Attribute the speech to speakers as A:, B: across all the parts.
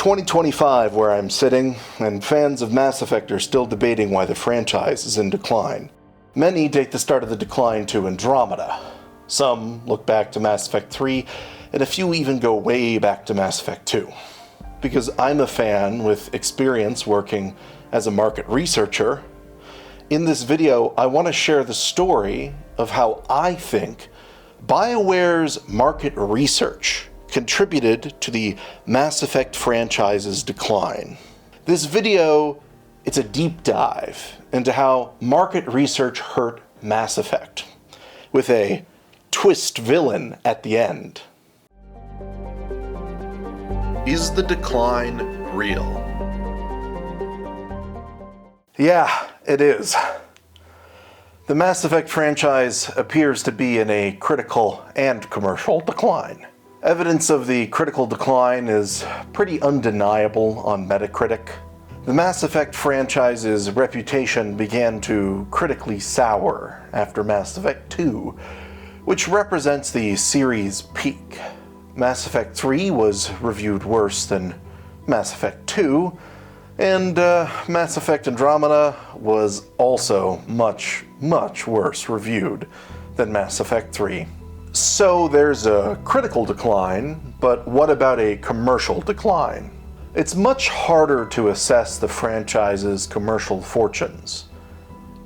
A: 2025 where I'm sitting, and fans of Mass Effect are still debating why the franchise is in decline. Many date the start of the decline to Andromeda. Some look back to Mass Effect 3, and a few even go way back to Mass Effect 2. Because I'm a fan with experience working as a market researcher, in this video I want to share the story of how I think Bioware's market research contributed to the Mass Effect franchise's decline. This video, it's a deep dive into how market research hurt Mass Effect, with a twist villain at the end. Is the decline real? Yeah, it is. The Mass Effect franchise appears to be in a critical and commercial decline. Evidence of the critical decline is pretty undeniable on Metacritic. The Mass Effect franchise's reputation began to critically sour after Mass Effect 2, which represents the series' peak. Mass Effect 3 was reviewed worse than Mass Effect 2, and Mass Effect Andromeda was also much, much worse reviewed than Mass Effect 3. So there's a critical decline, but what about a commercial decline? It's much harder to assess the franchise's commercial fortunes.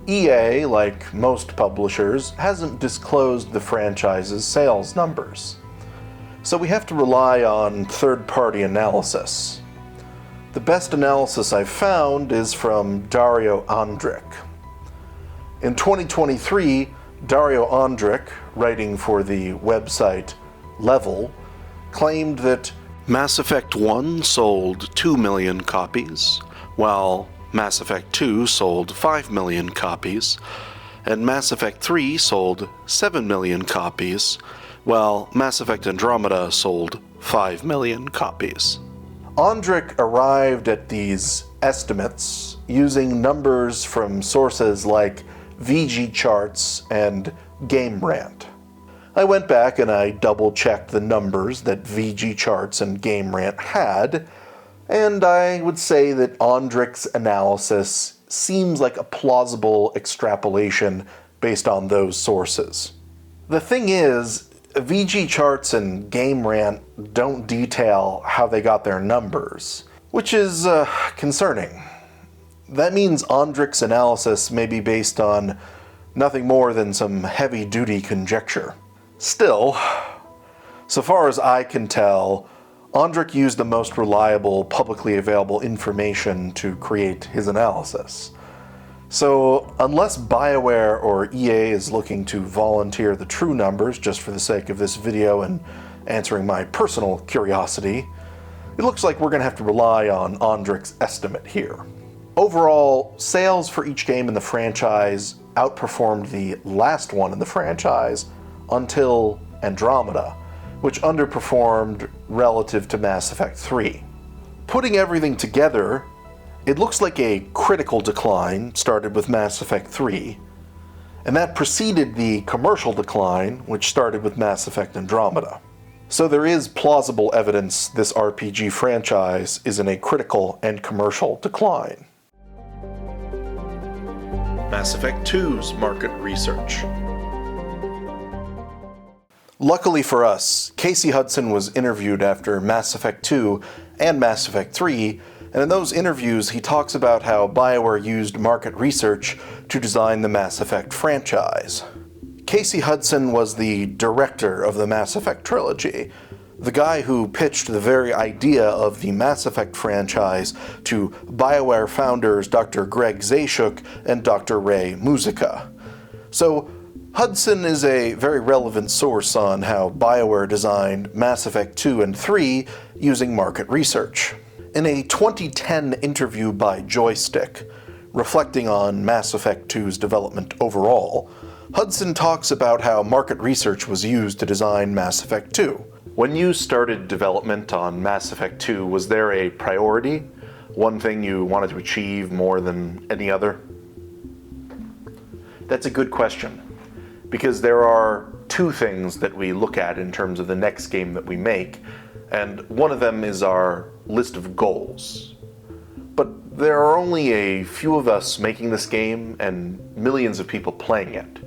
A: EA, like most publishers, hasn't disclosed the franchise's sales numbers. So we have to rely on third-party analysis. The best analysis I've found is from Dario Andrik. In 2023, Dario Andrik, writing for the website Level, claimed that Mass Effect 1 sold 2 million copies, while Mass Effect 2 sold 5 million copies, and Mass Effect 3 sold 7 million copies, while Mass Effect Andromeda sold 5 million copies. Andrik arrived at these estimates using numbers from sources like VG Charts and GameRant. I went back and I double-checked the numbers that VG Charts and GameRant had, and I would say that Andrik's analysis seems like a plausible extrapolation based on those sources. The thing is, VG Charts and GameRant don't detail how they got their numbers, which is concerning. That means Andrik's analysis may be based on nothing more than some heavy-duty conjecture. Still, so far as I can tell, Andrik used the most reliable, publicly available information to create his analysis. So, unless Bioware or EA is looking to volunteer the true numbers just for the sake of this video and answering my personal curiosity, it looks like we're going to have to rely on Andrik's estimate here. Overall, sales for each game in the franchise outperformed the last one in the franchise until Andromeda, which underperformed relative to Mass Effect 3. Putting everything together, it looks like a critical decline started with Mass Effect 3, and that preceded the commercial decline, which started with Mass Effect Andromeda. So there is plausible evidence this RPG franchise is in a critical and commercial decline. Mass Effect 2's market research. Luckily for us, Casey Hudson was interviewed after Mass Effect 2 and Mass Effect 3, and in those interviews he talks about how Bioware used market research to design the Mass Effect franchise. Casey Hudson was the director of the Mass Effect trilogy, the guy who pitched the very idea of the Mass Effect franchise to Bioware founders Dr. Greg Zaschuk and Dr. Ray Muzyka. So Hudson is a very relevant source on how Bioware designed Mass Effect 2 and 3 using market research. In a 2010 interview by Joystick, reflecting on Mass Effect 2's development overall, Hudson talks about how market research was used to design Mass Effect 2. When you started development on Mass Effect 2, was there a priority? One thing you wanted to achieve more than any other? That's a good question, because there are two things that we look at in terms of the next game that we make, and one of them is our list of goals. But there are only a few of us making this game and millions of people playing it.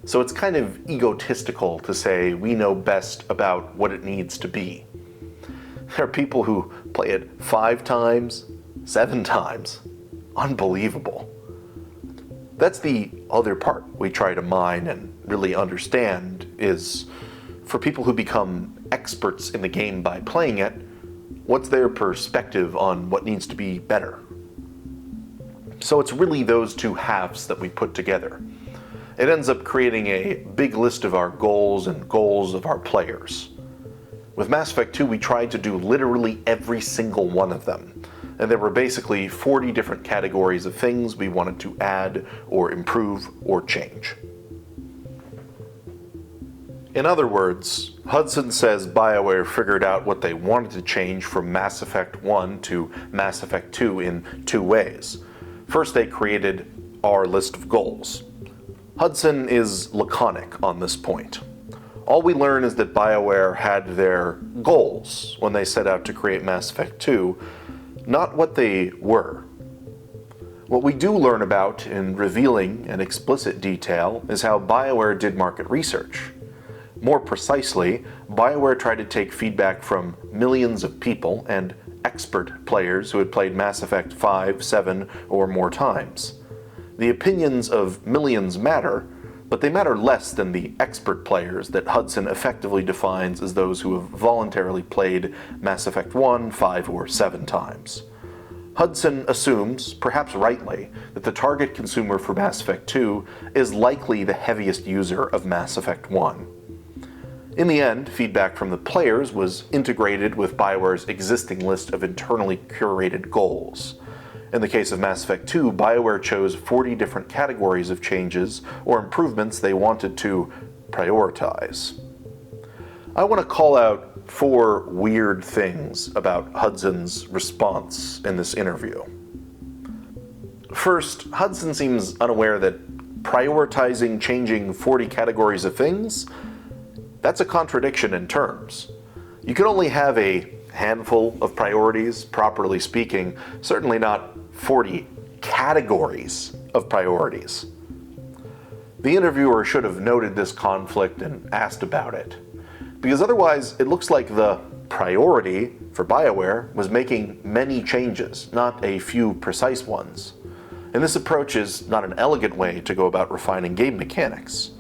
A: So it's kind of egotistical to say we know best about what it needs to be. There are people who play it 5 times, 7 times. Unbelievable. That's the other part we try to mine and really understand, is for people who become experts in the game by playing it, what's their perspective on what needs to be better? So it's really those two halves that we put together. It ends up creating a big list of our goals and goals of our players. With Mass Effect 2, we tried to do literally every single one of them, and there were basically 40 different categories of things we wanted to add or improve or change. In other words, Hudson says Bioware figured out what they wanted to change from Mass Effect 1 to Mass Effect 2 in 2 ways. First, they created our list of goals. Hudson is laconic on this point. All we learn is that Bioware had their goals when they set out to create Mass Effect 2, not what they were. What we do learn about in revealing and explicit detail is how Bioware did market research. More precisely, Bioware tried to take feedback from millions of people and expert players who had played Mass Effect 5, 7, or more times. The opinions of millions matter, but they matter less than the expert players that Hudson effectively defines as those who have voluntarily played Mass Effect 1, 5, or 7 times. Hudson assumes, perhaps rightly, that the target consumer for Mass Effect 2 is likely the heaviest user of Mass Effect 1. In the end, feedback from the players was integrated with Bioware's existing list of internally curated goals. In the case of Mass Effect 2, Bioware chose 40 different categories of changes or improvements they wanted to prioritize. I want to call out 4 weird things about Hudson's response in this interview. First, Hudson seems unaware that prioritizing changing 40 categories of things, that's a contradiction in terms. You can only have a handful of priorities, properly speaking, certainly not 40 categories of priorities. The interviewer should have noted this conflict and asked about it, because otherwise it looks like the priority for Bioware was making many changes, not a few precise ones. And this approach is not an elegant way to go about refining game mechanics.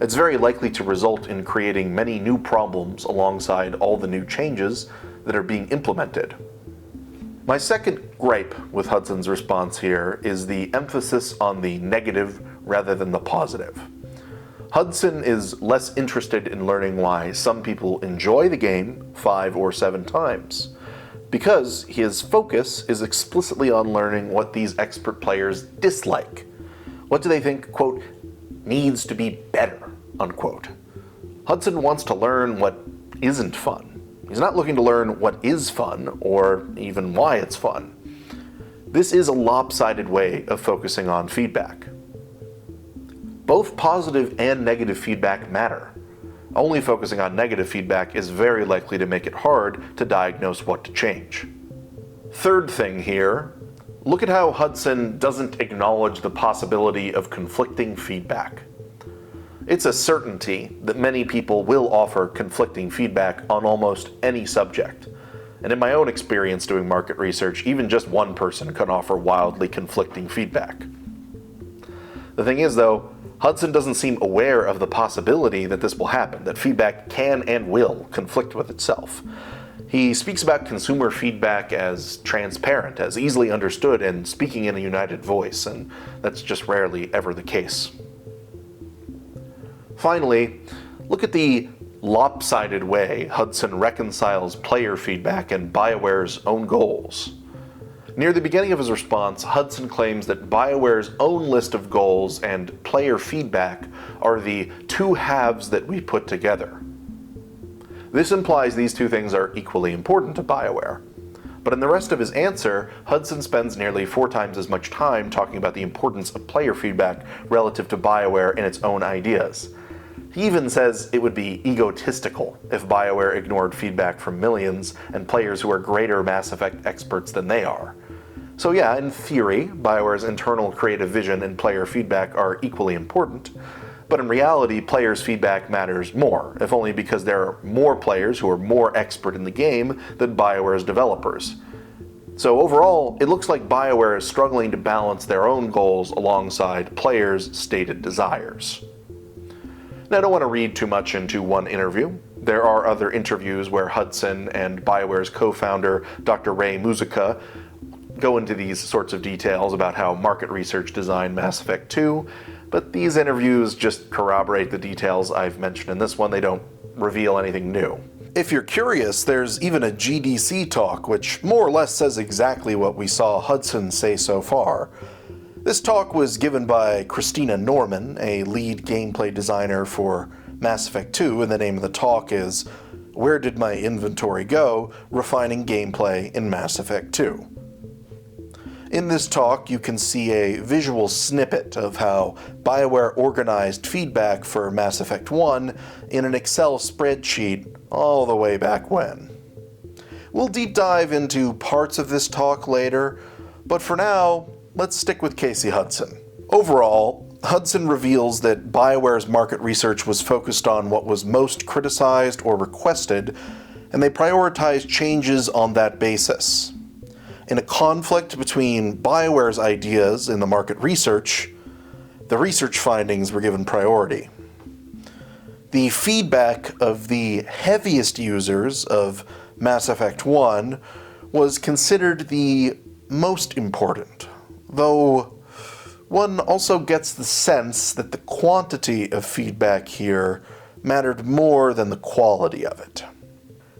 A: It's very likely to result in creating many new problems alongside all the new changes that are being implemented. My second gripe with Hudson's response here is the emphasis on the negative rather than the positive. Hudson is less interested in learning why some people enjoy the game 5 or 7 times, because his focus is explicitly on learning what these expert players dislike. What do they think, quote, needs to be better, unquote. Hudson wants to learn what isn't fun. He's not looking to learn what is fun, or even why it's fun. This is a lopsided way of focusing on feedback. Both positive and negative feedback matter. Only focusing on negative feedback is very likely to make it hard to diagnose what to change. Third thing here, look at how Hudson doesn't acknowledge the possibility of conflicting feedback. It's a certainty that many people will offer conflicting feedback on almost any subject. And in my own experience doing market research, even just one person can offer wildly conflicting feedback. The thing is, though, Hudson doesn't seem aware of the possibility that this will happen, that feedback can and will conflict with itself. He speaks about consumer feedback as transparent, as easily understood, and speaking in a united voice, and that's just rarely ever the case. Finally, look at the lopsided way Hudson reconciles player feedback and Bioware's own goals. Near the beginning of his response, Hudson claims that Bioware's own list of goals and player feedback are the 2 halves that we put together. This implies these 2 things are equally important to Bioware. But in the rest of his answer, Hudson spends nearly 4 times as much time talking about the importance of player feedback relative to Bioware and its own ideas. He even says it would be egotistical if Bioware ignored feedback from millions and players who are greater Mass Effect experts than they are. So yeah, in theory, Bioware's internal creative vision and player feedback are equally important, but in reality, players' feedback matters more, if only because there are more players who are more expert in the game than Bioware's developers. So overall, it looks like Bioware is struggling to balance their own goals alongside players' stated desires. Now, I don't want to read too much into one interview. There are other interviews where Hudson and Bioware's co-founder, Dr. Ray Muzica, go into these sorts of details about how market research designed Mass Effect 2, but these interviews just corroborate the details I've mentioned in this one. They don't reveal anything new. If you're curious, there's even a GDC talk, which more or less says exactly what we saw Hudson say so far. This talk was given by Christina Norman, a lead gameplay designer for Mass Effect 2, and the name of the talk is "Where Did My Inventory Go? Refining Gameplay in Mass Effect 2." In this talk, you can see a visual snippet of how Bioware organized feedback for Mass Effect 1 in an Excel spreadsheet all the way back when. We'll deep dive into parts of this talk later, but for now, let's stick with Casey Hudson. Overall, Hudson reveals that Bioware's market research was focused on what was most criticized or requested, and they prioritized changes on that basis. In a conflict between Bioware's ideas and the market research, the research findings were given priority. The feedback of the heaviest users of Mass Effect 1 was considered the most important, though one also gets the sense that the quantity of feedback here mattered more than the quality of it.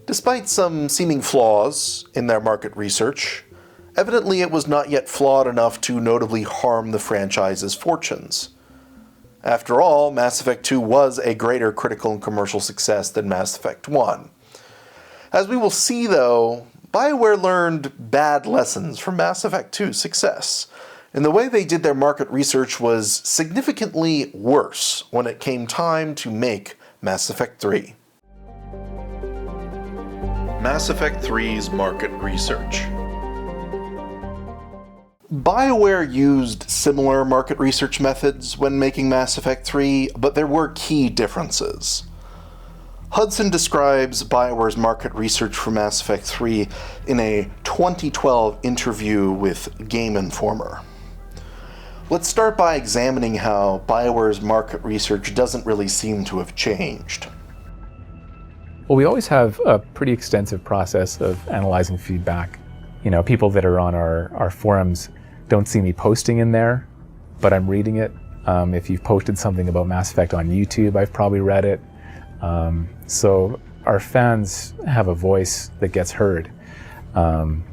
A: Despite some seeming flaws in their market research, evidently it was not yet flawed enough to notably harm the franchise's fortunes. After all, Mass Effect 2 was a greater critical and commercial success than Mass Effect 1. As we will see, though, Bioware learned bad lessons from Mass Effect 2's success, and the way they did their market research was significantly worse when it came time to make Mass Effect 3. Mass Effect 3's market research. Bioware used similar market research methods when making Mass Effect 3, but there were key differences. Hudson describes Bioware's market research for Mass Effect 3 in a 2012 interview with Game Informer. Let's start by examining how Bioware's market research doesn't really seem to have changed.
B: Well, we always have a pretty extensive process of analyzing feedback. You know, people that are on our forums don't see me posting in there, but I'm reading it. If you've posted something about Mass Effect on YouTube, I've probably read it. So our fans have a voice that gets heard. And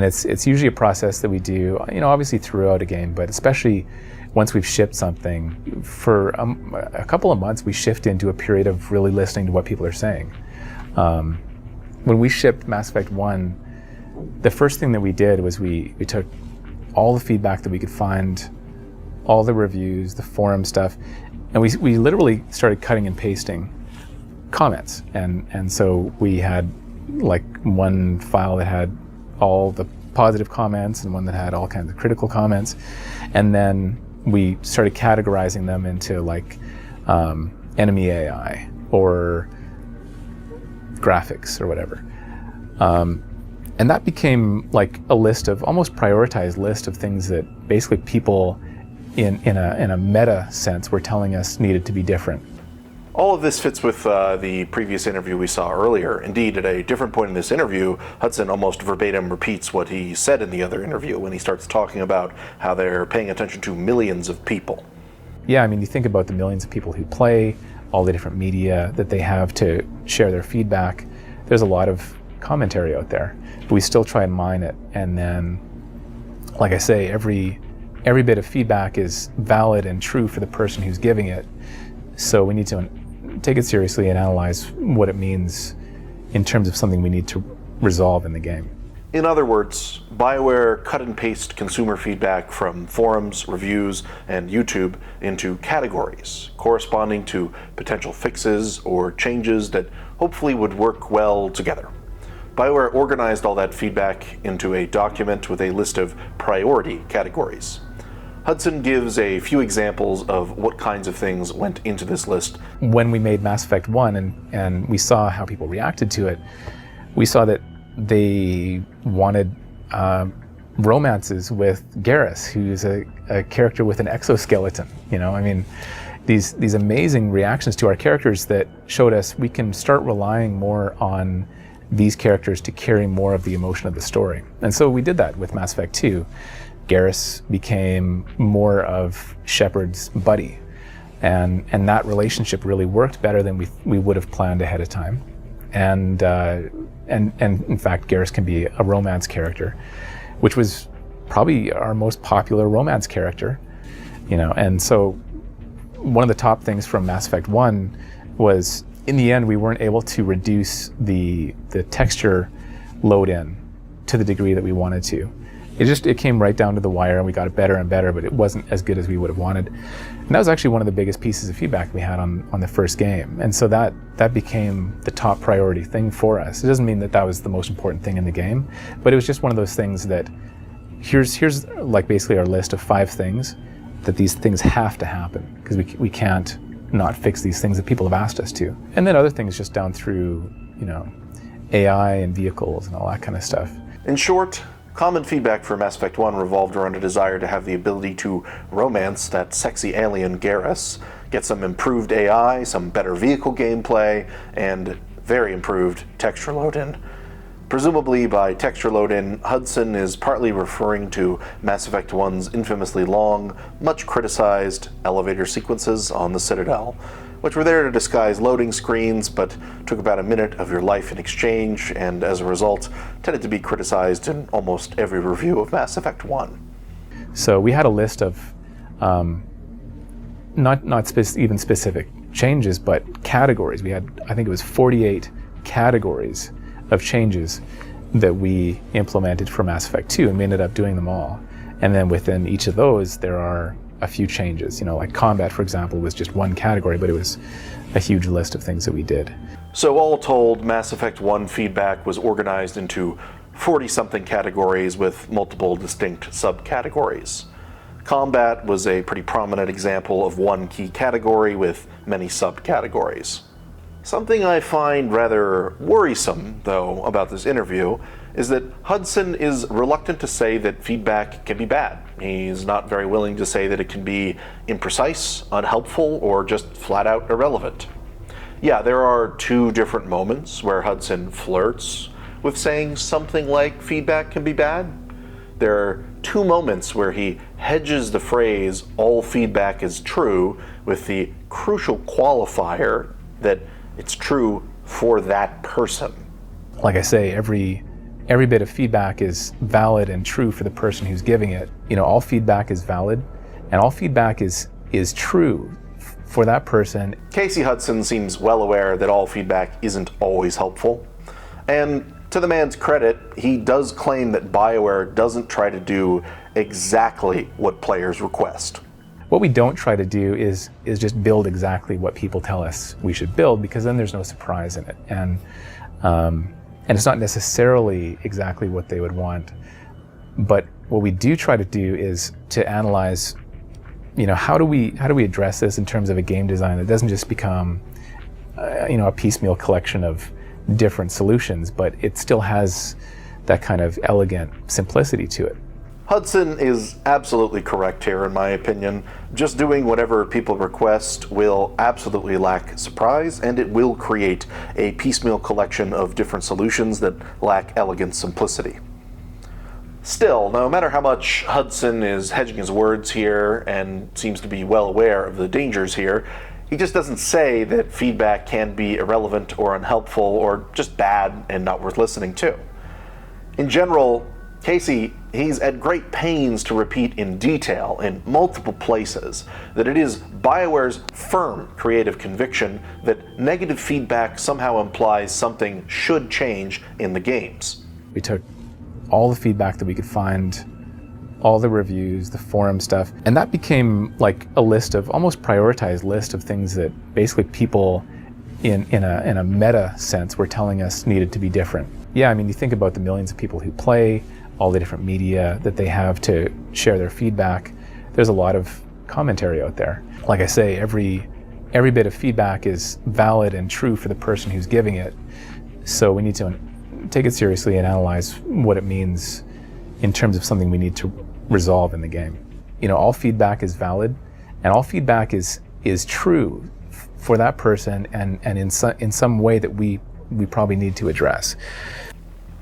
B: it's usually a process that we do, you know, obviously throughout a game, but especially once we've shipped something. For a couple of months, we shift into a period of really listening to what people are saying. When we shipped Mass Effect 1, the first thing that we did was we took all the feedback that we could find, all the reviews, the forum stuff, and we literally started cutting and pasting comments. And so we had like one file that had all the positive comments and one that had all kinds of critical comments. And then we started categorizing them into like enemy AI or graphics or whatever. And that became like a list of, almost prioritized list of things that basically people in a meta sense were telling us needed to be different.
A: All of this fits with the previous interview we saw earlier. Indeed, at a different point in this interview, Hudson almost verbatim repeats what he said in the other interview when he starts talking about how they're paying attention to millions of people.
B: Yeah, I mean, you think about the millions of people who play, all the different media that they have to share their feedback. There's a lot of commentary out there, but we still try and mine it. And then, like I say, every bit of feedback is valid and true for the person who's giving it. So we need to take it seriously and analyze what it means in terms of something we need to resolve in the game.
A: In other words, Bioware cut and paste consumer feedback from forums, reviews, and YouTube into categories, corresponding to potential fixes or changes that hopefully would work well together. Bioware organized all that feedback into a document with a list of priority categories. Hudson gives a few examples of what kinds of things went into this list.
B: When we made Mass Effect 1 and we saw how people reacted to it, we saw that they wanted romances with Garrus, who's a character with an exoskeleton. These amazing reactions to our characters that showed us we can start relying more on these characters to carry more of the emotion of the story. And so we did that with Mass Effect 2. Garrus became more of Shepard's buddy, and that relationship really worked better than we would have planned ahead of time. And in fact, Garrus can be a romance character, which was probably our most popular romance character, And so one of the top things from Mass Effect 1 was, in the end, we weren't able to reduce the texture load in to the degree that we wanted to. It came right down to the wire, and we got it better and better, but it wasn't as good as we would have wanted. And that was actually one of the biggest pieces of feedback we had on the first game. And so that became the top priority thing for us. It doesn't mean that was the most important thing in the game, but it was just one of those things that here's like basically our list of 5 things that these things have to happen, because we can't not fix these things that people have asked us to. And then other things just down through, AI and vehicles and all that kind of stuff.
A: In short, common feedback for Mass Effect 1 revolved around a desire to have the ability to romance that sexy alien Garrus, get some improved AI, some better vehicle gameplay, and very improved texture load-in. Presumably by texture load-in, Hudson is partly referring to Mass Effect 1's infamously long, much criticized elevator sequences on the Citadel, which were there to disguise loading screens but took about a minute of your life in exchange, and as a result tended to be criticized in almost every review of Mass Effect 1.
B: So we had a list of even specific changes, but categories. We had, I think it was 48 categories of changes that we implemented for Mass Effect 2, and we ended up doing them all. And then within each of those, there are a few changes. Like combat, for example, was just one category, but it was a huge list of things that we did.
A: So all told, Mass Effect 1 feedback was organized into 40-something categories with multiple distinct subcategories. Combat was a pretty prominent example of one key category with many subcategories. Something I find rather worrisome, though, about this interview is that Hudson is reluctant to say that feedback can be bad. He's not very willing to say that it can be imprecise, unhelpful, or just flat out irrelevant. Yeah, there are 2 different moments where Hudson flirts with saying something like feedback can be bad. There are 2 moments where he hedges the phrase all feedback is true with the crucial qualifier that it's true for that person.
B: Like I say, every bit of feedback is valid and true for the person who's giving it. All feedback is valid, and all feedback is true for that person.
A: Casey Hudson seems well aware that all feedback isn't always helpful. And to the man's credit, he does claim that Bioware doesn't try to do exactly what players request.
B: What we don't try to do is just build exactly what people tell us we should build, because then there's no surprise in it. And it's not necessarily exactly what they would want. But what we do try to do is to analyze, how do we address this in terms of a game design that doesn't just become, a piecemeal collection of different solutions, but it still has that kind of elegant simplicity to it.
A: Hudson is absolutely correct here, in my opinion. Just doing whatever people request will absolutely lack surprise, and it will create a piecemeal collection of different solutions that lack elegant simplicity. Still, no matter how much Hudson is hedging his words here and seems to be well aware of the dangers here, he just doesn't say that feedback can be irrelevant or unhelpful or just bad and not worth listening to. In general, Casey, he's at great pains to repeat in detail, in multiple places, that it is Bioware's firm creative conviction that negative feedback somehow implies something should change in the games.
B: We took all the feedback that we could find, all the reviews, the forum stuff. And that became like a list of, almost prioritized list of things that basically people in a meta sense were telling us needed to be different. Yeah, I mean, you think about the millions of people who play, all the different media that they have to share their feedback. There's a lot of commentary out there. Like I say, every bit of feedback is valid and true for the person who's giving it. So we need to take it seriously and analyze what it means in terms of something we need to resolve in the game. You know, all feedback is valid, and all feedback is true for that person, and in some way that we probably need to address.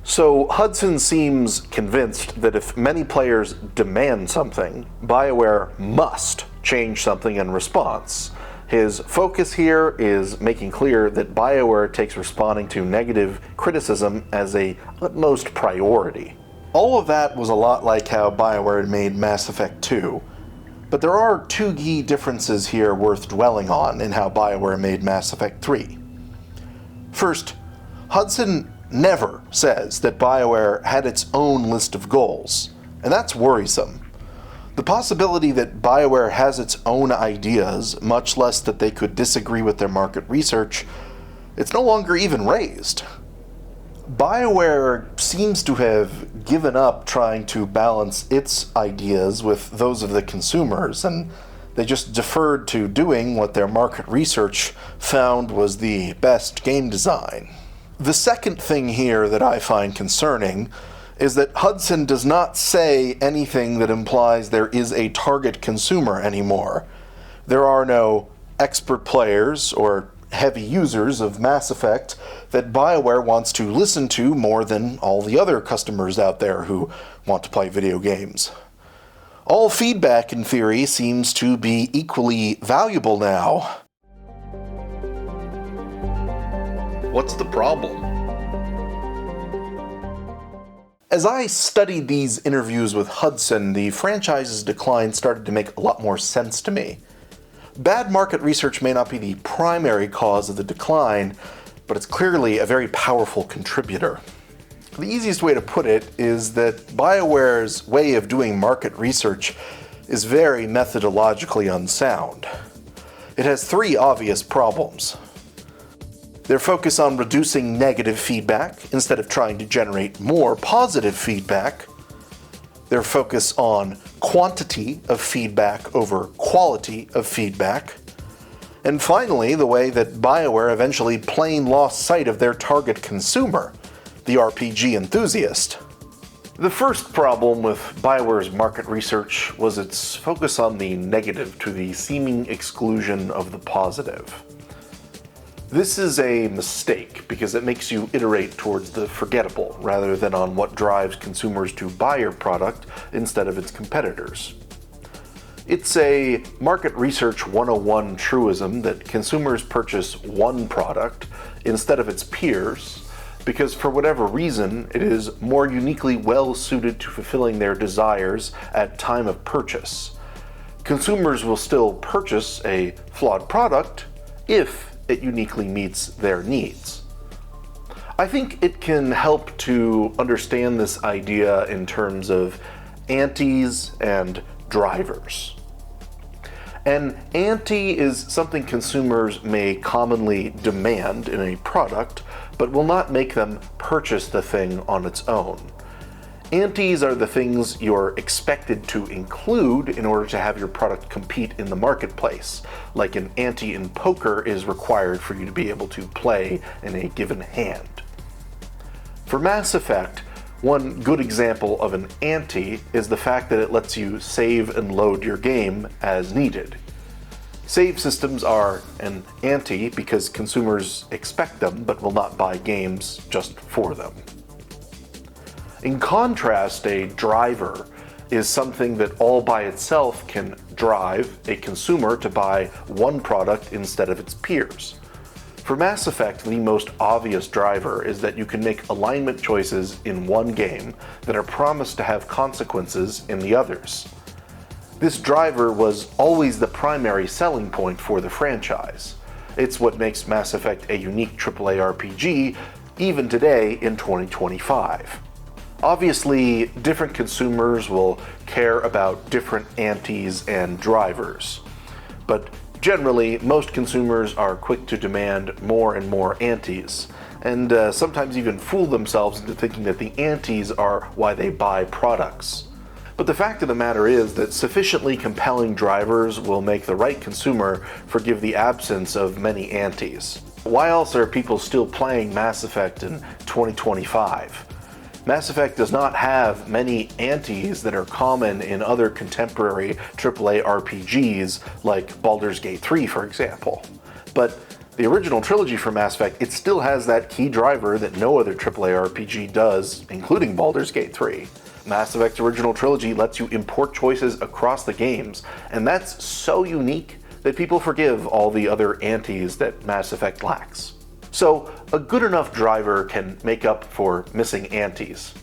A: So Hudson seems convinced that if many players demand something, Bioware must change something in response. His focus here is making clear that Bioware takes responding to negative criticism as a utmost priority. All of that was a lot like how Bioware made Mass Effect 2, but there are two key differences here worth dwelling on in how Bioware made Mass Effect 3. First, Hudson never says that Bioware had its own list of goals, and that's worrisome. The possibility that Bioware has its own ideas, much less that they could disagree with their market research, it's no longer even raised. Bioware seems to have given up trying to balance its ideas with those of the consumers, and they just deferred to doing what their market research found was the best game design. The second thing here that I find concerning is that Hudson does not say anything that implies there is a target consumer anymore. There are no expert players or heavy users of Mass Effect that Bioware wants to listen to more than all the other customers out there who want to play video games. All feedback, in theory, seems to be equally valuable now. What's the problem? As I studied these interviews with Hudson, the franchise's decline started to make a lot more sense to me. Bad market research may not be the primary cause of the decline, but it's clearly a very powerful contributor. The easiest way to put it is that Bioware's way of doing market research is very methodologically unsound. It has three obvious problems. Their focus on reducing negative feedback instead of trying to generate more positive feedback. Their focus on quantity of feedback over quality of feedback. And finally, the way that Bioware eventually plain lost sight of their target consumer, the RPG enthusiast. The first problem with Bioware's market research was its focus on the negative to the seeming exclusion of the positive. This is a mistake because it makes you iterate towards the forgettable rather than on what drives consumers to buy your product instead of its competitors. It's a market research 101 truism that consumers purchase one product instead of its peers because for whatever reason it is more uniquely well suited to fulfilling their desires at time of purchase. Consumers will still purchase a flawed product if it uniquely meets their needs. I think it can help to understand this idea in terms of antis and drivers. An ante is something consumers may commonly demand in a product, but will not make them purchase the thing on its own. Antes are the things you're expected to include in order to have your product compete in the marketplace, like an ante in poker is required for you to be able to play in a given hand. For Mass Effect, one good example of an ante is the fact that it lets you save and load your game as needed. Save systems are an ante because consumers expect them but will not buy games just for them. In contrast, a driver is something that all by itself can drive a consumer to buy one product instead of its peers. For Mass Effect, the most obvious driver is that you can make alignment choices in one game that are promised to have consequences in the others. This driver was always the primary selling point for the franchise. It's what makes Mass Effect a unique AAA RPG even today in 2025. Obviously, different consumers will care about different antes and drivers, but generally, most consumers are quick to demand more and more antes, and sometimes even fool themselves into thinking that the antes are why they buy products. But the fact of the matter is that sufficiently compelling drivers will make the right consumer forgive the absence of many antes. Why else are people still playing Mass Effect in 2025? Mass Effect does not have many antes that are common in other contemporary AAA RPGs like Baldur's Gate 3, for example. But the original trilogy for Mass Effect, it still has that key driver that no other AAA RPG does, including Baldur's Gate 3. Mass Effect's original trilogy lets you import choices across the games, and that's so unique that people forgive all the other antes that Mass Effect lacks. So, a good enough driver can make up for missing antes.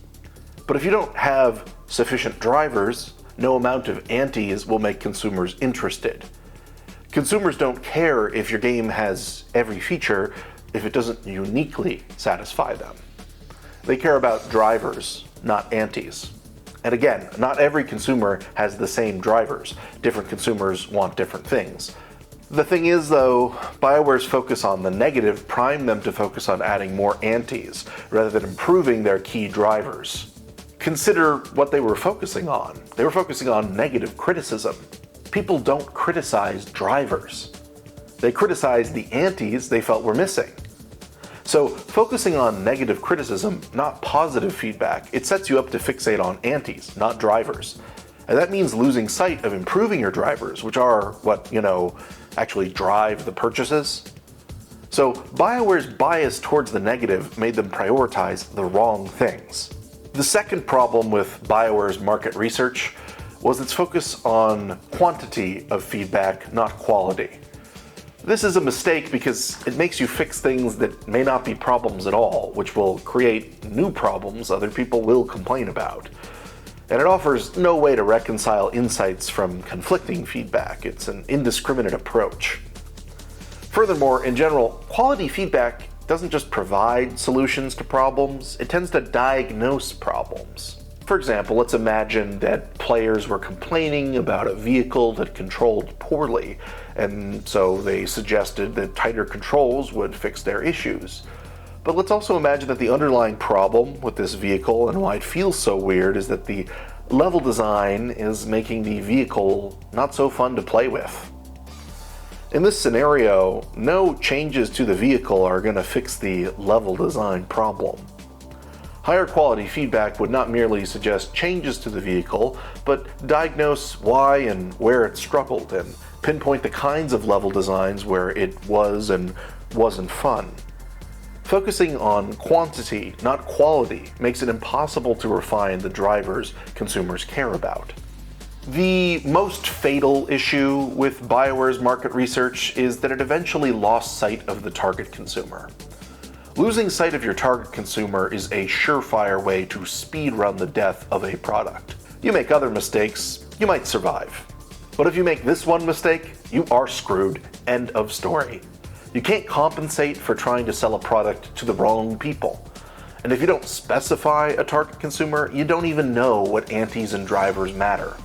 A: But if you don't have sufficient drivers, no amount of antes will make consumers interested. Consumers don't care if your game has every feature if it doesn't uniquely satisfy them. They care about drivers, not antes. And again, not every consumer has the same drivers. Different consumers want different things. The thing is, though, Bioware's focus on the negative primed them to focus on adding more antes, rather than improving their key drivers. Consider what they were focusing on. They were focusing on negative criticism. People don't criticize drivers. They criticize the antes they felt were missing. So, focusing on negative criticism, not positive feedback, it sets you up to fixate on antes, not drivers. And that means losing sight of improving your drivers, which are what, actually drive the purchases. So Bioware's bias towards the negative made them prioritize the wrong things. The second problem with Bioware's market research was its focus on quantity of feedback, not quality. This is a mistake because it makes you fix things that may not be problems at all, which will create new problems other people will complain about. And it offers no way to reconcile insights from conflicting feedback. It's an indiscriminate approach. Furthermore, in general, quality feedback doesn't just provide solutions to problems, it tends to diagnose problems. For example, let's imagine that players were complaining about a vehicle that controlled poorly, and so they suggested that tighter controls would fix their issues. But let's also imagine that the underlying problem with this vehicle and why it feels so weird is that the level design is making the vehicle not so fun to play with. In this scenario, no changes to the vehicle are going to fix the level design problem. Higher quality feedback would not merely suggest changes to the vehicle, but diagnose why and where it struggled and pinpoint the kinds of level designs where it was and wasn't fun. Focusing on quantity, not quality, makes it impossible to refine the drivers consumers care about. The most fatal issue with Bioware's market research is that it eventually lost sight of the target consumer. Losing sight of your target consumer is a surefire way to speedrun the death of a product. You make other mistakes, you might survive. But if you make this one mistake, you are screwed. End of story. You can't compensate for trying to sell a product to the wrong people. And if you don't specify a target consumer, you don't even know what antes and drivers matter.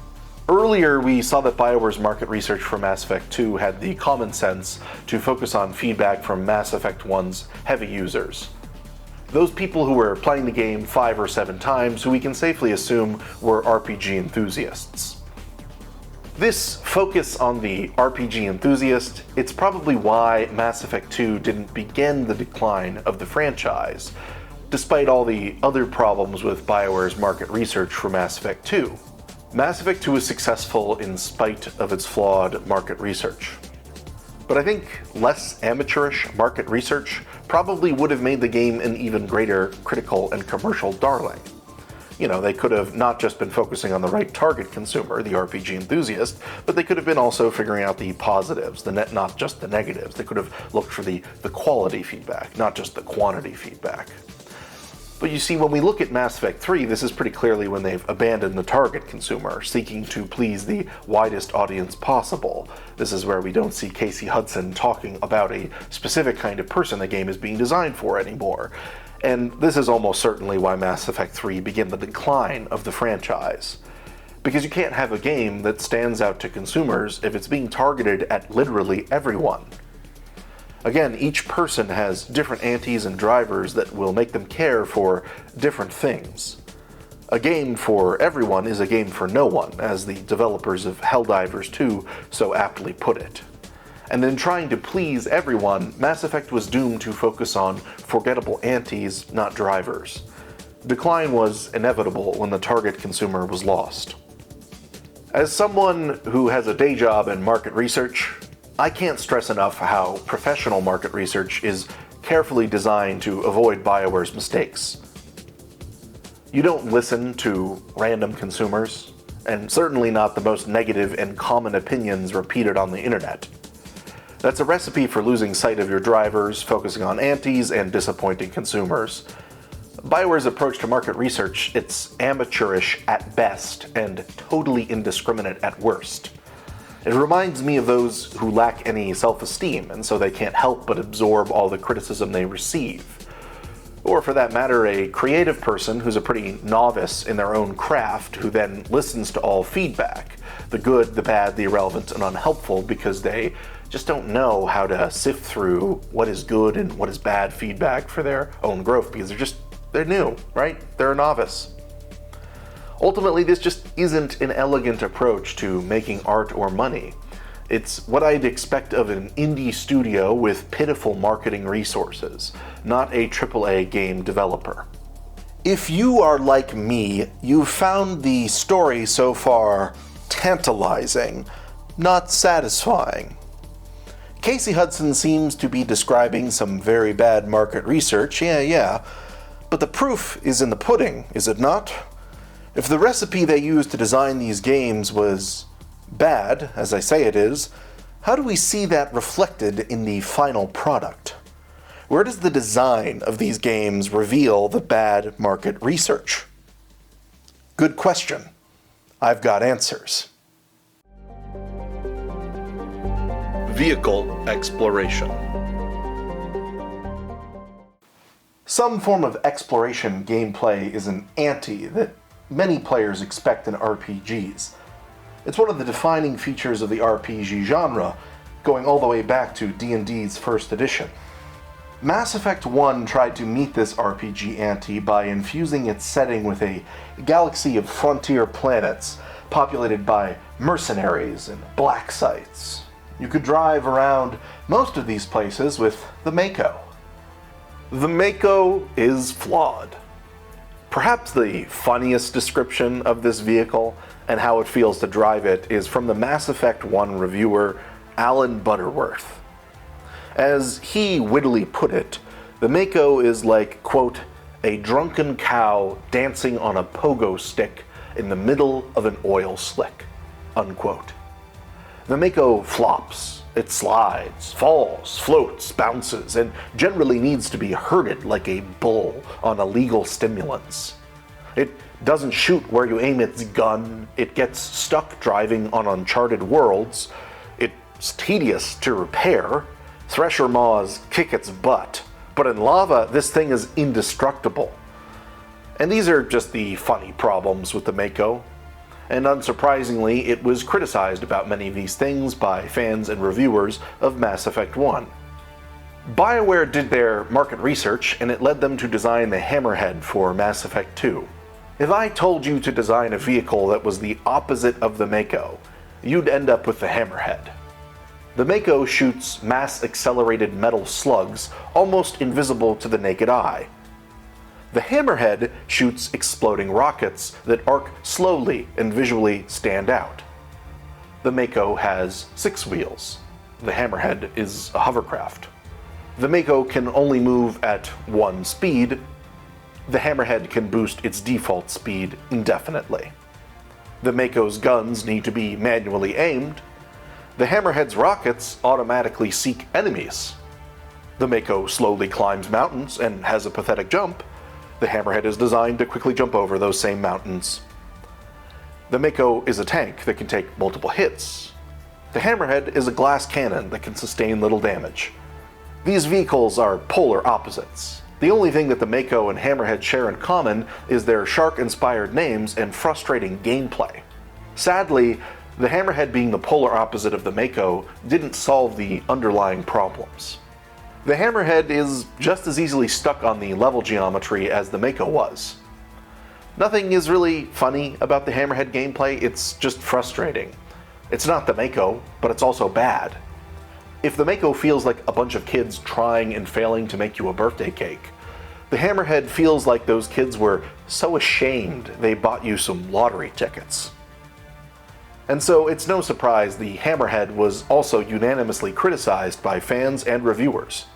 A: Earlier, we saw that Bioware's market research for Mass Effect 2 had the common sense to focus on feedback from Mass Effect 1's heavy users. Those people who were playing the game 5 or 7 times, who we can safely assume were RPG enthusiasts. This focus on the RPG enthusiast, it's probably why Mass Effect 2 didn't begin the decline of the franchise, despite all the other problems with Bioware's market research for Mass Effect 2. Mass Effect 2 was successful in spite of its flawed market research. But I think less amateurish market research probably would have made the game an even greater critical and commercial darling. They could have not just been focusing on the right target consumer, the RPG enthusiast, but they could have been also figuring out the positives, not just the negatives. They could have looked for the quality feedback, not just the quantity feedback. But you see, when we look at Mass Effect 3, this is pretty clearly when they've abandoned the target consumer, seeking to please the widest audience possible. This is where we don't see Casey Hudson talking about a specific kind of person the game is being designed for anymore. And this is almost certainly why Mass Effect 3 began the decline of the franchise. Because you can't have a game that stands out to consumers if it's being targeted at literally everyone. Again, each person has different antes and drivers that will make them care for different things. A game for everyone is a game for no one, as the developers of Helldivers 2 so aptly put it. And in trying to please everyone, Mass Effect was doomed to focus on forgettable antes, not drivers. Decline was inevitable when the target consumer was lost. As someone who has a day job in market research, I can't stress enough how professional market research is carefully designed to avoid Bioware's mistakes. You don't listen to random consumers, and certainly not the most negative and common opinions repeated on the internet. That's a recipe for losing sight of your drivers, focusing on antes, and disappointing consumers. Bioware's approach to market research, it's amateurish at best and totally indiscriminate at worst. It reminds me of those who lack any self-esteem, and so they can't help but absorb all the criticism they receive. Or for that matter, a creative person who's a pretty novice in their own craft who then listens to all feedback, the good, the bad, the irrelevant, and unhelpful, because they just don't know how to sift through what is good and what is bad feedback for their own growth, because they're new, right? They're a novice. Ultimately, this just isn't an elegant approach to making art or money. It's what I'd expect of an indie studio with pitiful marketing resources, not a AAA game developer. If you are like me, you've found the story so far tantalizing, not satisfying. Casey Hudson seems to be describing some very bad market research, yeah, but the proof is in the pudding, is it not? If the recipe they used to design these games was bad, as I say it is, how do we see that reflected in the final product? Where does the design of these games reveal the bad market research? Good question. I've got answers. Vehicle exploration. Some form of exploration gameplay is an ante that many players expect in RPGs. It's one of the defining features of the RPG genre, going all the way back to D&D's first edition. Mass Effect 1 tried to meet this RPG ante by infusing its setting with a galaxy of frontier planets populated by mercenaries and black sites. You could drive around most of these places with the Mako. The Mako is flawed. Perhaps the funniest description of this vehicle and how it feels to drive it is from the Mass Effect 1 reviewer, Alan Butterworth. As he wittily put it, the Mako is like, quote, a drunken cow dancing on a pogo stick in the middle of an oil slick, unquote. The Mako flops, it slides, falls, floats, bounces, and generally needs to be herded like a bull on illegal stimulants. It doesn't shoot where you aim its gun, it gets stuck driving on uncharted worlds, it's tedious to repair, Thresher Maws kick its butt, but in lava this thing is indestructible. And these are just the funny problems with the Mako. And unsurprisingly, it was criticized about many of these things by fans and reviewers of Mass Effect 1. Bioware did their market research, and it led them to design the Hammerhead for Mass Effect 2. If I told you to design a vehicle that was the opposite of the Mako, you'd end up with the Hammerhead. The Mako shoots mass-accelerated metal slugs almost invisible to the naked eye. The Hammerhead shoots exploding rockets that arc slowly and visually stand out. The Mako has 6 wheels. The Hammerhead is a hovercraft. The Mako can only move at 1 speed. The Hammerhead can boost its default speed indefinitely. The Mako's guns need to be manually aimed. The Hammerhead's rockets automatically seek enemies. The Mako slowly climbs mountains and has a pathetic jump. The Hammerhead is designed to quickly jump over those same mountains. The Mako is a tank that can take multiple hits. The Hammerhead is a glass cannon that can sustain little damage. These vehicles are polar opposites. The only thing that the Mako and Hammerhead share in common is their shark-inspired names and frustrating gameplay. Sadly, the Hammerhead being the polar opposite of the Mako didn't solve the underlying problems. The Hammerhead is just as easily stuck on the level geometry as the Mako was. Nothing is really funny about the Hammerhead gameplay, it's just frustrating. It's not the Mako, but it's also bad. If the Mako feels like a bunch of kids trying and failing to make you a birthday cake, the Hammerhead feels like those kids were so ashamed they bought you some lottery tickets. And so it's no surprise the Hammerhead was also unanimously criticized by fans and reviewers.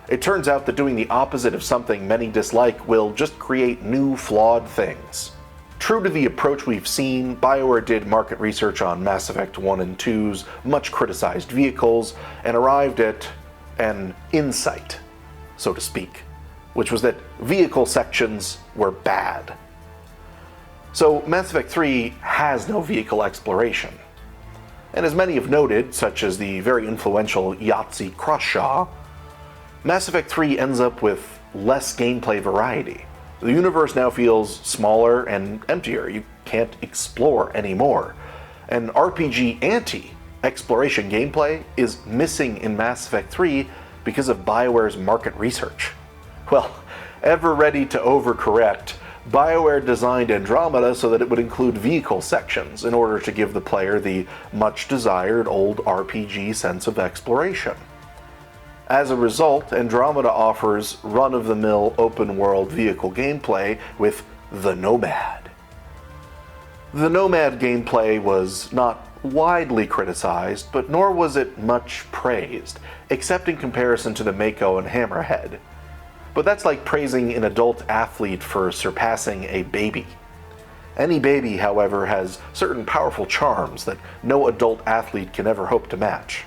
A: It turns out that doing the opposite of something many dislike will just create new, flawed things. True to the approach we've seen, Bioware did market research on Mass Effect 1 and 2's much criticized vehicles and arrived at an insight, so to speak, which was that vehicle sections were bad. So Mass Effect 3 has no vehicle exploration. And as many have noted, such as the very influential Yahtzee Croshaw, Mass Effect 3 ends up with less gameplay variety. The universe now feels smaller and emptier. You can't explore anymore. And RPG anti-exploration gameplay is missing in Mass Effect 3 because of Bioware's market research. Well, ever ready to overcorrect, Bioware designed Andromeda so that it would include vehicle sections in order to give the player the much-desired old RPG sense of exploration. As a result, Andromeda offers run-of-the-mill open-world vehicle gameplay with the Nomad. The Nomad gameplay was not widely criticized, but nor was it much praised, except in comparison to the Mako and Hammerhead. But that's like praising an adult athlete for surpassing a baby. Any baby, however, has certain powerful charms that no adult athlete can ever hope to match.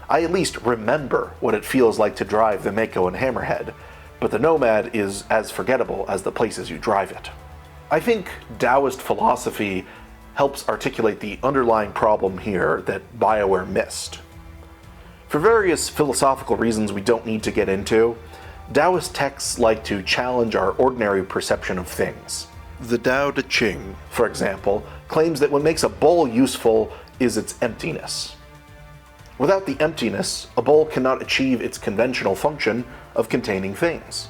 A: I at least remember what it feels like to drive the Mako and Hammerhead, but the Nomad is as forgettable as the places you drive it. I think Taoist philosophy helps articulate the underlying problem here that Bioware missed. For various philosophical reasons we don't need to get into, Taoist texts like to challenge our ordinary perception of things. The Tao Te Ching, for example, claims that what makes a bowl useful is its emptiness. Without the emptiness, a bowl cannot achieve its conventional function of containing things.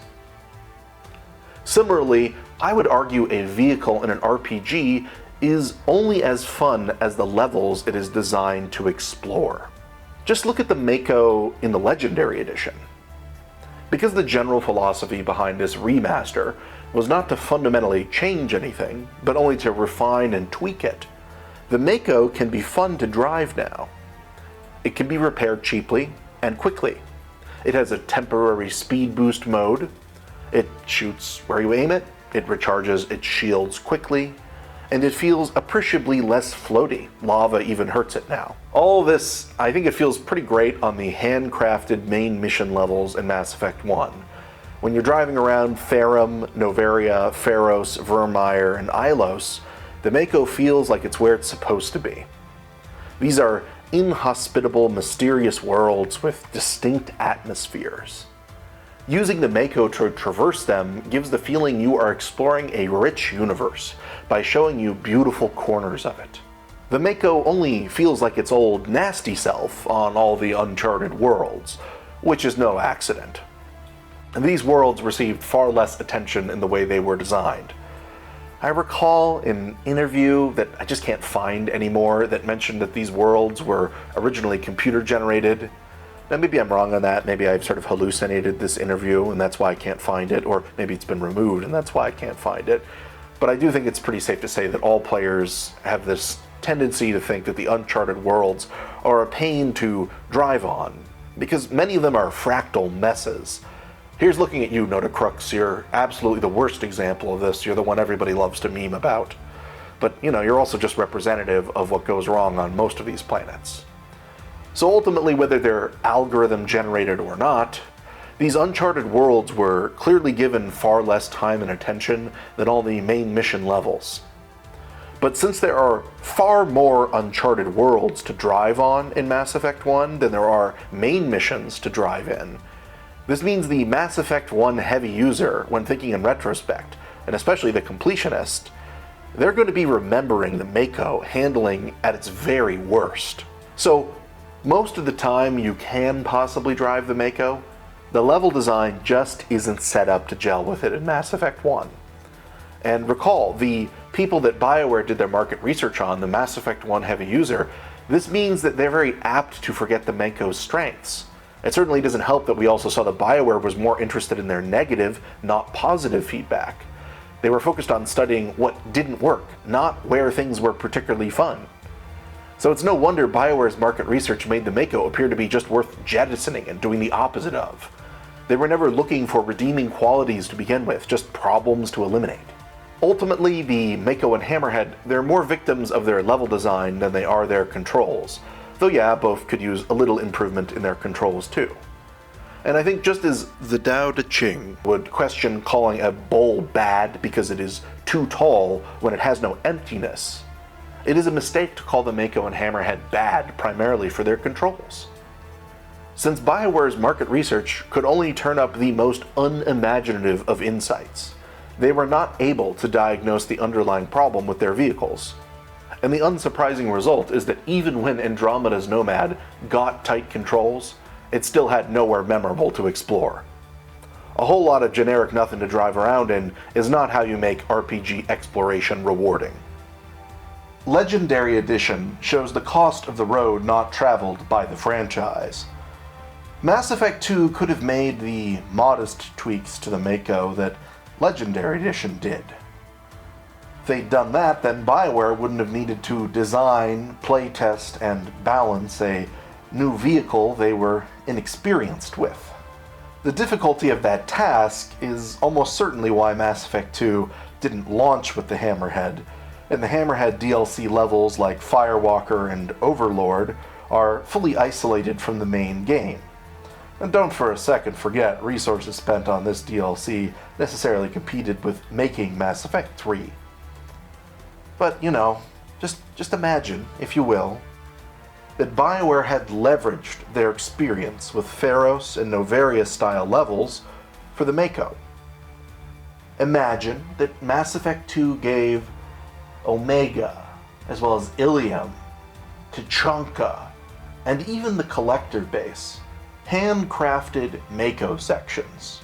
A: Similarly, I would argue a vehicle in an RPG is only as fun as the levels it is designed to explore. Just look at the Mako in the Legendary Edition. Because the general philosophy behind this remaster was not to fundamentally change anything, but only to refine and tweak it, the Mako can be fun to drive now. It can be repaired cheaply and quickly. It has a temporary speed boost mode. It shoots where you aim it. It recharges its shields quickly. And it feels appreciably less floaty. Lava even hurts it now. All this, I think it feels pretty great on the handcrafted main mission levels in Mass Effect 1. When you're driving around Ferrum, Noveria, Pharos, Vermeer, and Ilos, the Mako feels like it's where it's supposed to be. These are inhospitable, mysterious worlds with distinct atmospheres. Using the Mako to traverse them gives the feeling you are exploring a rich universe by showing you beautiful corners of it. The Mako only feels like its old nasty self on all the Uncharted worlds, which is no accident. And these worlds received far less attention in the way they were designed. I recall an interview that I just can't find anymore that mentioned that these worlds were originally computer generated. Now maybe I'm wrong on that, maybe I've sort of hallucinated this interview and that's why I can't find it, or maybe it's been removed and that's why I can't find it. But I do think it's pretty safe to say that all players have this tendency to think that the Uncharted worlds are a pain to drive on, because many of them are fractal messes. Here's looking at you, Nota Crux. You're absolutely the worst example of this. You're the one everybody loves to meme about. But, you're also just representative of what goes wrong on most of these planets. So ultimately, whether they're algorithm generated or not, these Uncharted worlds were clearly given far less time and attention than all the main mission levels. But since there are far more Uncharted worlds to drive on in Mass Effect 1 than there are main missions to drive in, This means the Mass Effect 1 heavy user, when thinking in retrospect, and especially the completionist, they're going to be remembering the Mako handling at its very worst. So, most of the time you can possibly drive the Mako, the level design just isn't set up to gel with it in Mass Effect 1. And recall, the people that Bioware did their market research on, the Mass Effect 1 heavy user, this means that they're very apt to forget the Mako's strengths. It certainly doesn't help that we also saw that Bioware was more interested in their negative, not positive feedback. They were focused on studying what didn't work, not where things were particularly fun. So it's no wonder Bioware's market research made the Mako appear to be just worth jettisoning and doing the opposite of. They were never looking for redeeming qualities to begin with, just problems to eliminate. Ultimately, the Mako and Hammerhead, they're more victims of their level design than they are their controls. Though yeah, both could use a little improvement in their controls too. And I think just as the Dao De Ching would question calling a bowl bad because it is too tall when it has no emptiness, it is a mistake to call the Mako and Hammerhead bad primarily for their controls. Since Bioware's market research could only turn up the most unimaginative of insights, they were not able to diagnose the underlying problem with their vehicles. And the unsurprising result is that even when Andromeda's Nomad got tight controls, it still had nowhere memorable to explore. A whole lot of generic nothing to drive around in is not how you make RPG exploration rewarding. Legendary Edition shows the cost of the road not traveled by the franchise. Mass Effect 2 could have made the modest tweaks to the Mako that Legendary Edition did. If they'd done that, then Bioware wouldn't have needed to design, playtest, and balance a new vehicle they were inexperienced with. The difficulty of that task is almost certainly why Mass Effect 2 didn't launch with the Hammerhead, and the Hammerhead DLC levels like Firewalker and Overlord are fully isolated from the main game. And don't for a second forget resources spent on this DLC necessarily competed with making Mass Effect 3. But, just imagine, if you will, that Bioware had leveraged their experience with Pharos and Novaria style levels for the Mako. Imagine that Mass Effect 2 gave Omega, as well as Ilium, Tuchanka, and even the Collector base, handcrafted Mako sections.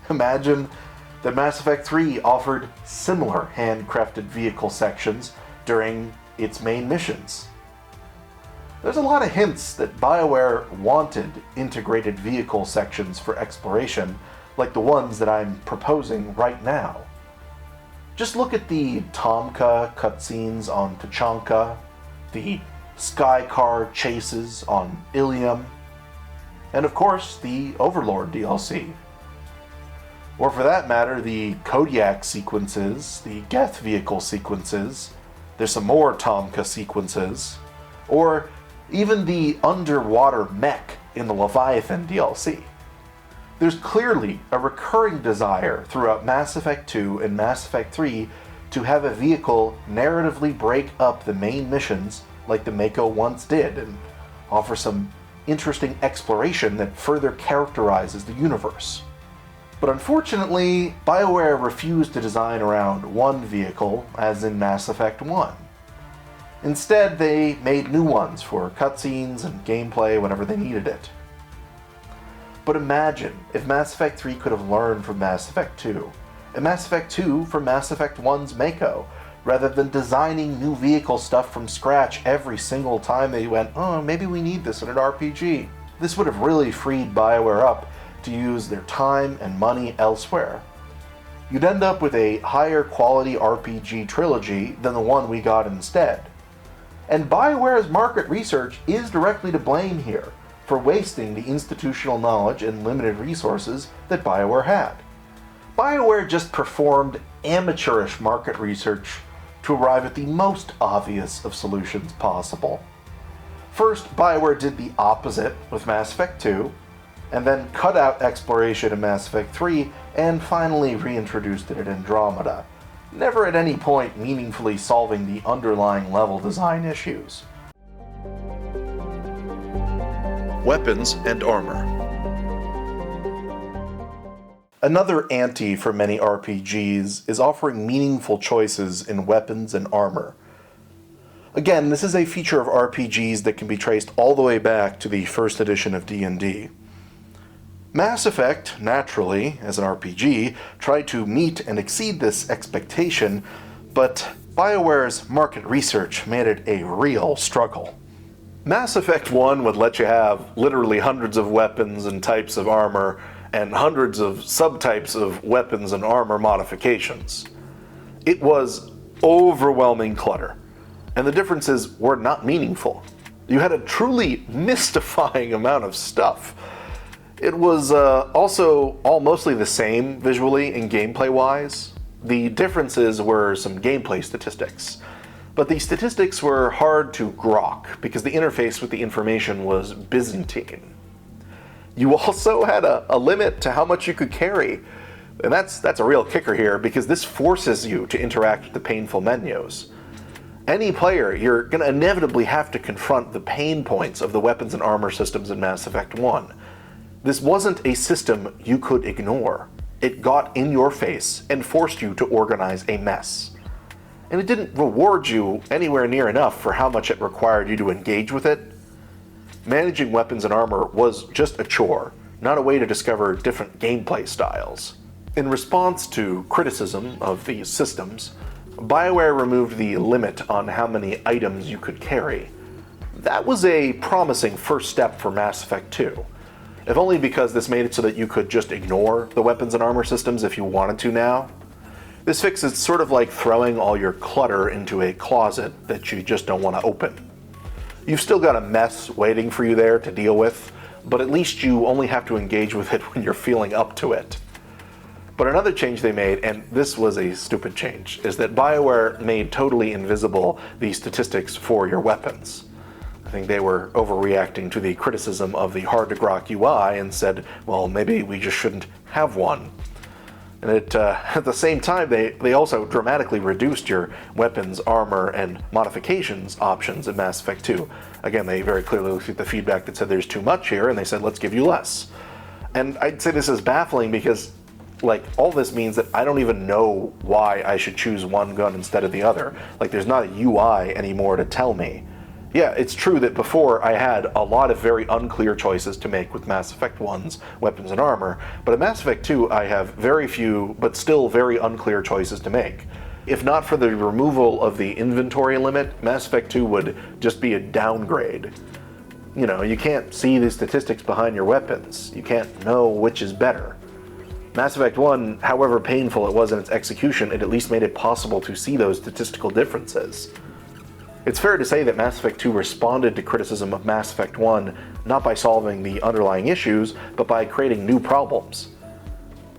A: Imagine that Mass Effect 3 offered similar handcrafted vehicle sections during its main missions. There's a lot of hints that Bioware wanted integrated vehicle sections for exploration, like the ones that I'm proposing right now. Just look at the Tomka cutscenes on Tuchanka, the Skycar chases on Ilium, and of course the Overlord DLC. Or for that matter, the Kodiak sequences, the Geth vehicle sequences, there's some more Tomka sequences, or even the underwater mech in the Leviathan DLC. There's clearly a recurring desire throughout Mass Effect 2 and Mass Effect 3 to have a vehicle narratively break up the main missions like the Mako once did and offer some interesting exploration that further characterizes the universe. But unfortunately, Bioware refused to design around one vehicle, as in Mass Effect 1. Instead, they made new ones for cutscenes and gameplay whenever they needed it. But imagine if Mass Effect 3 could have learned from Mass Effect 2, and Mass Effect 2 from Mass Effect 1's Mako, rather than designing new vehicle stuff from scratch every single time they went, oh, maybe we need this in an RPG. This would have really freed Bioware up to use their time and money elsewhere. You'd end up with a higher quality RPG trilogy than the one we got instead. And Bioware's market research is directly to blame here for wasting the institutional knowledge and limited resources that Bioware had. Bioware just performed amateurish market research to arrive at the most obvious of solutions possible. First, Bioware did the opposite with Mass Effect 2, and then cut out exploration in Mass Effect 3, and finally reintroduced it in Andromeda, never at any point meaningfully solving the underlying level design issues. Weapons and armor. Another ante for many RPGs is offering meaningful choices in weapons and armor. Again, this is a feature of RPGs that can be traced all the way back to the first edition of D&D. Mass Effect, naturally, as an RPG, tried to meet and exceed this expectation, but Bioware's market research made it a real struggle. Mass Effect 1 would let you have literally hundreds of weapons and types of armor, and hundreds of subtypes of weapons and armor modifications. It was overwhelming clutter, and the differences were not meaningful. You had a truly mystifying amount of stuff. It was also all mostly the same visually and gameplay-wise. The differences were some gameplay statistics, but the statistics were hard to grok because the interface with the information was Byzantine. You also had a limit to how much you could carry, and that's a real kicker here because this forces you to interact with the painful menus. Any player, you're going to inevitably have to confront the pain points of the weapons and armor systems in Mass Effect 1. This wasn't a system you could ignore. It got in your face and forced you to organize a mess. And it didn't reward you anywhere near enough for how much it required you to engage with it. Managing weapons and armor was just a chore, not a way to discover different gameplay styles. In response to criticism of these systems, Bioware removed the limit on how many items you could carry. That was a promising first step for Mass Effect 2, if only because this made it so that you could just ignore the weapons and armor systems if you wanted to now. This fix is sort of like throwing all your clutter into a closet that you just don't want to open. You've still got a mess waiting for you there to deal with, but at least you only have to engage with it when you're feeling up to it. But another change they made, and this was a stupid change, is that Bioware made totally invisible the statistics for your weapons. I think they were overreacting to the criticism of the hard-to-grok UI and said, well, maybe we just shouldn't have one. And at the same time, they also dramatically reduced your weapons, armor, and modifications options in Mass Effect 2. Again, they very clearly looked at the feedback that said there's too much here, and they said, let's give you less. And I'd say this is baffling because, all this means that I don't even know why I should choose one gun instead of the other. There's not a UI anymore to tell me. Yeah, it's true that before I had a lot of very unclear choices to make with Mass Effect 1's weapons and armor, but in Mass Effect 2 I have very few, but still very unclear choices to make. If not for the removal of the inventory limit, Mass Effect 2 would just be a downgrade. You can't see the statistics behind your weapons. You can't know which is better. Mass Effect 1, however painful it was in its execution, it at least made it possible to see those statistical differences. It's fair to say that Mass Effect 2 responded to criticism of Mass Effect 1 not by solving the underlying issues, but by creating new problems.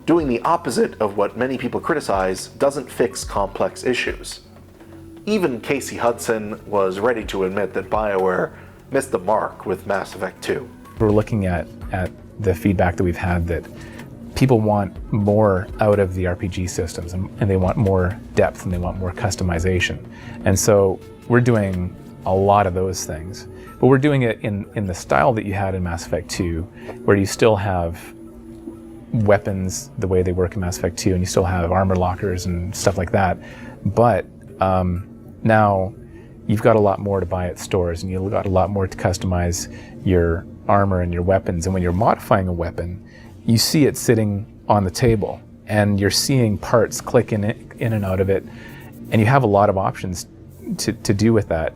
A: Doing the opposite of what many people criticize doesn't fix complex issues. Even Casey Hudson was ready to admit that Bioware missed the mark with Mass Effect 2.
B: We're looking at the feedback that we've had that people want more out of the RPG systems, and they want more depth and they want more customization. And so we're doing a lot of those things, but we're doing it in the style that you had in Mass Effect 2, where you still have weapons the way they work in Mass Effect 2, and you still have armor lockers and stuff like that. But now you've got a lot more to buy at stores, and you've got a lot more to customize your armor and your weapons. And when you're modifying a weapon, you see it sitting on the table, and you're seeing parts click in and out of it, and you have a lot of options to do with that.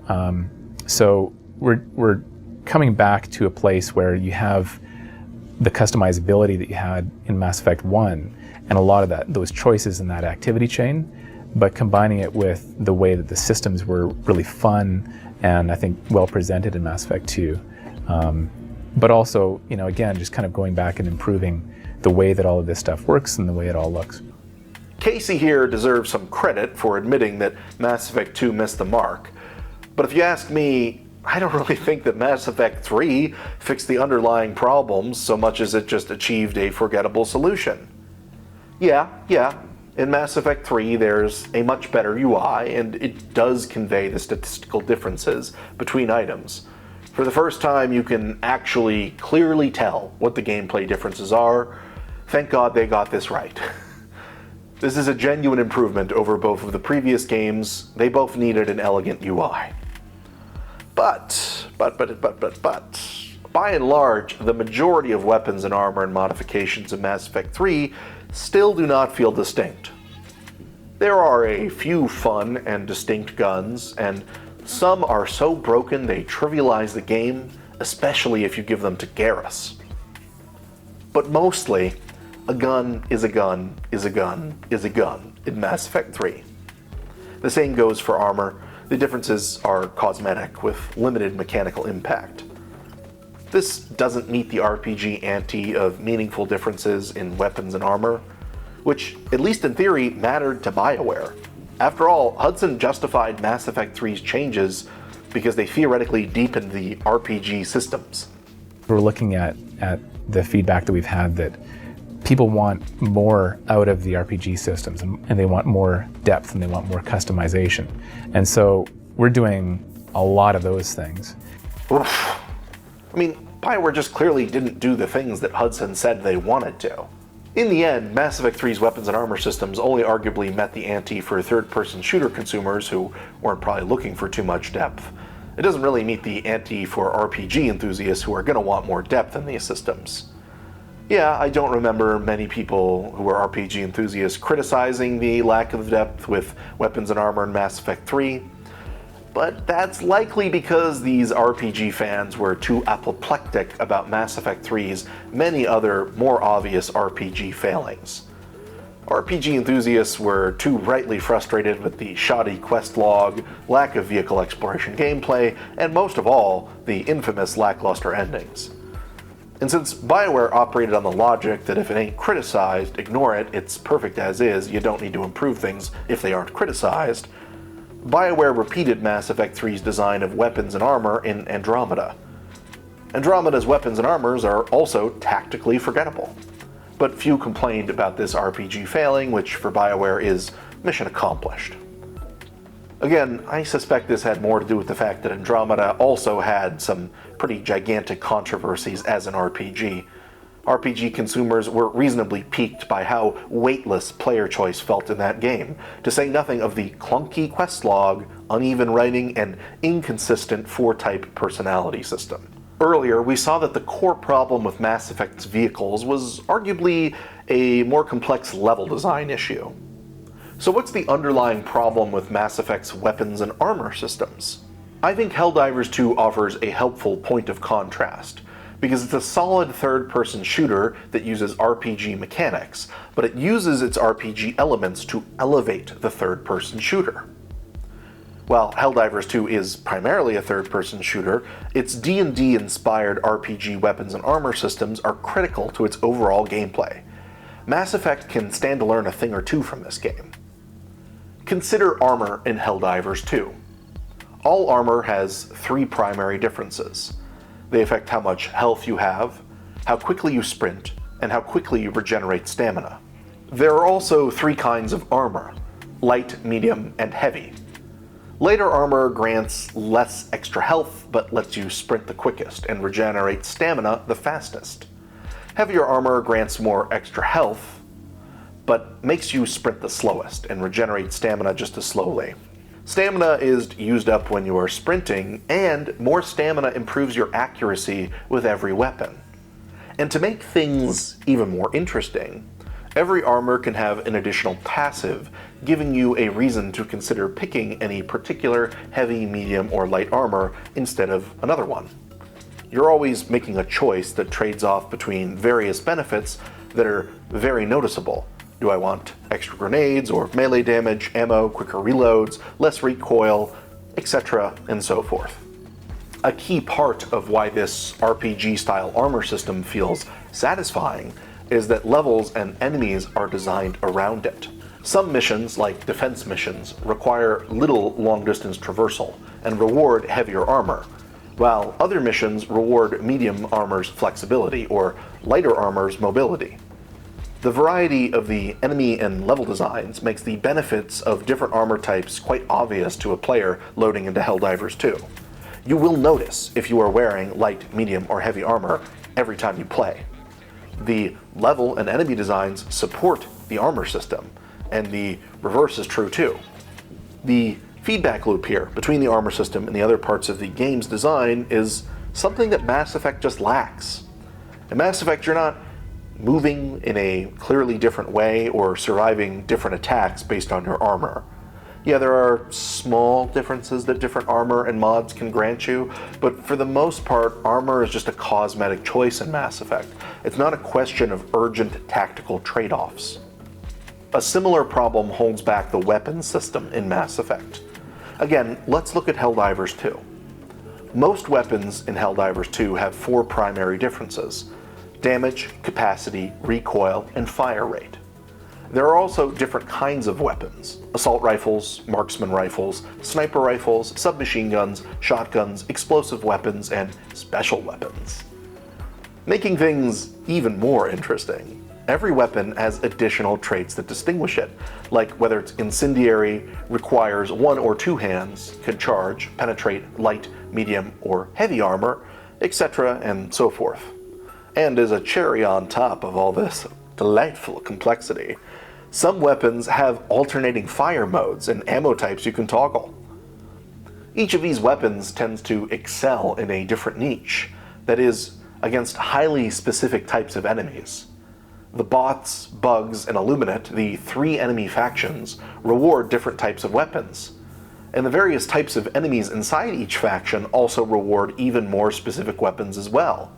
B: So we're coming back to a place where you have the customizability that you had in Mass Effect 1, and a lot of those choices in that activity chain, but combining it with the way that the systems were really fun and I think well presented in Mass Effect 2. But also, again, just kind of going back and improving the way that all of this stuff works and the way it all looks.
A: Casey here deserves some credit for admitting that Mass Effect 2 missed the mark. But if you ask me, I don't really think that Mass Effect 3 fixed the underlying problems so much as it just achieved a forgettable solution. Yeah, in Mass Effect 3 there's a much better UI, and it does convey the statistical differences between items. For the first time, you can actually clearly tell what the gameplay differences are. Thank God they got this right. This is a genuine improvement over both of the previous games. They both needed an elegant UI. But, by and large, the majority of weapons and armor and modifications in Mass Effect 3 still do not feel distinct. There are a few fun and distinct guns, and some are so broken they trivialize the game, especially if you give them to Garrus. But mostly, a gun is a gun is a gun is a gun in Mass Effect 3. The same goes for armor. The differences are cosmetic with limited mechanical impact. This doesn't meet the RPG ante of meaningful differences in weapons and armor, which, at least in theory, mattered to Bioware. After all, Hudson justified Mass Effect 3's changes because they theoretically deepened the RPG systems.
B: We're looking at the feedback that we've had that people want more out of the RPG systems, and they want more depth and they want more customization. And so we're doing a lot of those things.
A: Oof. I mean, Bioware just clearly didn't do the things that Hudson said they wanted to. In the end, Mass Effect 3's weapons and armor systems only arguably met the ante for third-person shooter consumers who weren't probably looking for too much depth. It doesn't really meet the ante for RPG enthusiasts who are going to want more depth in these systems. Yeah, I don't remember many people who are RPG enthusiasts criticizing the lack of depth with weapons and armor in Mass Effect 3, but that's likely because these RPG fans were too apoplectic about Mass Effect 3's many other more obvious RPG failings. RPG enthusiasts were too rightly frustrated with the shoddy quest log, lack of vehicle exploration gameplay, and most of all, the infamous lackluster endings. And since Bioware operated on the logic that if it ain't criticized, ignore it, it's perfect as is, you don't need to improve things if they aren't criticized, Bioware repeated Mass Effect 3's design of weapons and armor in Andromeda. Andromeda's weapons and armors are also tactically forgettable. But few complained about this RPG failing, which for Bioware is mission accomplished. Again, I suspect this had more to do with the fact that Andromeda also had some pretty gigantic controversies as an RPG. RPG consumers were reasonably piqued by how weightless player choice felt in that game, to say nothing of the clunky quest log, uneven writing, and inconsistent 4-type personality system. Earlier, we saw that the core problem with Mass Effect's vehicles was arguably a more complex level design issue. So what's the underlying problem with Mass Effect's weapons and armor systems? I think Helldivers 2 offers a helpful point of contrast, because it's a solid third-person shooter that uses RPG mechanics, but it uses its RPG elements to elevate the third-person shooter. While Helldivers 2 is primarily a third-person shooter, its D&D-inspired RPG weapons and armor systems are critical to its overall gameplay. Mass Effect can stand to learn a thing or two from this game. Consider armor in Helldivers 2. All armor has 3 primary differences. They affect how much health you have, how quickly you sprint, and how quickly you regenerate stamina. There are also 3 kinds of armor: light, medium, and heavy. Lighter armor grants less extra health, but lets you sprint the quickest and regenerate stamina the fastest. Heavier armor grants more extra health, but makes you sprint the slowest and regenerate stamina just as slowly. Stamina is used up when you are sprinting, and more stamina improves your accuracy with every weapon. And to make things even more interesting, every armor can have an additional passive, giving you a reason to consider picking any particular heavy, medium, or light armor instead of another one. You're always making a choice that trades off between various benefits that are very noticeable. Do I want extra grenades or melee damage, ammo, quicker reloads, less recoil, etc., and so forth. A key part of why this RPG-style armor system feels satisfying is that levels and enemies are designed around it. Some missions, like defense missions, require little long-distance traversal and reward heavier armor, while other missions reward medium armor's flexibility or lighter armor's mobility. The variety of the enemy and level designs makes the benefits of different armor types quite obvious to a player loading into Helldivers 2. You will notice if you are wearing light, medium, or heavy armor every time you play. The level and enemy designs support the armor system, and the reverse is true too. The feedback loop here between the armor system and the other parts of the game's design is something that Mass Effect just lacks. In Mass Effect, you're not moving in a clearly different way or surviving different attacks based on your armor. Yeah, there are small differences that different armor and mods can grant you, but for the most part, armor is just a cosmetic choice in Mass Effect. It's not a question of urgent tactical trade-offs. A similar problem holds back the weapons system in Mass Effect. Again, let's look at Helldivers 2. Most weapons in Helldivers 2 have 4 primary differences: damage, capacity, recoil, and fire rate. There are also different kinds of weapons: assault rifles, marksman rifles, sniper rifles, submachine guns, shotguns, explosive weapons, and special weapons. Making things even more interesting, every weapon has additional traits that distinguish it, like whether it's incendiary, requires 1 or 2 hands, can charge, penetrate light, medium, or heavy armor, etc., and so forth. And as a cherry on top of all this delightful complexity, some weapons have alternating fire modes and ammo types you can toggle. Each of these weapons tends to excel in a different niche, that is, against highly specific types of enemies. The bots, bugs, and Illuminate, the 3 enemy factions, reward different types of weapons, and the various types of enemies inside each faction also reward even more specific weapons as well.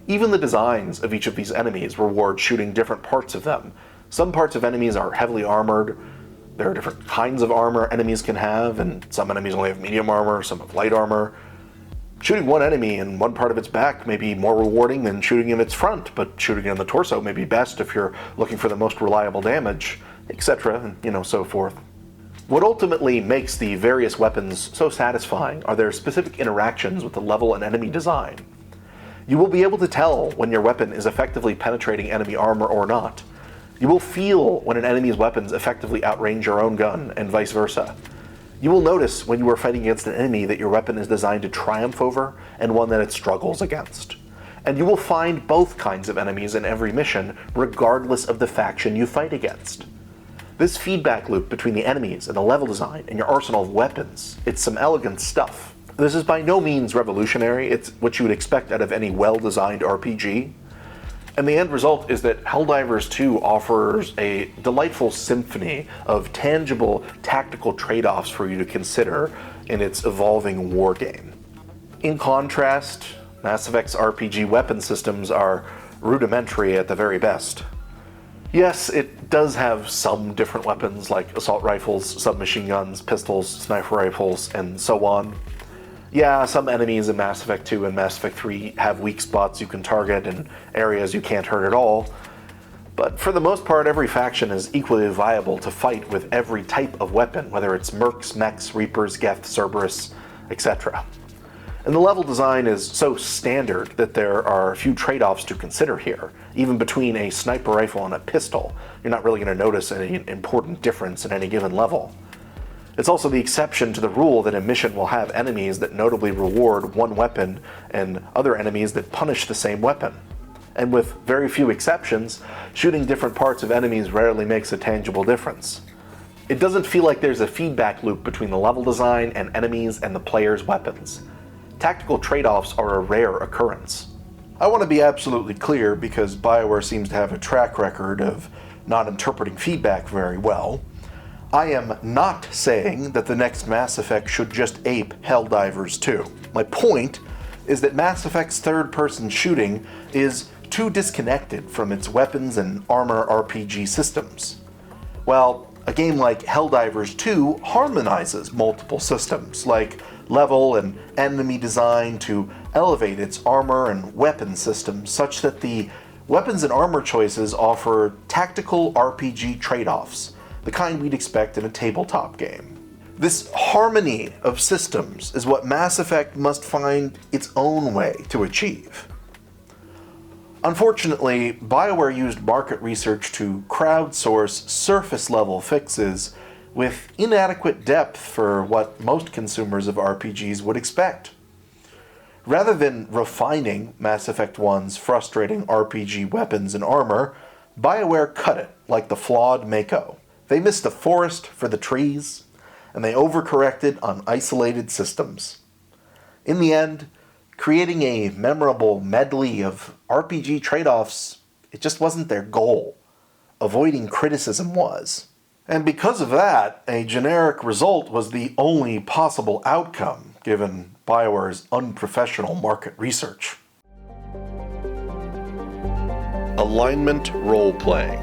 A: Even the designs of each of these enemies reward shooting different parts of them. Some parts of enemies are heavily armored. There are different kinds of armor enemies can have, and some enemies only have medium armor, some have light armor. Shooting one enemy in one part of its back may be more rewarding than shooting in its front, but shooting in the torso may be best if you're looking for the most reliable damage, etc., and so forth. What ultimately makes the various weapons so satisfying are their specific interactions with the level and enemy design. You will be able to tell when your weapon is effectively penetrating enemy armor or not. You will feel when an enemy's weapons effectively outrange your own gun, and vice versa. You will notice when you are fighting against an enemy that your weapon is designed to triumph over, and one that it struggles against. And you will find both kinds of enemies in every mission, regardless of the faction you fight against. This feedback loop between the enemies and the level design and your arsenal of weapons, it's some elegant stuff. This is by no means revolutionary, it's what you would expect out of any well-designed RPG. And the end result is that Helldivers 2 offers a delightful symphony of tangible tactical trade-offs for you to consider in its evolving wargame. In contrast, Mass Effect's RPG weapon systems are rudimentary at the very best. Yes, it does have some different weapons like assault rifles, submachine guns, pistols, sniper rifles, and so on. Yeah, some enemies in Mass Effect 2 and Mass Effect 3 have weak spots you can target and areas you can't hurt at all, but for the most part every faction is equally viable to fight with every type of weapon, whether it's mercs, mechs, reapers, geth, cerberus, etc. And the level design is so standard that there are a few trade-offs to consider here. Even between a sniper rifle and a pistol, you're not really going to notice any important difference in any given level. It's also the exception to the rule that a mission will have enemies that notably reward one weapon and other enemies that punish the same weapon. And with very few exceptions, shooting different parts of enemies rarely makes a tangible difference. It doesn't feel like there's a feedback loop between the level design and enemies and the player's weapons. Tactical trade-offs are a rare occurrence. I want to be absolutely clear because Bioware seems to have a track record of not interpreting feedback very well. I am not saying that the next Mass Effect should just ape Helldivers 2. My point is that Mass Effect's third-person shooting is too disconnected from its weapons and armor RPG systems. While a game like Helldivers 2 harmonizes multiple systems, like level and enemy design, to elevate its armor and weapon systems such that the weapons and armor choices offer tactical RPG trade-offs, the kind we'd expect in a tabletop game. This harmony of systems is what Mass Effect must find its own way to achieve. Unfortunately, Bioware used market research to crowdsource surface-level fixes with inadequate depth for what most consumers of RPGs would expect. Rather than refining Mass Effect 1's frustrating RPG weapons and armor, Bioware cut it like the flawed Mako. They missed the forest for the trees, and they overcorrected on isolated systems. In the end, creating a memorable medley of RPG trade-offs, it just wasn't their goal. Avoiding criticism was. And because of that, a generic result was the only possible outcome, given Bioware's unprofessional market research. Alignment role-playing.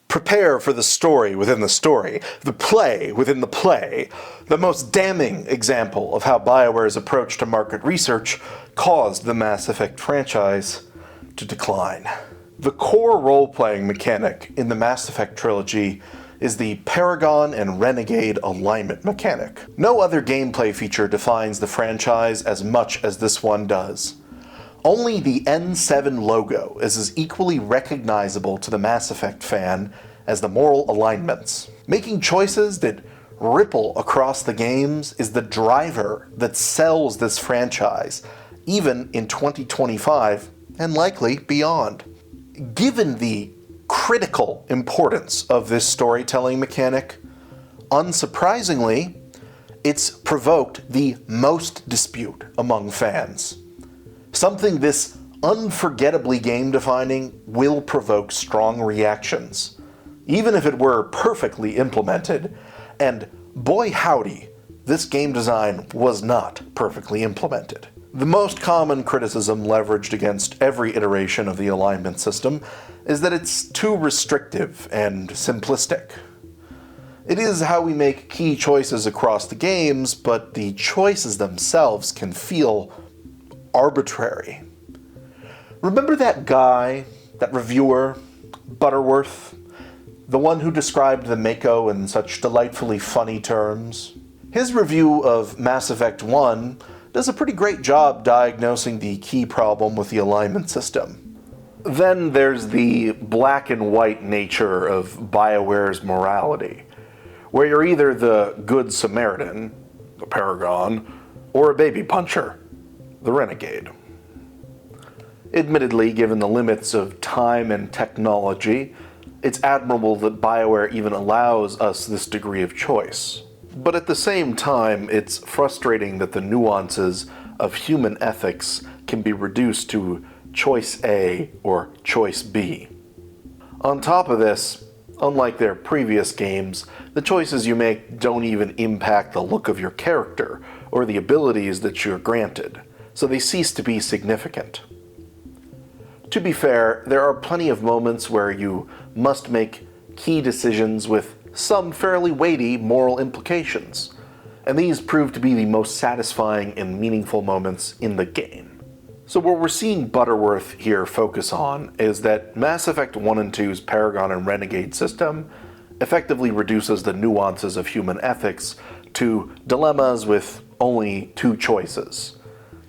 A: Prepare for the story within the story, the play within the play. The most damning example of how Bioware's approach to market research caused the Mass Effect franchise to decline. The core role-playing mechanic in the Mass Effect trilogy is the Paragon and Renegade alignment mechanic. No other gameplay feature defines the franchise as much as this one does. Only the N7 logo is as equally recognizable to the Mass Effect fan as the moral alignments. Making choices that ripple across the games is the driver that sells this franchise, even in 2025 and likely beyond. Given the critical importance of this storytelling mechanic, unsurprisingly, it's provoked the most dispute among fans. Something this unforgettably game-defining will provoke strong reactions, even if it were perfectly implemented, and boy howdy, this game design was not perfectly implemented. The most common criticism leveraged against every iteration of the alignment system is that it's too restrictive and simplistic. It is how we make key choices across the games, but the choices themselves can feel arbitrary. Remember that guy, that reviewer, Butterworth? The one who described the Mako in such delightfully funny terms? His review of Mass Effect 1 does a pretty great job diagnosing the key problem with the alignment system. Then there's the black and white nature of Bioware's morality, where you're either the Good Samaritan, the Paragon, or a baby puncher, the Renegade. Admittedly, given the limits of time and technology, it's admirable that Bioware even allows us this degree of choice. But at the same time, it's frustrating that the nuances of human ethics can be reduced to choice A or choice B. On top of this, unlike their previous games, the choices you make don't even impact the look of your character or the abilities that you're granted, so they cease to be significant. To be fair, there are plenty of moments where you must make key decisions with some fairly weighty moral implications, and these prove to be the most satisfying and meaningful moments in the game. So what we're seeing Butterworth here focus on is that Mass Effect 1 and 2's Paragon and Renegade system effectively reduces the nuances of human ethics to dilemmas with only two choices.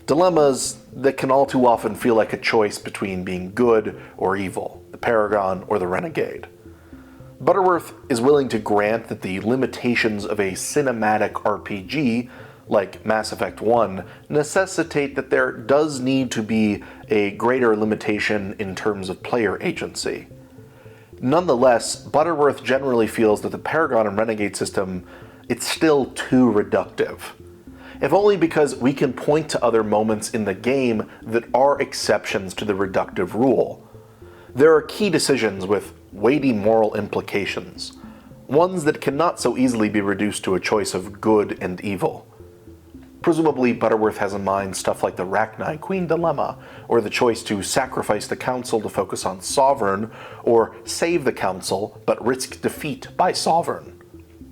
A: Dilemmas that can all too often feel like a choice between being good or evil, the Paragon or the Renegade. Butterworth is willing to grant that the limitations of a cinematic RPG, like Mass Effect 1, necessitate that there does need to be a greater limitation in terms of player agency. Nonetheless, Butterworth generally feels that the Paragon and Renegade system, it's still too reductive. If only because we can point to other moments in the game that are exceptions to the reductive rule. There are key decisions with weighty moral implications, ones that cannot so easily be reduced to a choice of good and evil. Presumably, Butterworth has in mind stuff like the Rachni Queen dilemma, or the choice to sacrifice the Council to focus on Sovereign, or save the Council but risk defeat by Sovereign.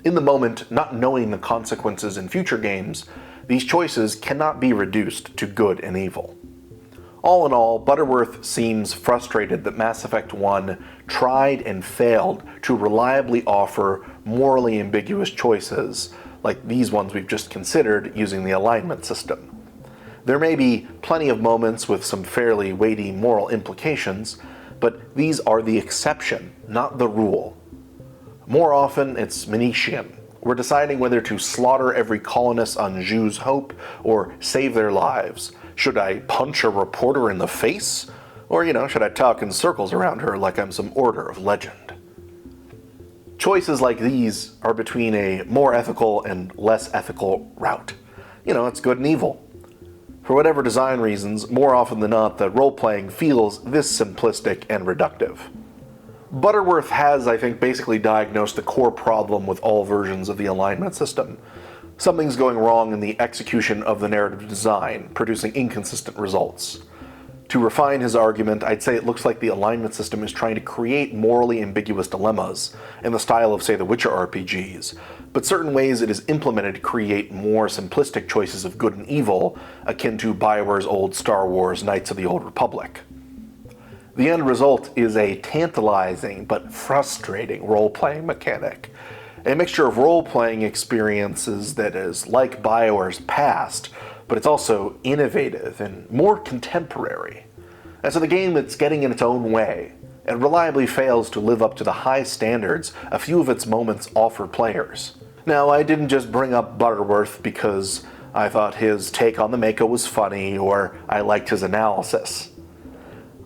A: In the moment, not knowing the consequences in future games, these choices cannot be reduced to good and evil. All in all, Butterworth seems frustrated that Mass Effect 1 tried and failed to reliably offer morally ambiguous choices, like these ones we've just considered using the alignment system. There may be plenty of moments with some fairly weighty moral implications, but these are the exception, not the rule. More often, it's Manichean, We're deciding whether to slaughter every colonist on Zhu's hope or save their lives. Should I punch a reporter in the face? Or, should I talk in circles around her like I'm some order of legend? Choices like these are between a more ethical and less ethical route. It's good and evil. For whatever design reasons, more often than not, the role-playing feels this simplistic and reductive. Butterworth has, I think, basically diagnosed the core problem with all versions of the alignment system. Something's going wrong in the execution of the narrative design, producing inconsistent results. To refine his argument, I'd say it looks like the alignment system is trying to create morally ambiguous dilemmas, in the style of, say, the Witcher RPGs, but certain ways it is implemented to create more simplistic choices of good and evil, akin to Bioware's old Star Wars Knights of the Old Republic. The end result is a tantalizing but frustrating role-playing mechanic, a mixture of role-playing experiences that is like Bioware's past, but it's also innovative and more contemporary. And so the game that's getting in its own way, and reliably fails to live up to the high standards a few of its moments offer players. Now, I didn't just bring up Butterworth because I thought his take on the Mako was funny or I liked his analysis.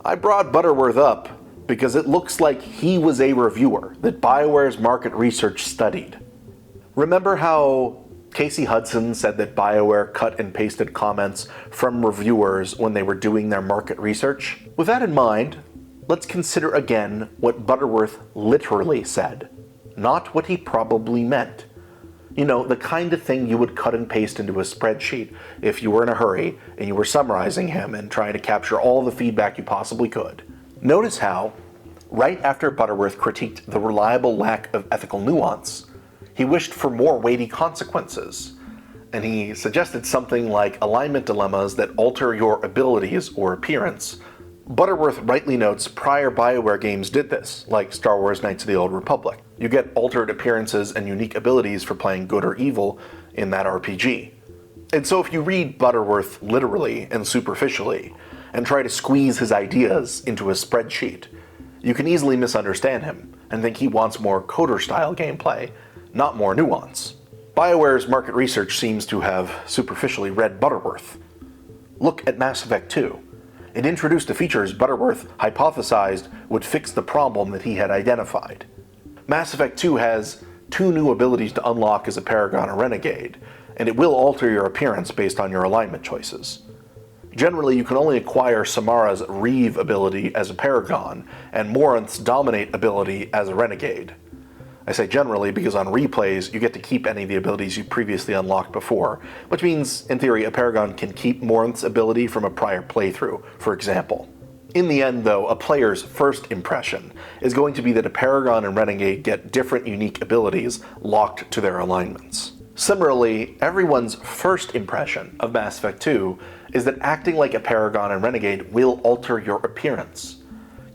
A: I brought Butterworth up because it looks like he was a reviewer that Bioware's market research studied. Remember how Casey Hudson said that Bioware cut and pasted comments from reviewers when they were doing their market research? With that in mind, let's consider again what Butterworth literally said, not what he probably meant. The kind of thing you would cut and paste into a spreadsheet if you were in a hurry and you were summarizing him and trying to capture all the feedback you possibly could. Notice how, right after Butterworth critiqued the reliable lack of ethical nuance, he wished for more weighty consequences, and he suggested something like alignment dilemmas that alter your abilities or appearance. Butterworth rightly notes prior Bioware games did this, like Star Wars Knights of the Old Republic. You get altered appearances and unique abilities for playing good or evil in that RPG. And so if you read Butterworth literally and superficially, and try to squeeze his ideas into a spreadsheet, you can easily misunderstand him and think he wants more coder-style gameplay, not more nuance. Bioware's market research seems to have superficially read Butterworth. Look at Mass Effect 2. It introduced the features Butterworth hypothesized would fix the problem that he had identified. Mass Effect 2 has 2 new abilities to unlock as a Paragon or Renegade, and it will alter your appearance based on your alignment choices. Generally, you can only acquire Samara's Reeve ability as a Paragon, and Morinth's Dominate ability as a Renegade. I say generally because on replays, you get to keep any of the abilities you previously unlocked before, which means, in theory, a Paragon can keep Morinth's ability from a prior playthrough, for example. In the end, though, a player's first impression is going to be that a Paragon and Renegade get different unique abilities locked to their alignments. Similarly, everyone's first impression of Mass Effect 2 is that acting like a Paragon and Renegade will alter your appearance.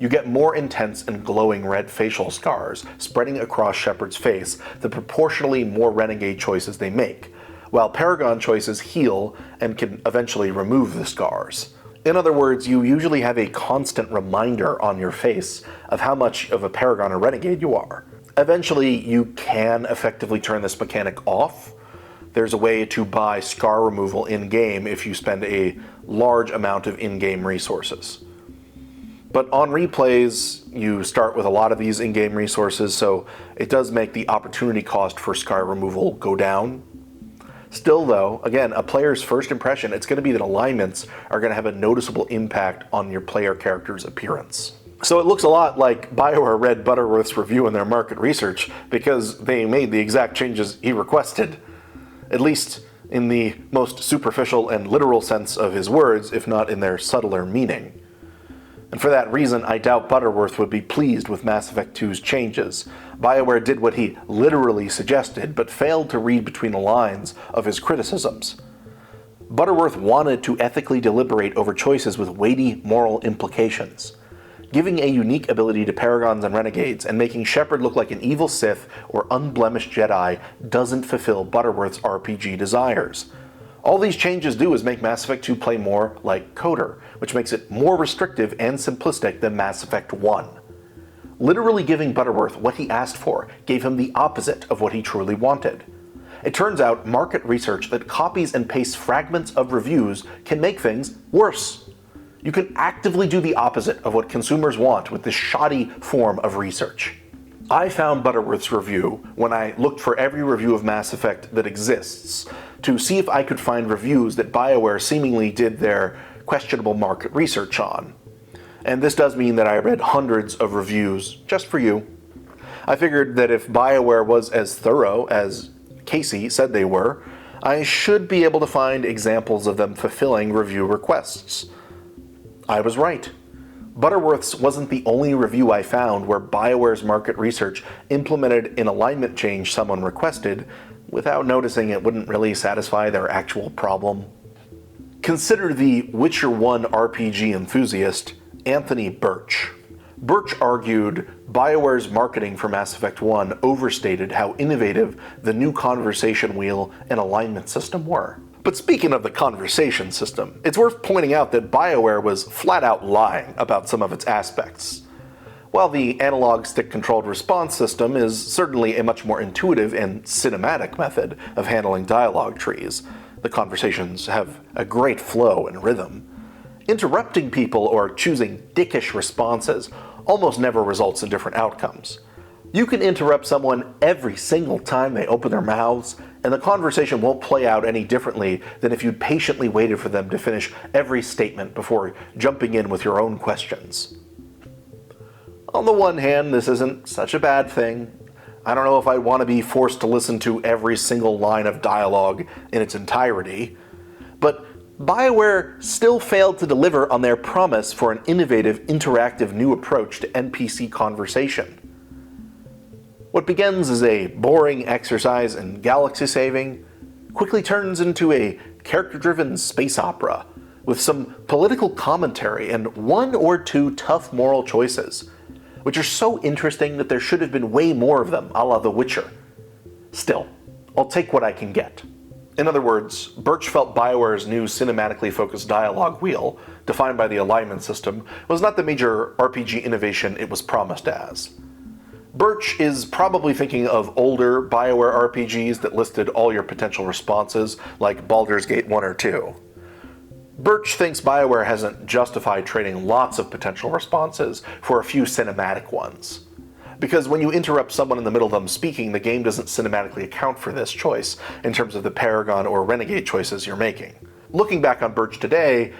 A: You get more intense and glowing red facial scars spreading across Shepard's face the proportionally more Renegade choices they make, while Paragon choices heal and can eventually remove the scars. In other words, you usually have a constant reminder on your face of how much of a Paragon or Renegade you are. Eventually, you can effectively turn this mechanic off. There's a way to buy scar removal in-game if you spend a large amount of in-game resources. But on replays, you start with a lot of these in-game resources, so it does make the opportunity cost for scar removal go down. Still though, again, a player's first impression, it's going to be that alignments are going to have a noticeable impact on your player character's appearance. So it looks a lot like Bioware read Butterworth's review in their market research because they made the exact changes he requested. At least in the most superficial and literal sense of his words, if not in their subtler meaning. And for that reason, I doubt Butterworth would be pleased with Mass Effect 2's changes. Bioware did what he literally suggested, but failed to read between the lines of his criticisms. Butterworth wanted to ethically deliberate over choices with weighty moral implications. Giving a unique ability to Paragons and Renegades and making Shepard look like an evil Sith or unblemished Jedi doesn't fulfill Butterworth's RPG desires. All these changes do is make Mass Effect 2 play more like Coder, which makes it more restrictive and simplistic than Mass Effect 1. Literally giving Butterworth what he asked for gave him the opposite of what he truly wanted. It turns out market research that copies and pastes fragments of reviews can make things worse. You can actively do the opposite of what consumers want with this shoddy form of research. I found Butterworth's review when I looked for every review of Mass Effect that exists to see if I could find reviews that Bioware seemingly did their questionable market research on. And this does mean that I read hundreds of reviews just for you. I figured that if Bioware was as thorough as Casey said they were, I should be able to find examples of them fulfilling review requests. I was right. Butterworth's wasn't the only review I found where Bioware's market research implemented an alignment change someone requested without noticing it wouldn't really satisfy their actual problem. Consider the Witcher 1 RPG enthusiast, Anthony Birch. Birch argued Bioware's marketing for Mass Effect 1 overstated how innovative the new conversation wheel and alignment system were. But speaking of the conversation system, it's worth pointing out that Bioware was flat out lying about some of its aspects. While the analog stick-controlled response system is certainly a much more intuitive and cinematic method of handling dialogue trees, the conversations have a great flow and rhythm. Interrupting people or choosing dickish responses almost never results in different outcomes. You can interrupt someone every single time they open their mouths, and the conversation won't play out any differently than if you'd patiently waited for them to finish every statement before jumping in with your own questions. On the one hand, this isn't such a bad thing. I don't know if I'd want to be forced to listen to every single line of dialogue in its entirety, but Bioware still failed to deliver on their promise for an innovative, interactive new approach to NPC conversation. What begins as a boring exercise in galaxy saving quickly turns into a character-driven space opera with some political commentary and one or two tough moral choices, which are so interesting that there should have been way more of them, a la The Witcher. Still, I'll take what I can get. In other words, Birch felt Bioware's new cinematically focused dialogue wheel, defined by the alignment system, was not the major RPG innovation it was promised as. Birch is probably thinking of older Bioware RPGs that listed all your potential responses, like Baldur's Gate 1 or 2. Birch thinks Bioware hasn't justified trading lots of potential responses for a few cinematic ones. Because when you interrupt someone in the middle of them speaking, the game doesn't cinematically account for this choice in terms of the Paragon or Renegade choices you're making. Looking back on Birch today,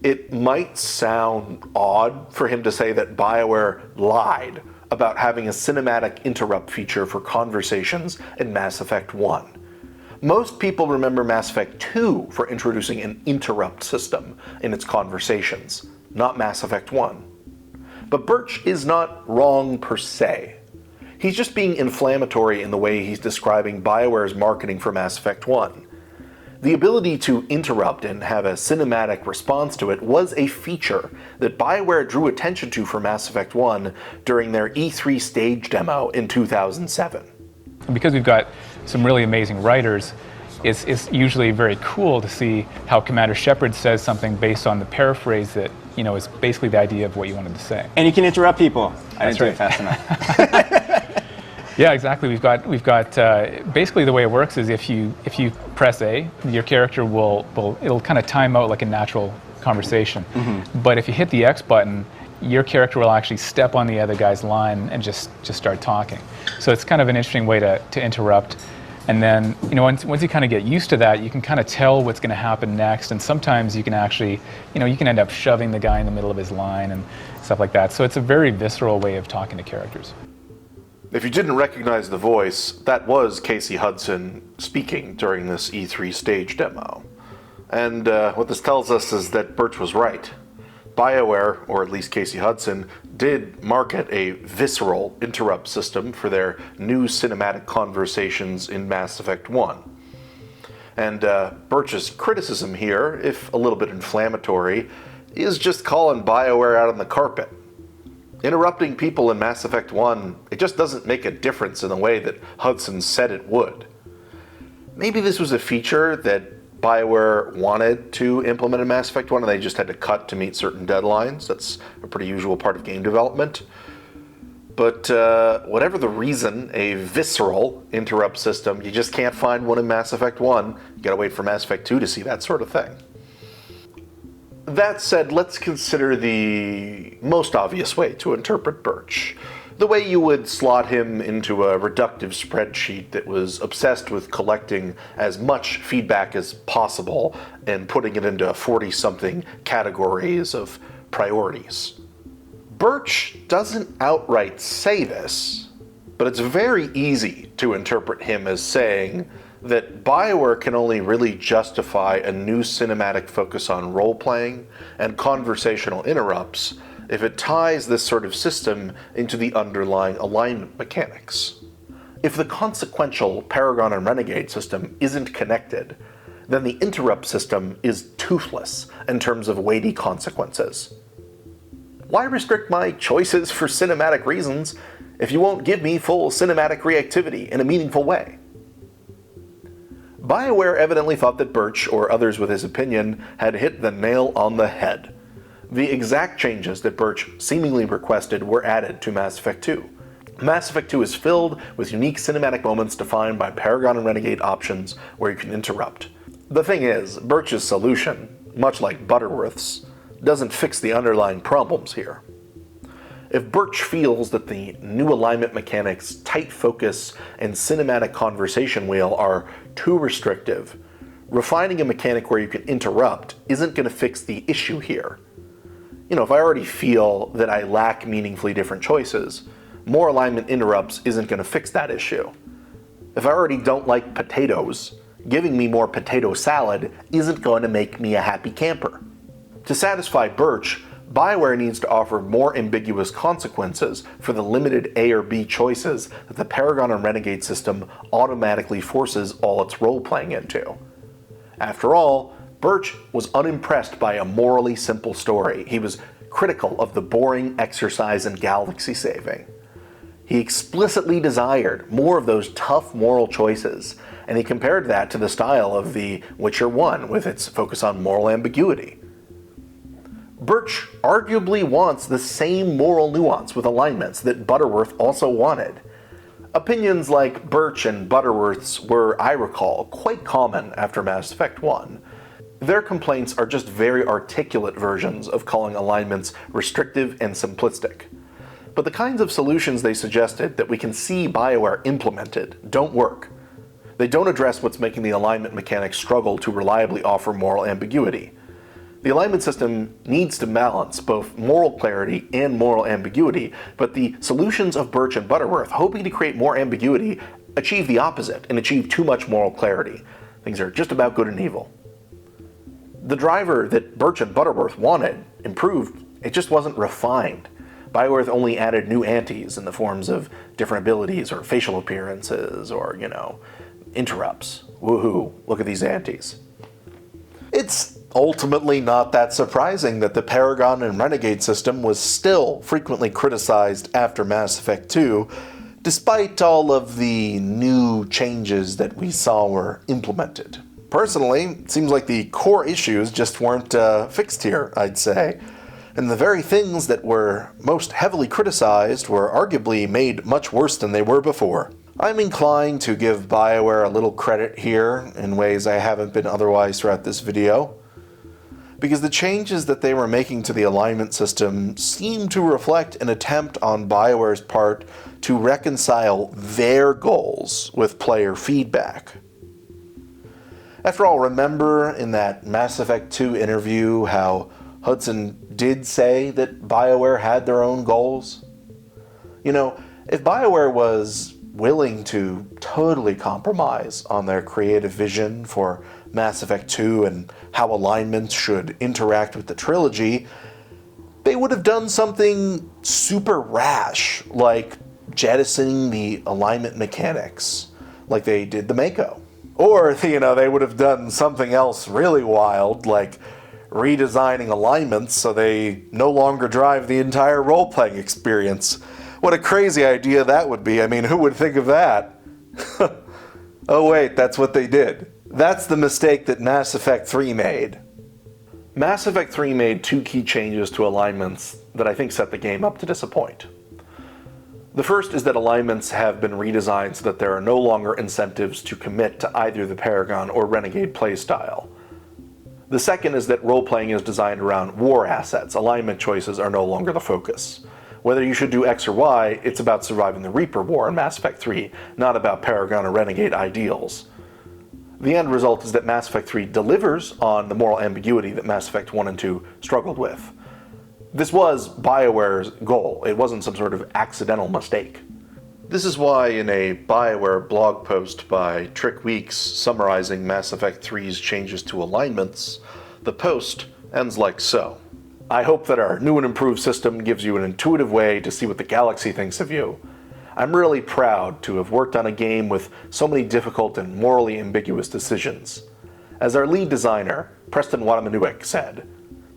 A: it might sound odd for him to say that Bioware lied about having a cinematic interrupt feature for conversations in Mass Effect 1. Most people remember Mass Effect 2 for introducing an interrupt system in its conversations, not Mass Effect 1. But Birch is not wrong per se. He's just being inflammatory in the way he's describing Bioware's marketing for Mass Effect 1. The ability to interrupt and have a cinematic response to it was a feature that Bioware drew attention to for Mass Effect 1 during their E3 stage demo in 2007.
B: Because we've got some really amazing writers, it's usually very cool to see how Commander Shepard says something based on the paraphrase that, is basically the idea of what you wanted to say.
C: And you can interrupt people. I
B: That's
C: didn't do
B: right.
C: it fast enough.
B: Yeah, exactly. We've got basically the way it works is if you press A, your character it'll kind of time out like a natural conversation. Mm-hmm. But if you hit the X button, your character will actually step on the other guy's line and just start talking. So it's kind of an interesting way to interrupt. And then, once you kind of get used to that, you can kind of tell what's going to happen next. And sometimes you can actually, you can end up shoving the guy in the middle of his line and stuff like that. So it's a very visceral way of talking to characters.
A: If you didn't recognize the voice, that was Casey Hudson speaking during this E3 stage demo. And what this tells us is that Birch was right. Bioware, or at least Casey Hudson, did market a visceral interrupt system for their new cinematic conversations in Mass Effect 1. And Birch's criticism here, if a little bit inflammatory, is just calling Bioware out on the carpet. Interrupting people in Mass Effect 1, it just doesn't make a difference in the way that Hudson said it would. Maybe this was a feature that Bioware wanted to implement in Mass Effect 1 and they just had to cut to meet certain deadlines. That's a pretty usual part of game development. but whatever the reason, a visceral interrupt system, you just can't find one in Mass Effect 1. You gotta wait for Mass Effect 2 to see that sort of thing. That said, let's consider the most obvious way to interpret Birch. The way you would slot him into a reductive spreadsheet that was obsessed with collecting as much feedback as possible and putting it into 40-something categories of priorities. Birch doesn't outright say this, but it's very easy to interpret him as saying that Bioware can only really justify a new cinematic focus on role-playing and conversational interrupts if it ties this sort of system into the underlying alignment mechanics. If the consequential Paragon and Renegade system isn't connected, then the interrupt system is toothless in terms of weighty consequences. Why restrict my choices for cinematic reasons if you won't give me full cinematic reactivity in a meaningful way? Bioware evidently thought that Birch, or others with his opinion, had hit the nail on the head. The exact changes that Birch seemingly requested were added to Mass Effect 2. Mass Effect 2 is filled with unique cinematic moments defined by Paragon and Renegade options where you can interrupt. The thing is, Birch's solution, much like Butterworth's, doesn't fix the underlying problems here. If Birch feels that the new alignment mechanics, tight focus, and cinematic conversation wheel are too restrictive, refining a mechanic where you can interrupt isn't going to fix the issue here. If I already feel that I lack meaningfully different choices, more alignment interrupts isn't going to fix that issue. If I already don't like potatoes, giving me more potato salad isn't going to make me a happy camper. To satisfy Birch, Bioware needs to offer more ambiguous consequences for the limited A or B choices that the Paragon and Renegade system automatically forces all its role-playing into. After all, Birch was unimpressed by a morally simple story. He was critical of the boring exercise in galaxy saving. He explicitly desired more of those tough moral choices, and he compared that to the style of The Witcher 1 with its focus on moral ambiguity. Birch arguably wants the same moral nuance with alignments that Butterworth also wanted. Opinions like Birch and Butterworth's were, I recall, quite common after Mass Effect 1. Their complaints are just very articulate versions of calling alignments restrictive and simplistic. But the kinds of solutions they suggested that we can see Bioware implemented don't work. They don't address what's making the alignment mechanics struggle to reliably offer moral ambiguity. The alignment system needs to balance both moral clarity and moral ambiguity, but the solutions of Birch and Butterworth, hoping to create more ambiguity, achieve the opposite and achieve too much moral clarity. Things are just about good and evil. The driver that Birch and Butterworth wanted improved, it just wasn't refined. Bioware only added new antes in the forms of different abilities or facial appearances or, interrupts. Woohoo, look at these antes. It's ultimately not that surprising that the Paragon and Renegade system was still frequently criticized after Mass Effect 2, despite all of the new changes that we saw were implemented. Personally, it seems like the core issues just weren't fixed here, I'd say. And the very things that were most heavily criticized were arguably made much worse than they were before. I'm inclined to give Bioware a little credit here in ways I haven't been otherwise throughout this video, because the changes that they were making to the alignment system seem to reflect an attempt on Bioware's part to reconcile their goals with player feedback. After all, remember in that Mass Effect 2 interview how Hudson did say that Bioware had their own goals? If Bioware was willing to totally compromise on their creative vision for Mass Effect 2 and how alignments should interact with the trilogy, they would have done something super rash, like jettisoning the alignment mechanics, like they did the Mako. Or, they would have done something else really wild, like redesigning alignments so they no longer drive the entire role-playing experience. What a crazy idea that would be. I mean, who would think of that? Oh wait, that's what they did. That's the mistake that Mass Effect 3 made. Mass Effect 3 made two key changes to alignments that I think set the game up to disappoint. The first is that alignments have been redesigned so that there are no longer incentives to commit to either the Paragon or Renegade playstyle. The second is that role-playing is designed around war assets. Alignment choices are no longer the focus. Whether you should do X or Y, it's about surviving the Reaper War in Mass Effect 3, not about Paragon or Renegade ideals. The end result is that Mass Effect 3 delivers on the moral ambiguity that Mass Effect 1 and 2 struggled with. This was Bioware's goal. It wasn't some sort of accidental mistake. This is why in a Bioware blog post by Trick Weeks summarizing Mass Effect 3's changes to alignments, the post ends like so. I hope that our new and improved system gives you an intuitive way to see what the galaxy thinks of you. I'm really proud to have worked on a game with so many difficult and morally ambiguous decisions. As our lead designer, Preston Wadamanuik, said,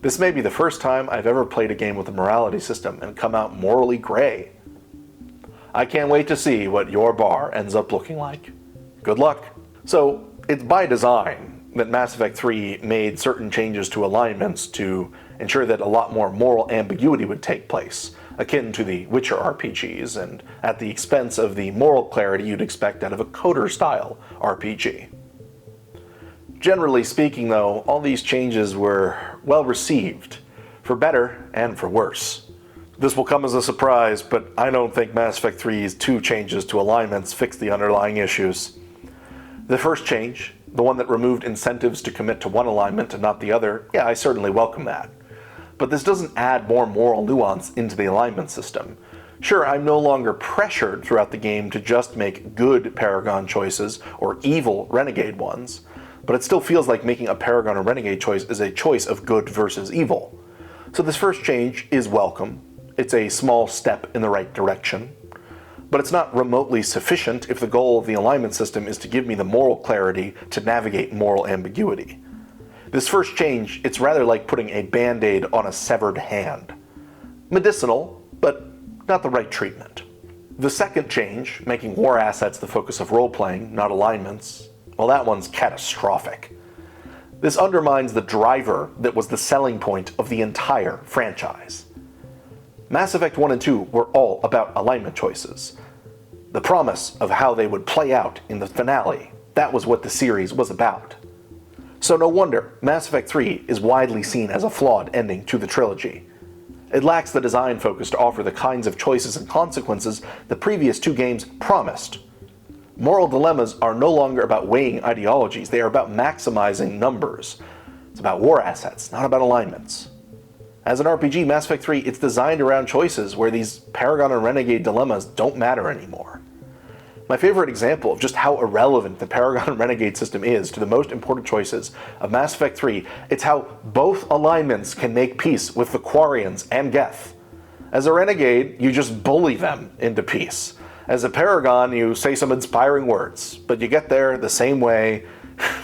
A: "This may be the first time I've ever played a game with a morality system and come out morally gray. I can't wait to see what your bar ends up looking like. Good luck." So, it's by design that Mass Effect 3 made certain changes to alignments to ensure that a lot more moral ambiguity would take place, akin to the Witcher RPGs, and at the expense of the moral clarity you'd expect out of a coder-style RPG. Generally speaking, though, all these changes were well received, for better and for worse. This will come as a surprise, but I don't think Mass Effect 3's 2 changes to alignments fixed the underlying issues. The first change, the one that removed incentives to commit to one alignment and not the other, yeah, I certainly welcome that. But this doesn't add more moral nuance into the alignment system. Sure, I'm no longer pressured throughout the game to just make good Paragon choices or evil Renegade ones, but it still feels like making a Paragon or Renegade choice is a choice of good versus evil. So this first change is welcome. It's a small step in the right direction. But it's not remotely sufficient if the goal of the alignment system is to give me the moral clarity to navigate moral ambiguity. This first change, it's rather like putting a band-aid on a severed hand. Medicinal, but not the right treatment. The second change, making war assets the focus of role-playing, not alignments, well, that one's catastrophic. This undermines the driver that was the selling point of the entire franchise. Mass Effect 1 and 2 were all about alignment choices. The promise of how they would play out in the finale, that was what the series was about. So no wonder Mass Effect 3 is widely seen as a flawed ending to the trilogy. It lacks the design focus to offer the kinds of choices and consequences the previous 2 games promised. Moral dilemmas are no longer about weighing ideologies, they are about maximizing numbers. It's about war assets, not about alignments. As an RPG, Mass Effect 3, it's designed around choices where these Paragon and Renegade dilemmas don't matter anymore. My favorite example of just how irrelevant the Paragon and Renegade system is to the most important choices of Mass Effect 3, it's how both alignments can make peace with the Quarians and Geth. As a Renegade, you just bully them into peace. As a Paragon, you say some inspiring words, but you get there the same way,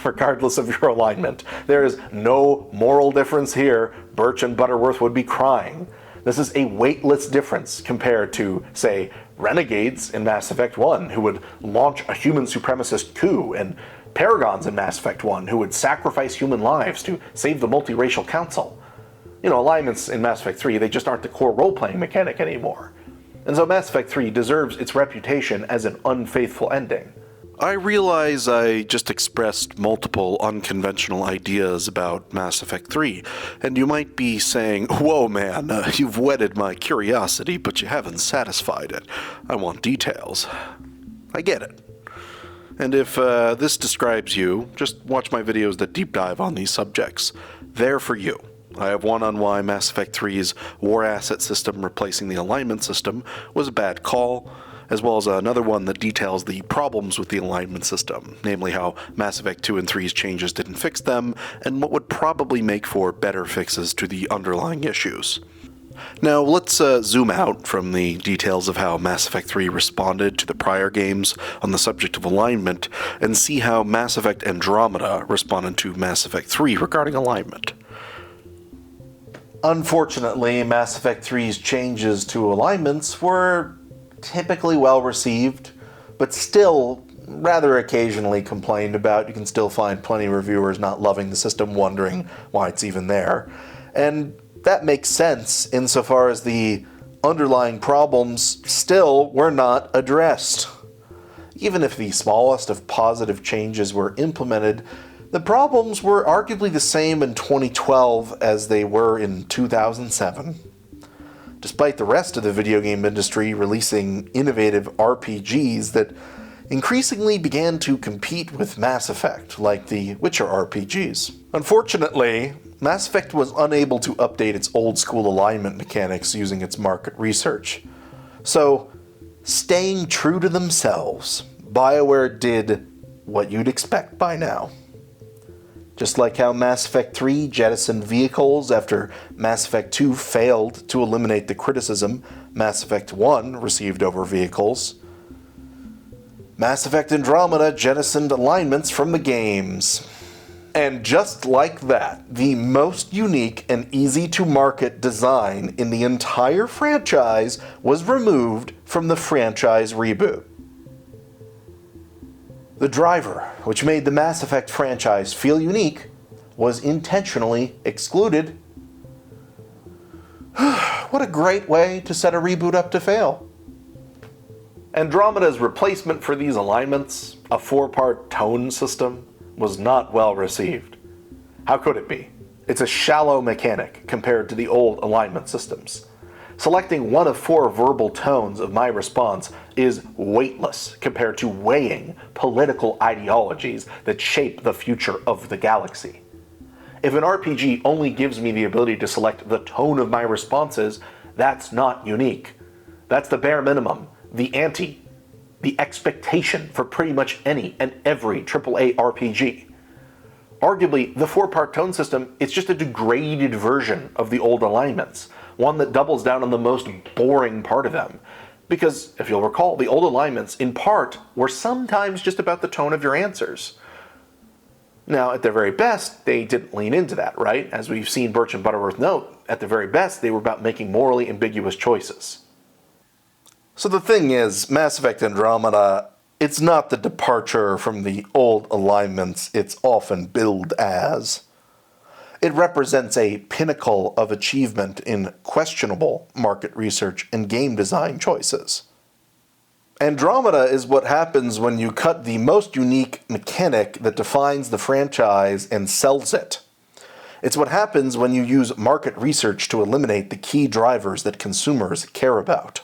A: regardless of your alignment. There is no moral difference here. Birch and Butterworth would be crying. This is a weightless difference compared to, say, Renegades in Mass Effect 1, who would launch a human supremacist coup, and Paragons in Mass Effect 1, who would sacrifice human lives to save the multiracial council. Alignments in Mass Effect 3, they just aren't the core role-playing mechanic anymore. And so Mass Effect 3 deserves its reputation as an unfaithful ending. I realize I just expressed multiple unconventional ideas about Mass Effect 3, and you might be saying, "Whoa man, you've whetted my curiosity, but you haven't satisfied it. I want details." I get it. And if this describes you, just watch my videos that deep dive on these subjects. They're for you. I have one on why Mass Effect 3's war asset system replacing the alignment system was a bad call, as well as another one that details the problems with the alignment system, namely how Mass Effect 2 and 3's changes didn't fix them, and what would probably make for better fixes to the underlying issues. Now, let's zoom out from the details of how Mass Effect 3 responded to the prior games on the subject of alignment, and see how Mass Effect Andromeda responded to Mass Effect 3 regarding alignment. Unfortunately, Mass Effect 3's changes to alignments were typically well received, but still rather occasionally complained about. You can still find plenty of reviewers not loving the system, wondering why it's even there. And that makes sense insofar as the underlying problems still were not addressed. Even if the smallest of positive changes were implemented, the problems were arguably the same in 2012 as they were in 2007. Despite the rest of the video game industry releasing innovative RPGs that increasingly began to compete with Mass Effect, like the Witcher RPGs. Unfortunately, Mass Effect was unable to update its old-school alignment mechanics using its market research. So, staying true to themselves, Bioware did what you'd expect by now. Just like how Mass Effect 3 jettisoned vehicles after Mass Effect 2 failed to eliminate the criticism Mass Effect 1 received over vehicles, Mass Effect Andromeda jettisoned alignments from the games. And just like that, the most unique and easy-to-market design in the entire franchise was removed from the franchise reboot. The driver, which made the Mass Effect franchise feel unique, was intentionally excluded. What a great way to set a reboot up to fail. Andromeda's replacement for these alignments, a 4-part tone system, was not well received. How could it be? It's a shallow mechanic compared to the old alignment systems. Selecting one of 4 verbal tones of my response is weightless compared to weighing political ideologies that shape the future of the galaxy. If an RPG only gives me the ability to select the tone of my responses, that's not unique. That's the bare minimum, the ante, the expectation for pretty much any and every AAA RPG. Arguably, the 4-part tone system is just a degraded version of the old alignments, one that doubles down on the most boring part of them. Because, if you'll recall, the old alignments, in part, were sometimes just about the tone of your answers. Now, at their very best, they didn't lean into that, right? As we've seen Birch and Butterworth note, at the very best, they were about making morally ambiguous choices. So the thing is, Mass Effect Andromeda, it's not the departure from the old alignments it's often billed as. It represents a pinnacle of achievement in questionable market research and game design choices. Andromeda is what happens when you cut the most unique mechanic that defines the franchise and sells it. It's what happens when you use market research to eliminate the key drivers that consumers care about.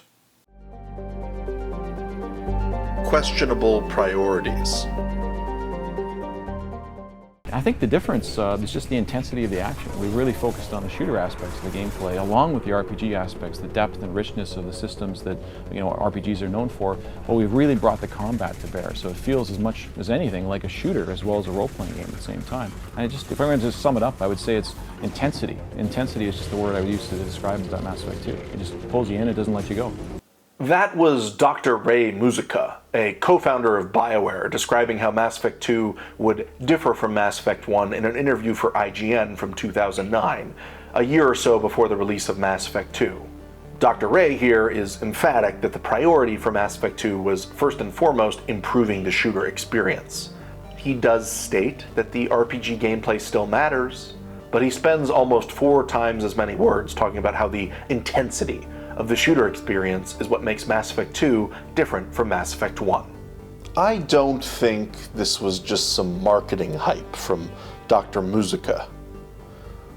A: Questionable priorities.
D: I think the difference is just the intensity of the action. We really focused on the shooter aspects of the gameplay, along with the RPG aspects, the depth and richness of the systems that RPGs are known for. But we've really brought the combat to bear, so it feels as much as anything like a shooter as well as a role-playing game at the same time. And if I were to sum it up, I would say it's intensity. Intensity is just the word I would use to describe about Mass Effect 2. It just pulls you in, it doesn't let you go.
A: That was Dr. Ray Muzyka, a co-founder of Bioware, describing how Mass Effect 2 would differ from Mass Effect 1 in an interview for IGN from 2009, a year or so before the release of Mass Effect 2. Dr. Ray here is emphatic that the priority for Mass Effect 2 was first and foremost improving the shooter experience. He does state that the RPG gameplay still matters, but he spends almost 4 times as many words talking about how the intensity of the shooter experience is what makes Mass Effect 2 different from Mass Effect 1. I don't think this was just some marketing hype from Dr. Muzyka.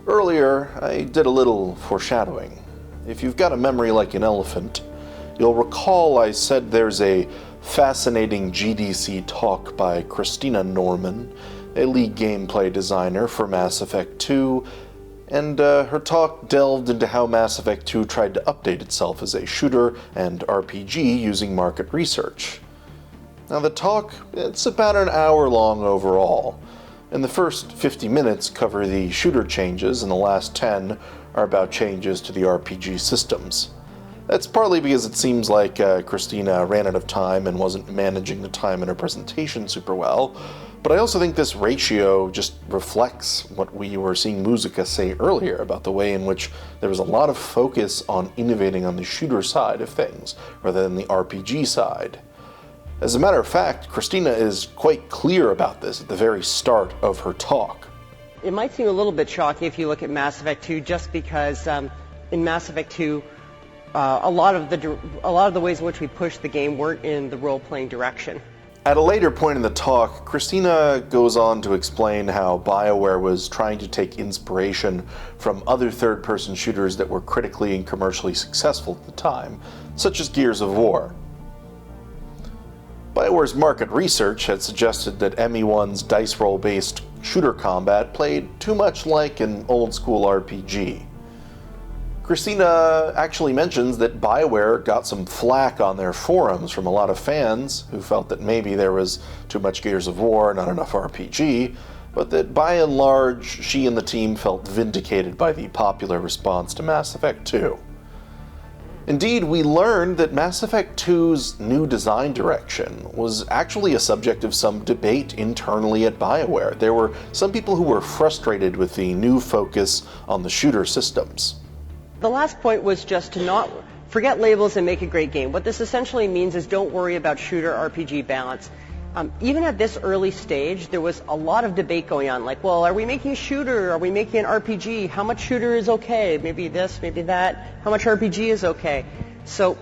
A: Earlier, I did a little foreshadowing. If you've got a memory like an elephant, you'll recall I said there's a fascinating GDC talk by Christina Norman, a lead gameplay designer for Mass Effect 2, and her talk delved into how Mass Effect 2 tried to update itself as a shooter and RPG using market research. Now the talk, it's about an hour long overall, and the first 50 minutes cover the shooter changes and the last 10 are about changes to the RPG systems. That's partly because it seems like Christina ran out of time and wasn't managing the time in her presentation super well, but I also think this ratio just reflects what we were seeing Muzyka say earlier about the way in which there was a lot of focus on innovating on the shooter side of things rather than the RPG side. As a matter of fact, Christina is quite clear about this at the very start of her talk.
E: It might seem a little bit shocking if you look at Mass Effect 2 just because in Mass Effect 2 a lot of the ways in which we pushed the game weren't in the role-playing direction.
A: At a later point in the talk, Christina goes on to explain how Bioware was trying to take inspiration from other third-person shooters that were critically and commercially successful at the time, such as Gears of War. Bioware's market research had suggested that ME1's dice roll-based shooter combat played too much like an old-school RPG. Christina actually mentions that Bioware got some flack on their forums from a lot of fans who felt that maybe there was too much Gears of War, not enough RPG, but that by and large, she and the team felt vindicated by the popular response to Mass Effect 2. Indeed, we learned that Mass Effect 2's new design direction was actually a subject of some debate internally at Bioware. There were some people who were frustrated with the new focus on the shooter systems.
E: The last point was just to not forget labels and make a great game. What this essentially means is don't worry about shooter RPG balance. Even at this early stage, there was a lot of debate going on, like, well, are we making a shooter? Are we making an RPG? How much shooter is okay? Maybe this, maybe that. How much RPG is okay? So,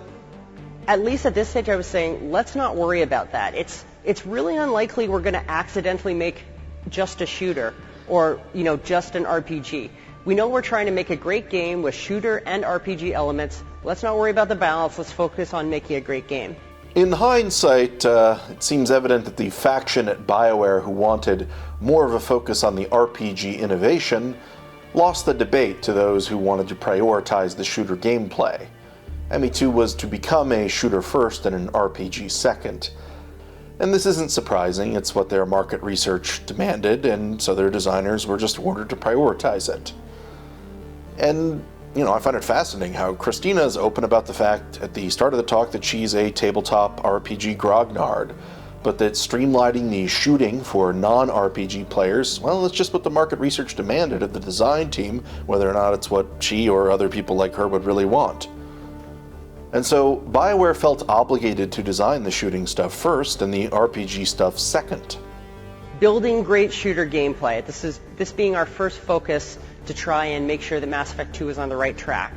E: at least at this stage, I was saying, let's not worry about that. It's really unlikely we're going to accidentally make just a shooter or, just an RPG. We know we're trying to make a great game with shooter and RPG elements. Let's not worry about the balance. Let's focus on making a great game.
A: In hindsight, it seems evident that the faction at Bioware who wanted more of a focus on the RPG innovation lost the debate to those who wanted to prioritize the shooter gameplay. ME2 was to become a shooter first and an RPG second. And this isn't surprising, it's what their market research demanded, and so their designers were just ordered to prioritize it. And, I find it fascinating how Christina is open about the fact at the start of the talk that she's a tabletop RPG grognard, but that streamlining the shooting for non-RPG players, well, that's just what the market research demanded of the design team, whether or not it's what she or other people like her would really want. And so, Bioware felt obligated to design the shooting stuff first and the RPG stuff second.
E: Building great shooter gameplay. This being our first focus to try and make sure that Mass Effect 2 is on the right track.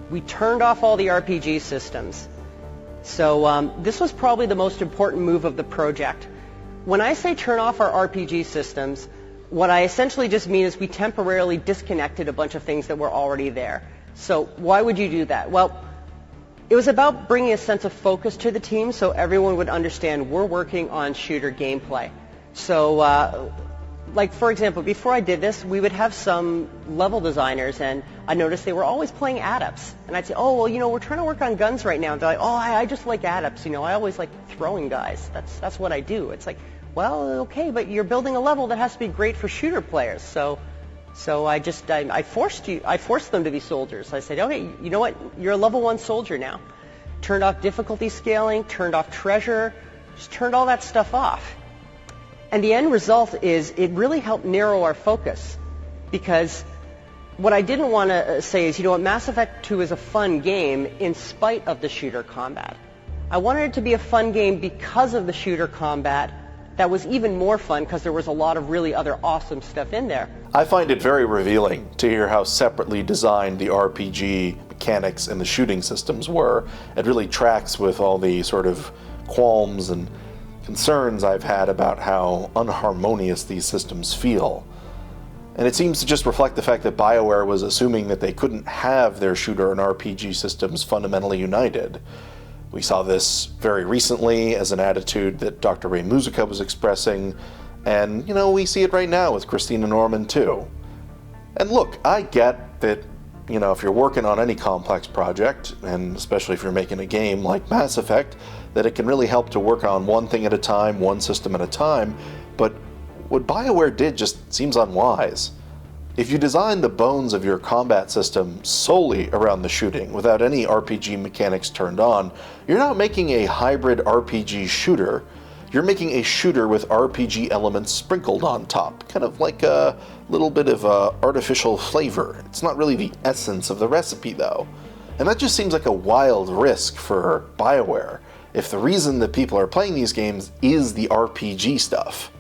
E: We turned off all the RPG systems. So this was probably the most important move of the project. When I say turn off our RPG systems, what I essentially just mean is we temporarily disconnected a bunch of things that were already there. So why would you do that? Well, it was about bringing a sense of focus to the team so everyone would understand we're working on shooter gameplay. So, for example, before I did this, we would have some level designers, and I noticed they were always playing adapts. And I'd say, we're trying to work on guns right now. And they're like, I just like adapts. I always like throwing guys. That's what I do. It's like, well, okay, but you're building a level that has to be great for shooter players. So I forced them to be soldiers. I said, okay, you know what? You're a level 1 soldier now. Turned off difficulty scaling, turned off treasure, just turned all that stuff off. And the end result is it really helped narrow our focus, because what I didn't want to say is, Mass Effect 2 is a fun game in spite of the shooter combat. I wanted it to be a fun game because of the shooter combat that was even more fun because there was a lot of really other awesome stuff in there.
A: I find it very revealing to hear how separately designed the RPG mechanics and the shooting systems were. It really tracks with all the sort of qualms and concerns I've had about how unharmonious these systems feel. And it seems to just reflect the fact that Bioware was assuming that they couldn't have their shooter and RPG systems fundamentally united. We saw this very recently as an attitude that Dr. Ray Muzica was expressing, and, we see it right now with Christina Norman too. And look, I get that, if you're working on any complex project, and especially if you're making a game like Mass Effect, that it can really help to work on one thing at a time, one system at a time, but what Bioware did just seems unwise. If you design the bones of your combat system solely around the shooting, without any RPG mechanics turned on, you're not making a hybrid RPG shooter. You're making a shooter with RPG elements sprinkled on top, kind of like a little bit of artificial flavor. It's not really the essence of the recipe, though. And that just seems like a wild risk for Bioware, if the reason that people are playing these games is the RPG stuff.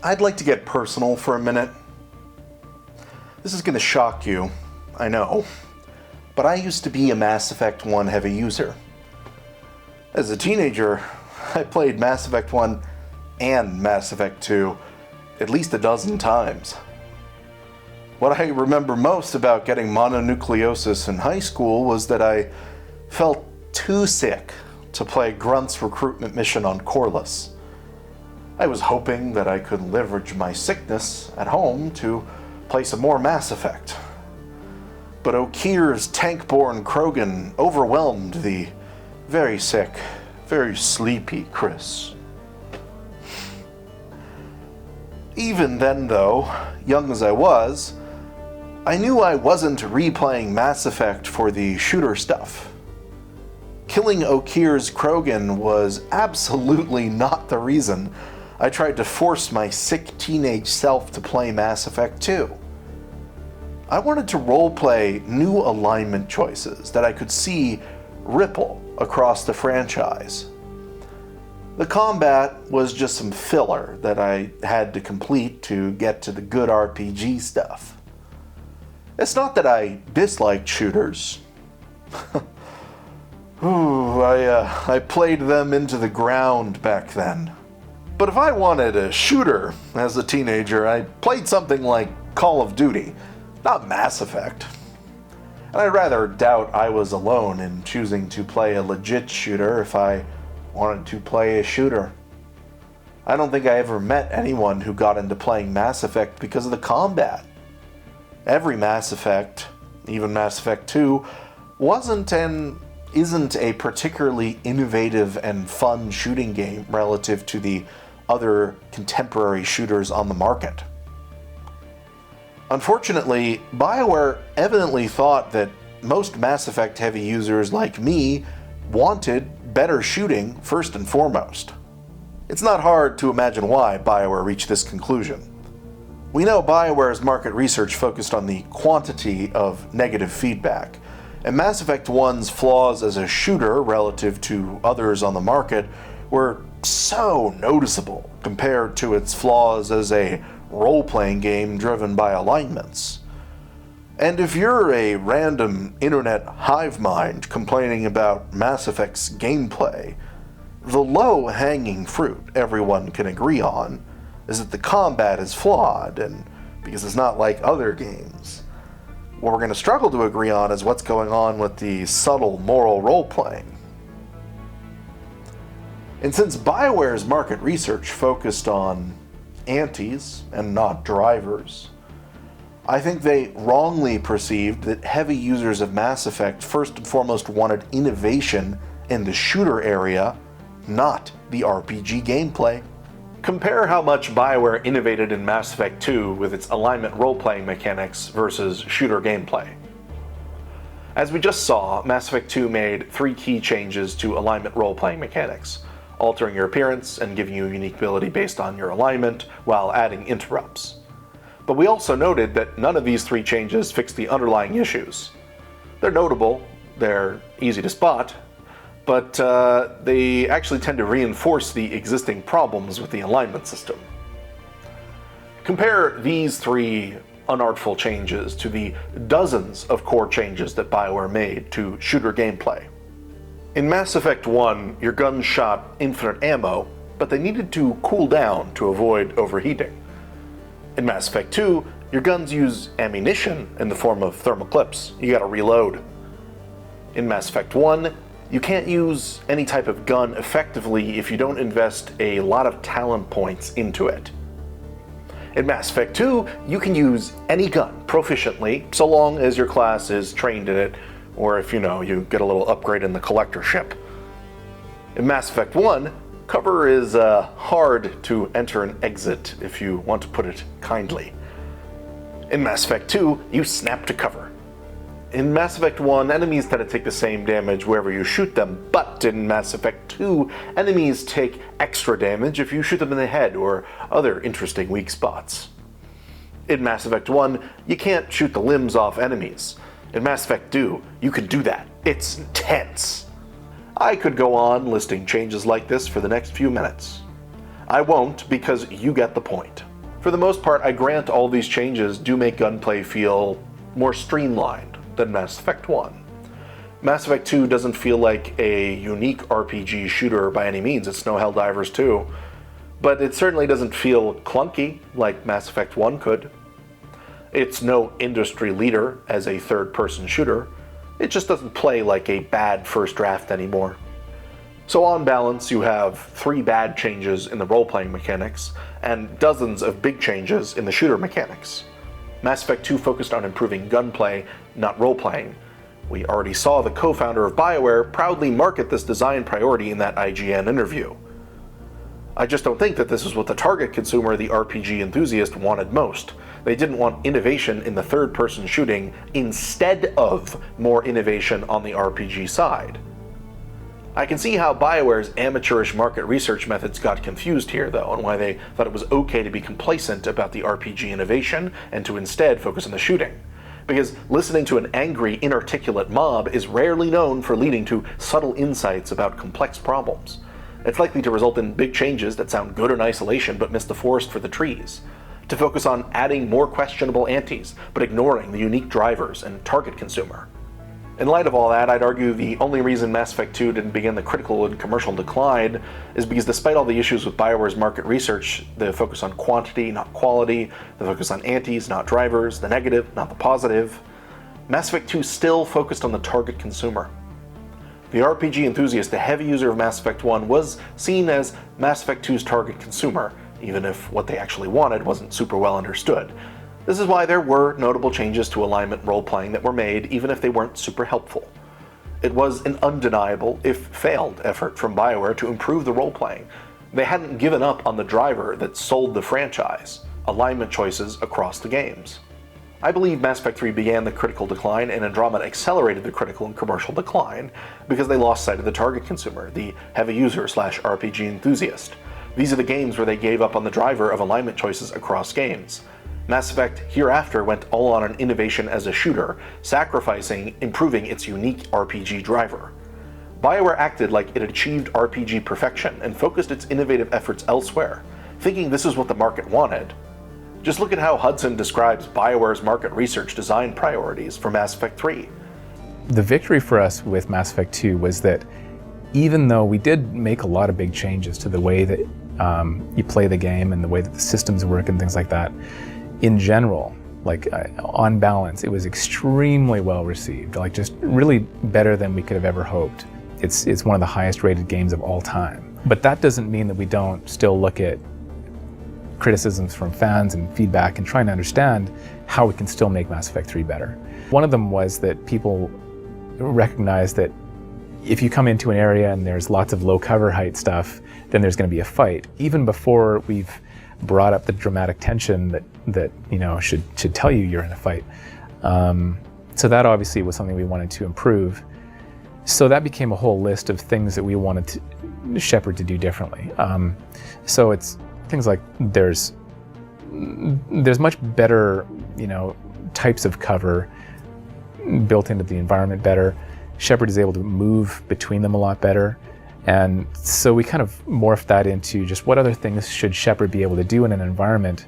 A: I'd like to get personal for a minute. This is going to shock you, I know. but I used to be a Mass Effect 1 heavy user. As a teenager, I played Mass Effect 1 and Mass Effect 2 at least a dozen times. What I remember most about getting mononucleosis in high school was that I felt too sick to play Grunt's recruitment mission on Corliss. I was hoping that I could leverage my sickness at home to play some more Mass Effect. But Okir's tank-born Krogan overwhelmed the very sick, very sleepy Chris. Even then, though, young as I was, I knew I wasn't replaying Mass Effect for the shooter stuff. Killing Okir's Krogan was absolutely not the reason I tried to force my sick teenage self to play Mass Effect 2. I wanted to roleplay new alignment choices that I could see ripple across the franchise. The combat was just some filler that I had to complete to get to the good RPG stuff. It's not that I disliked shooters. I played them into the ground back then. But if I wanted a shooter as a teenager, I played something like Call of Duty, not Mass Effect. And I rather doubt I was alone in choosing to play a legit shooter if I wanted to play a shooter. I don't think I ever met anyone who got into playing Mass Effect because of the combat. Every Mass Effect, even Mass Effect 2, wasn't and isn't a particularly innovative and fun shooting game relative to the other contemporary shooters on the market. Unfortunately, Bioware evidently thought that most Mass Effect heavy users like me wanted better shooting first and foremost. It's not hard to imagine why Bioware reached this conclusion. We know Bioware's market research focused on the quantity of negative feedback, and Mass Effect 1's flaws as a shooter relative to others on the market were so noticeable compared to its flaws as a role-playing game driven by alignments. And if you're a random internet hive mind complaining about Mass Effect's gameplay, the low-hanging fruit everyone can agree on is that the combat is flawed, and because it's not like other games. What we're going to struggle to agree on is what's going on with the subtle moral role-playing. And since Bioware's market research focused on antis and not drivers, I think they wrongly perceived that heavy users of Mass Effect first and foremost wanted innovation in the shooter area, not the RPG gameplay. Compare how much Bioware innovated in Mass Effect 2 with its alignment role-playing mechanics versus shooter gameplay. As we just saw, Mass Effect 2 made 3 key changes to alignment role-playing mechanics, altering your appearance and giving you a unique ability based on your alignment while adding interrupts. But we also noted that none of these 3 changes fix the underlying issues. They're notable, they're easy to spot, but they actually tend to reinforce the existing problems with the alignment system. Compare these 3 unartful changes to the dozens of core changes that Bioware made to shooter gameplay. In Mass Effect 1, your guns shot infinite ammo, but they needed to cool down to avoid overheating. In Mass Effect 2, your guns use ammunition in the form of thermal clips. You gotta reload. In Mass Effect 1, you can't use any type of gun effectively if you don't invest a lot of talent points into it. In Mass Effect 2, you can use any gun proficiently, so long as your class is trained in it, or if you get a little upgrade in the collector ship. In Mass Effect 1, cover is hard to enter and exit, if you want to put it kindly. In Mass Effect 2, you snap to cover. In Mass Effect 1, enemies tend to take the same damage wherever you shoot them, but in Mass Effect 2, enemies take extra damage if you shoot them in the head or other interesting weak spots. In Mass Effect 1, you can't shoot the limbs off enemies. In Mass Effect 2, you can do that. It's intense. I could go on listing changes like this for the next few minutes. I won't, because you get the point. For the most part, I grant all these changes do make gunplay feel more streamlined than Mass Effect 1. Mass Effect 2 doesn't feel like a unique RPG shooter by any means. It's no Helldivers 2. But it certainly doesn't feel clunky like Mass Effect 1 could. It's no industry leader as a third-person shooter. It just doesn't play like a bad first draft anymore. So on balance, you have 3 bad changes in the role-playing mechanics, and dozens of big changes in the shooter mechanics. Mass Effect 2 focused on improving gunplay, not role-playing. We already saw the co-founder of Bioware proudly market this design priority in that IGN interview. I just don't think that this is what the target consumer, the RPG enthusiast, wanted most. They didn't want innovation in the third-person shooting instead of more innovation on the RPG side. I can see how Bioware's amateurish market research methods got confused here, though, and why they thought it was okay to be complacent about the RPG innovation and to instead focus on the shooting. Because listening to an angry, inarticulate mob is rarely known for leading to subtle insights about complex problems. It's likely to result in big changes that sound good in isolation but miss the forest for the trees. To focus on adding more questionable antes, but ignoring the unique drivers and target consumer. In light of all that, I'd argue the only reason Mass Effect 2 didn't begin the critical and commercial decline is because despite all the issues with Bioware's market research, the focus on quantity, not quality, the focus on antes, not drivers, the negative, not the positive, Mass Effect 2 still focused on the target consumer. The RPG enthusiast, the heavy user of Mass Effect 1, was seen as Mass Effect 2's target consumer, even if what they actually wanted wasn't super well understood. This is why there were notable changes to alignment role-playing that were made, even if they weren't super helpful. It was an undeniable, if failed, effort from Bioware to improve the role-playing. They hadn't given up on the driver that sold the franchise, alignment choices across the games. I believe Mass Effect 3 began the critical decline and Andromeda accelerated the critical and commercial decline because they lost sight of the target consumer, the heavy user/RPG enthusiast. These are the games where they gave up on the driver of alignment choices across games. Mass Effect hereafter went all on an innovation as a shooter, sacrificing improving its unique RPG driver. Bioware acted like it had achieved RPG perfection and focused its innovative efforts elsewhere, thinking this is what the market wanted. Just look at how Hudson describes Bioware's market research design priorities for Mass Effect 3.
B: The victory for us with Mass Effect 2 was that even though we did make a lot of big changes to the way that you play the game and the way that the systems work and things like that, in general, on balance, it was extremely well received, just really better than we could have ever hoped. It's one of the highest rated games of all time. But that doesn't mean that we don't still look at criticisms from fans and feedback and trying to understand how we can still make Mass Effect 3 better. One of them was that people recognize that if you come into an area and there's lots of low cover height stuff, then there's going to be a fight. Even before we've brought up the dramatic tension that should tell you you're in a fight. So that obviously was something we wanted to improve. So that became a whole list of things that we wanted Shepard to do differently. So it's things like there's much better types of cover built into the environment better. Shepard is able to move between them a lot better. And so we kind of morphed that into just what other things should Shepard be able to do in an environment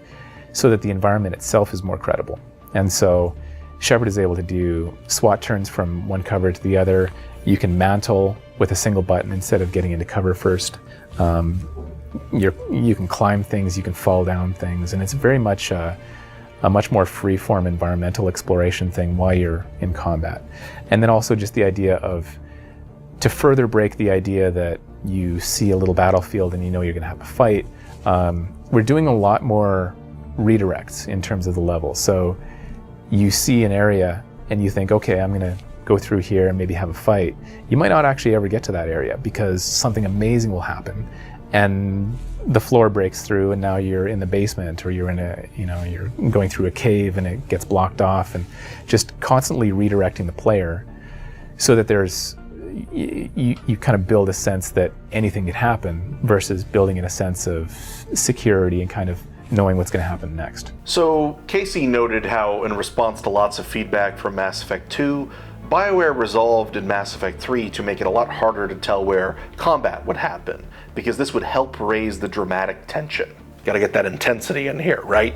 B: so that the environment itself is more credible. And so Shepard is able to do SWAT turns from one cover to the other. You can mantle with a single button instead of getting into cover first. You can climb things, you can fall down things, and it's very much a much more free-form environmental exploration thing while you're in combat. And then also just the idea of, to further break the idea that you see a little battlefield and you're going to have a fight, we're doing a lot more redirects in terms of the level. So you see an area and you think, okay, I'm going to go through here and maybe have a fight. You might not actually ever get to that area because something amazing will happen and the floor breaks through and now you're in the basement, or you're in you're going through a cave and it gets blocked off, and just constantly redirecting the player so that you kind of build a sense that anything could happen versus building in a sense of security and kind of knowing what's going to happen next.
A: So Casey noted how, in response to lots of feedback from Mass Effect 2, Bioware resolved in Mass Effect 3 to make it a lot harder to tell where combat would happen, because this would help raise the dramatic tension. Gotta get that intensity in here, right?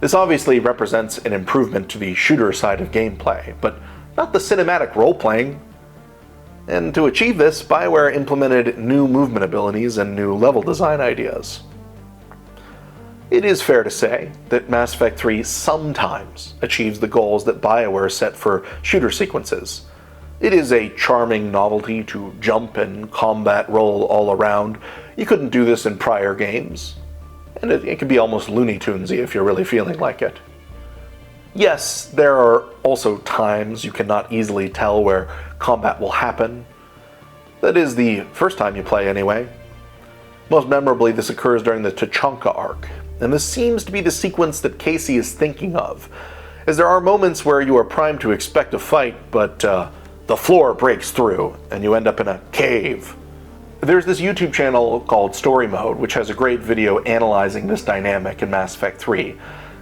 A: This obviously represents an improvement to the shooter side of gameplay, but not the cinematic role-playing. And to achieve this, Bioware implemented new movement abilities and new level design ideas. It is fair to say that Mass Effect 3 sometimes achieves the goals that Bioware set for shooter sequences. It is a charming novelty to jump and combat roll all around. You couldn't do this in prior games. And it can be almost Looney Tunesy if you're really feeling like it. Yes, there are also times you cannot easily tell where combat will happen. That is the first time you play anyway. Most memorably, this occurs during the Tachanka arc, and this seems to be the sequence that Casey is thinking of, as there are moments where you are primed to expect a fight, but the floor breaks through, and you end up in a cave. There's this YouTube channel called Story Mode, which has a great video analyzing this dynamic in Mass Effect 3.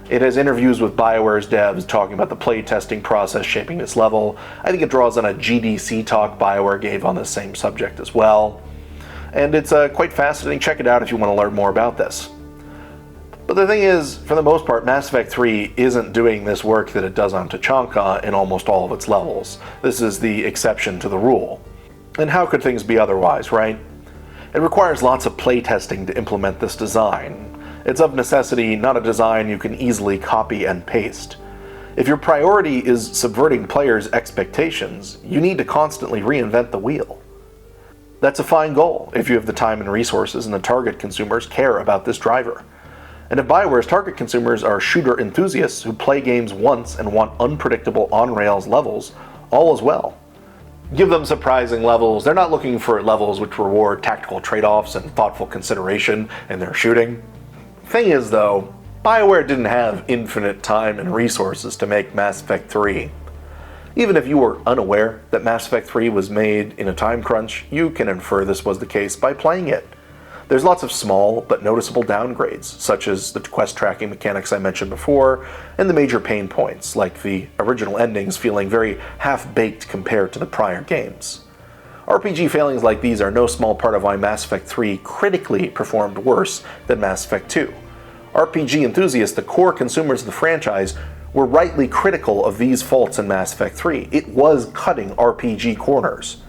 A: It has interviews with Bioware's devs talking about the playtesting process shaping this level. I think it draws on a GDC talk Bioware gave on the same subject as well. And it's quite fascinating. Check it out if you want to learn more about this. But the thing is, for the most part, Mass Effect 3 isn't doing this work that it does on Tachanka in almost all of its levels. This is the exception to the rule. And how could things be otherwise, right? It requires lots of playtesting to implement this design. It's of necessity not a design you can easily copy and paste. If your priority is subverting players' expectations, you need to constantly reinvent the wheel. That's a fine goal if you have the time and resources and the target consumers care about this driver. And if Bioware's target consumers are shooter enthusiasts who play games once and want unpredictable on-rails levels, all is well. Give them surprising levels. They're not looking for levels which reward tactical trade-offs and thoughtful consideration in their shooting. Thing is, though, Bioware didn't have infinite time and resources to make Mass Effect 3. Even if you were unaware that Mass Effect 3 was made in a time crunch, you can infer this was the case by playing it. There's lots of small but noticeable downgrades, such as the quest tracking mechanics I mentioned before, and the major pain points, like the original endings feeling very half-baked compared to the prior games. RPG failings like these are no small part of why Mass Effect 3 critically performed worse than Mass Effect 2. RPG enthusiasts, the core consumers of the franchise, were rightly critical of these faults in Mass Effect 3. It was cutting RPG corners.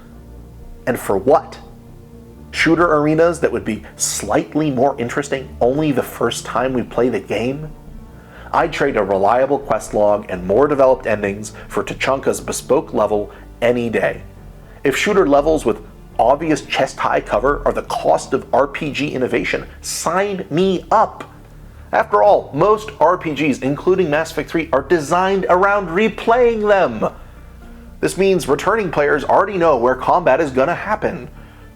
A: And for what? Shooter arenas that would be slightly more interesting only the first time we play the game? I'd trade a reliable quest log and more developed endings for Tachanka's bespoke level any day. If shooter levels with obvious chest-high cover are the cost of RPG innovation, sign me up! After all, most RPGs, including Mass Effect 3, are designed around replaying them. This means returning players already know where combat is going to happen.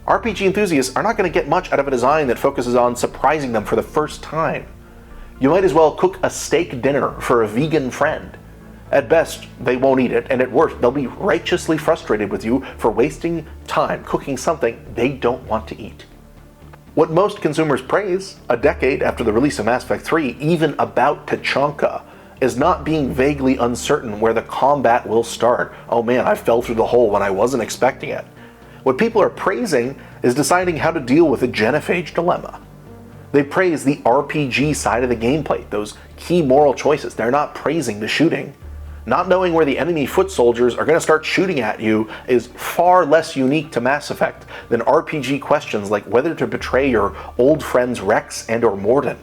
A: RPG enthusiasts are not going to get much out of a design that focuses on surprising them for the first time. You might as well cook a steak dinner for a vegan friend. At best, they won't eat it, and at worst, they'll be righteously frustrated with you for wasting time cooking something they don't want to eat. What most consumers praise, a decade after the release of Mass Effect 3, even about Tachanka, is not being vaguely uncertain where the combat will start. Oh man, I fell through the hole when I wasn't expecting it. What people are praising is deciding how to deal with the genophage dilemma. They praise the RPG side of the gameplay, those key moral choices. They're not praising the shooting. Not knowing where the enemy foot soldiers are going to start shooting at you is far less unique to Mass Effect than RPG questions like whether to betray your old friends Rex and or Mordin.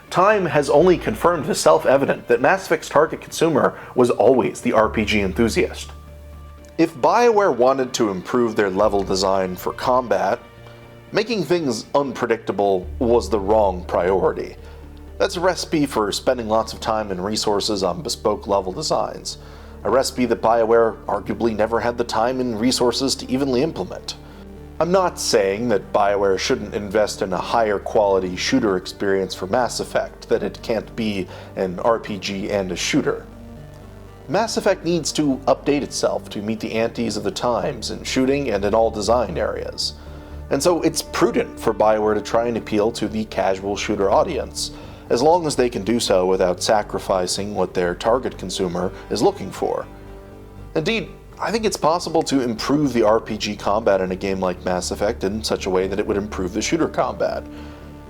A: Time has only confirmed the self-evident that Mass Effect's target consumer was always the RPG enthusiast. If Bioware wanted to improve their level design for combat, making things unpredictable was the wrong priority. That's a recipe for spending lots of time and resources on bespoke level designs, a recipe that Bioware arguably never had the time and resources to evenly implement. I'm not saying that Bioware shouldn't invest in a higher quality shooter experience for Mass Effect, that it can't be an RPG and a shooter. Mass Effect needs to update itself to meet the antes of the times in shooting and in all design areas. And so it's prudent for Bioware to try and appeal to the casual shooter audience, as long as they can do so without sacrificing what their target consumer is looking for. Indeed, I think it's possible to improve the RPG combat in a game like Mass Effect in such a way that it would improve the shooter combat.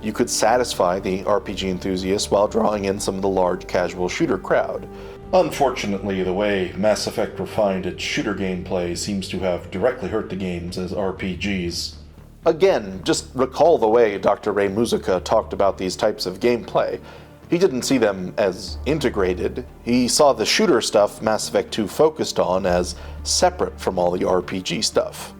A: you could satisfy the RPG enthusiasts while drawing in some of the large casual shooter crowd. Unfortunately, the way Mass Effect refined its shooter gameplay seems to have directly hurt the games as RPGs. Again, just recall the way Dr. Ray Muzica talked about these types of gameplay. He didn't see them as integrated. He saw the shooter stuff Mass Effect 2 focused on as separate from all the RPG stuff.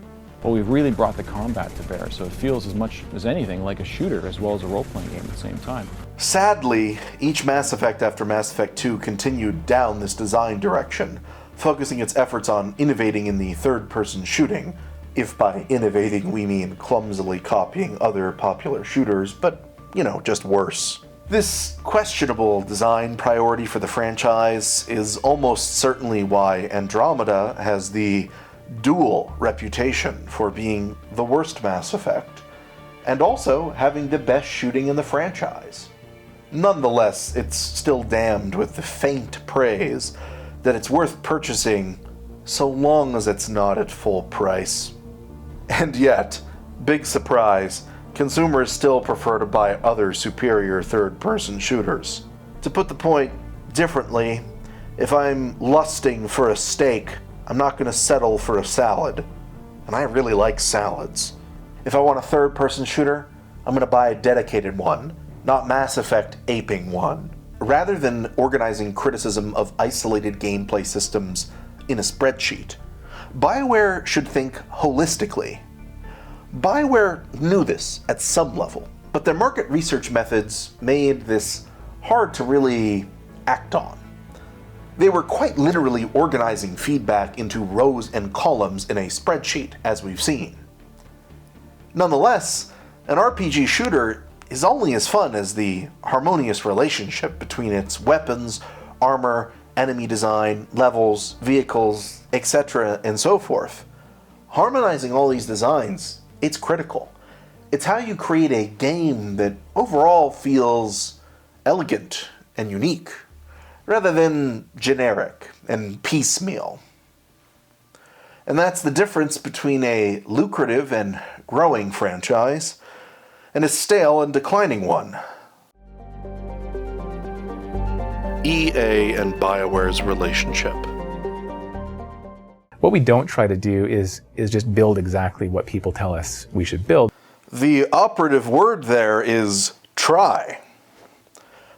D: Well, we've really brought the combat to bear, so it feels as much as anything like a shooter as well as a role-playing game at the same time.
A: Sadly, each Mass Effect after Mass Effect 2 continued down this design direction, focusing its efforts on innovating in the third-person shooting, if by innovating we mean clumsily copying other popular shooters, but, just worse. This questionable design priority for the franchise is almost certainly why Andromeda has the dual reputation for being the worst Mass Effect, and also having the best shooting in the franchise. Nonetheless, it's still damned with the faint praise that it's worth purchasing so long as it's not at full price. And yet, big surprise, consumers still prefer to buy other superior third-person shooters. To put the point differently, if I'm lusting for a steak, I'm not going to settle for a salad. And I really like salads. If I want a third-person shooter, I'm going to buy a dedicated one, not Mass Effect aping one. Rather than organizing criticism of isolated gameplay systems in a spreadsheet, Bioware should think holistically. Bioware knew this at some level, but their market research methods made this hard to really act on. They were quite literally organizing feedback into rows and columns in a spreadsheet, as we've seen. Nonetheless, an RPG shooter is only as fun as the harmonious relationship between its weapons, armor, enemy design, levels, vehicles, etc., and so forth. Harmonizing all these designs, it's critical. It's how you create a game that overall feels elegant and unique, rather than generic and piecemeal. And that's the difference between a lucrative and growing franchise and a stale and declining one. EA and Bioware's relationship.
B: What we don't try to do is just build exactly what people tell us we should build.
A: The operative word there is try.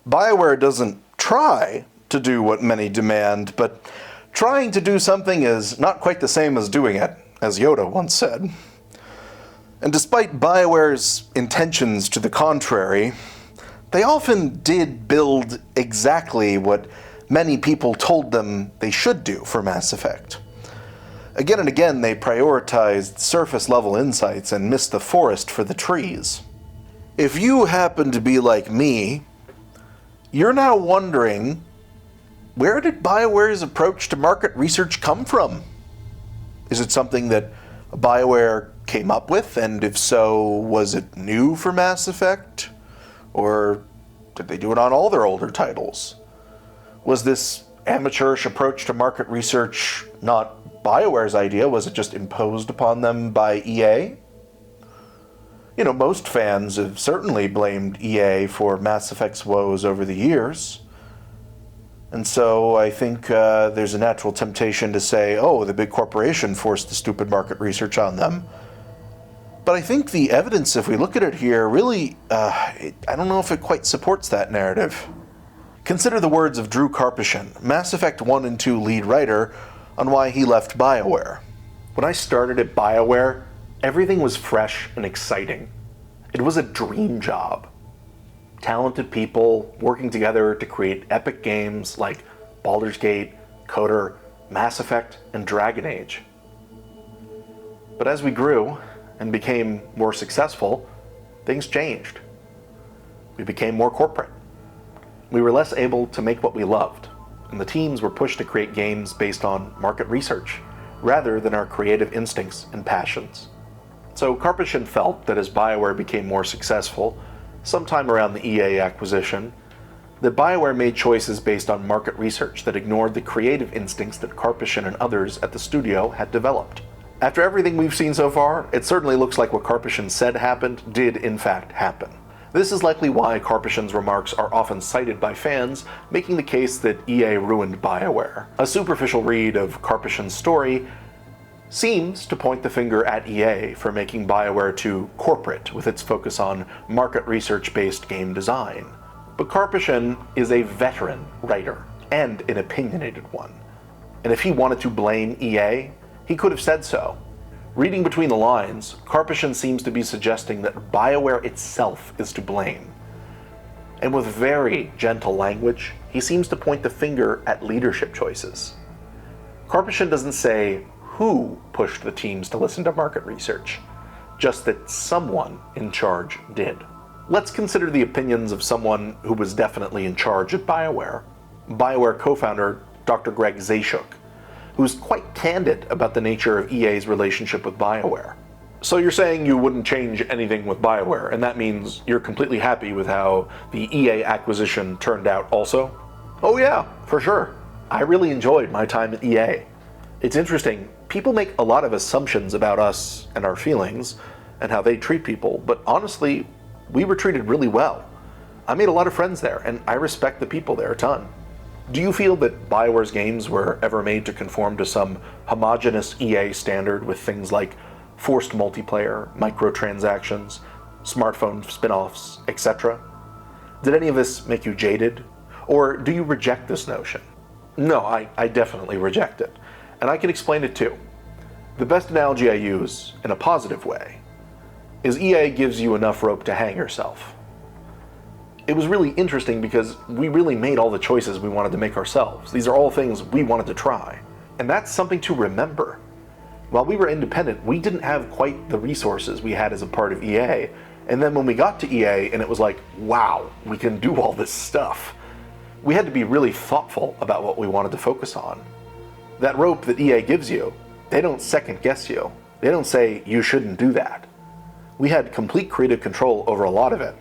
A: Bioware doesn't try to do what many demand, but trying to do something is not quite the same as doing it, as Yoda once said. And despite Bioware's intentions to the contrary, they often did build exactly what many people told them they should do for Mass Effect. Again and again, they prioritized surface-level insights and missed the forest for the trees. If you happen to be like me, you're now wondering, where did Bioware's approach to market research come from? Is it something that Bioware came up with, and if so, was it new for Mass Effect? Or did they do it on all their older titles? Was this amateurish approach to market research not Bioware's idea? Was it just imposed upon them by EA? Most fans have certainly blamed EA for Mass Effect's woes over the years. And so I think there's a natural temptation to say, oh, the big corporation forced the stupid market research on them. But I think the evidence, if we look at it here, really, I don't know if it quite supports that narrative. Consider the words of Drew Karpyshyn, Mass Effect 1 and 2 lead writer, on why he left Bioware. When I started at Bioware, everything was fresh and exciting. It was a dream job. Talented people working together to create epic games like Baldur's Gate, Coder, Mass Effect, and Dragon Age. But as we grew and became more successful, things changed. We became more corporate. We were less able to make what we loved, and the teams were pushed to create games based on market research, rather than our creative instincts and passions. So Karpyshyn felt that as Bioware became more successful, sometime around the EA acquisition, that Bioware made choices based on market research that ignored the creative instincts that Karpyshyn and others at the studio had developed. After everything we've seen so far, it certainly looks like what Karpyshyn said happened did in fact happen. This is likely why Karpyshyn's remarks are often cited by fans, making the case that EA ruined Bioware. A superficial read of Karpyshyn's story seems to point the finger at EA for making Bioware too corporate with its focus on market research-based game design. But Karpyshyn is a veteran writer, and an opinionated one. And if he wanted to blame EA, he could have said so. Reading between the lines, Karpyshyn seems to be suggesting that Bioware itself is to blame. And with very gentle language, he seems to point the finger at leadership choices. Karpyshyn doesn't say who pushed the teams to listen to market research, just that someone in charge did. Let's consider the opinions of someone who was definitely in charge at Bioware. Bioware co-founder Dr. Greg Zaschuk, who's quite candid about the nature of EA's relationship with Bioware. So you're saying you wouldn't change anything with Bioware, and that means you're completely happy with how the EA acquisition turned out also? Oh yeah, for sure. I really enjoyed my time at EA. It's interesting, people make a lot of assumptions about us and our feelings and how they treat people, but honestly, we were treated really well. I made a lot of friends there, and I respect the people there a ton. Do you feel that Bioware's games were ever made to conform to some homogeneous EA standard with things like forced multiplayer, microtransactions, smartphone spin-offs, etc.? Did any of this make you jaded? Or do you reject this notion? No, I definitely reject it. And I can explain it too. The best analogy I use, in a positive way, is EA gives you enough rope to hang yourself. It was really interesting because we really made all the choices we wanted to make ourselves. These are all things we wanted to try. And that's something to remember. While we were independent, we didn't have quite the resources we had as a part of EA. And then when we got to EA and it was like, wow, we can do all this stuff, we had to be really thoughtful about what we wanted to focus on. That rope that EA gives you, they don't second guess you. They don't say you shouldn't do that. We had complete creative control over a lot of it.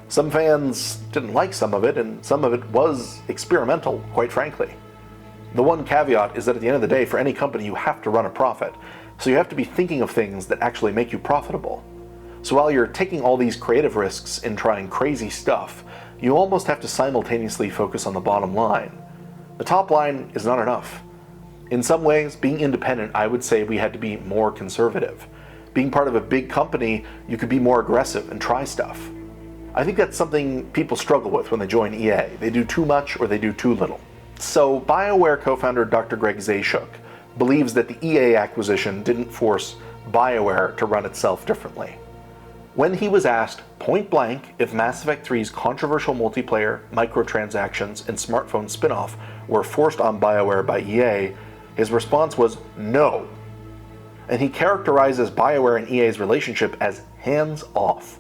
A: Some fans didn't like some of it, and some of it was experimental, quite frankly. The one caveat is that at the end of the day, for any company, you have to run a profit. So you have to be thinking of things that actually make you profitable. So while you're taking all these creative risks in trying crazy stuff, you almost have to simultaneously focus on the bottom line. The top line is not enough. In some ways, being independent, I would say we had to be more conservative. Being part of a big company, you could be more aggressive and try stuff. I think that's something people struggle with when they join EA. They do too much or they do too little. So Bioware co-founder Dr. Greg Zaschuk believes that the EA acquisition didn't force Bioware to run itself differently. When he was asked point blank if Mass Effect 3's controversial multiplayer, microtransactions, and smartphone spin-off were forced on Bioware by EA, his response was no. And he characterizes Bioware and EA's relationship as hands-off.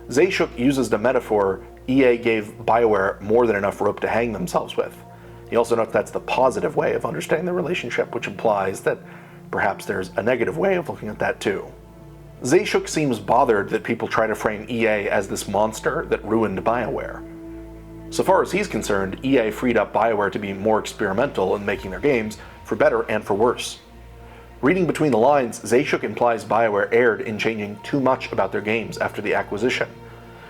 A: Zaschuk uses the metaphor EA gave Bioware more than enough rope to hang themselves with. He also notes that's the positive way of understanding the relationship, which implies that perhaps there's a negative way of looking at that too. Zaschuk seems bothered that people try to frame EA as this monster that ruined Bioware. So far as he's concerned, EA freed up Bioware to be more experimental in making their games, for better and for worse. Reading between the lines, Zaschuk implies Bioware erred in changing too much about their games after the acquisition.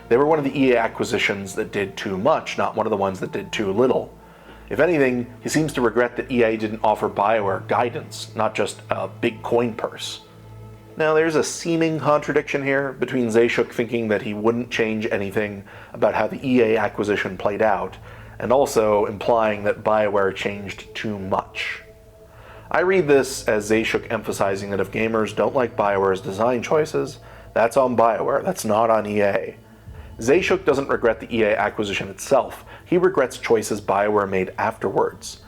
A: They were one of the EA acquisitions that did too much, not one of the ones that did too little. If anything, he seems to regret that EA didn't offer Bioware guidance, not just a big coin purse. Now, there's a seeming contradiction here between Zaschuk thinking that he wouldn't change anything about how the EA acquisition played out, and also implying that Bioware changed too much. I read this as Zaschuk emphasizing that if gamers don't like Bioware's design choices, that's on Bioware, that's not on EA. Zaschuk doesn't regret the EA acquisition itself, he regrets choices Bioware made afterwards.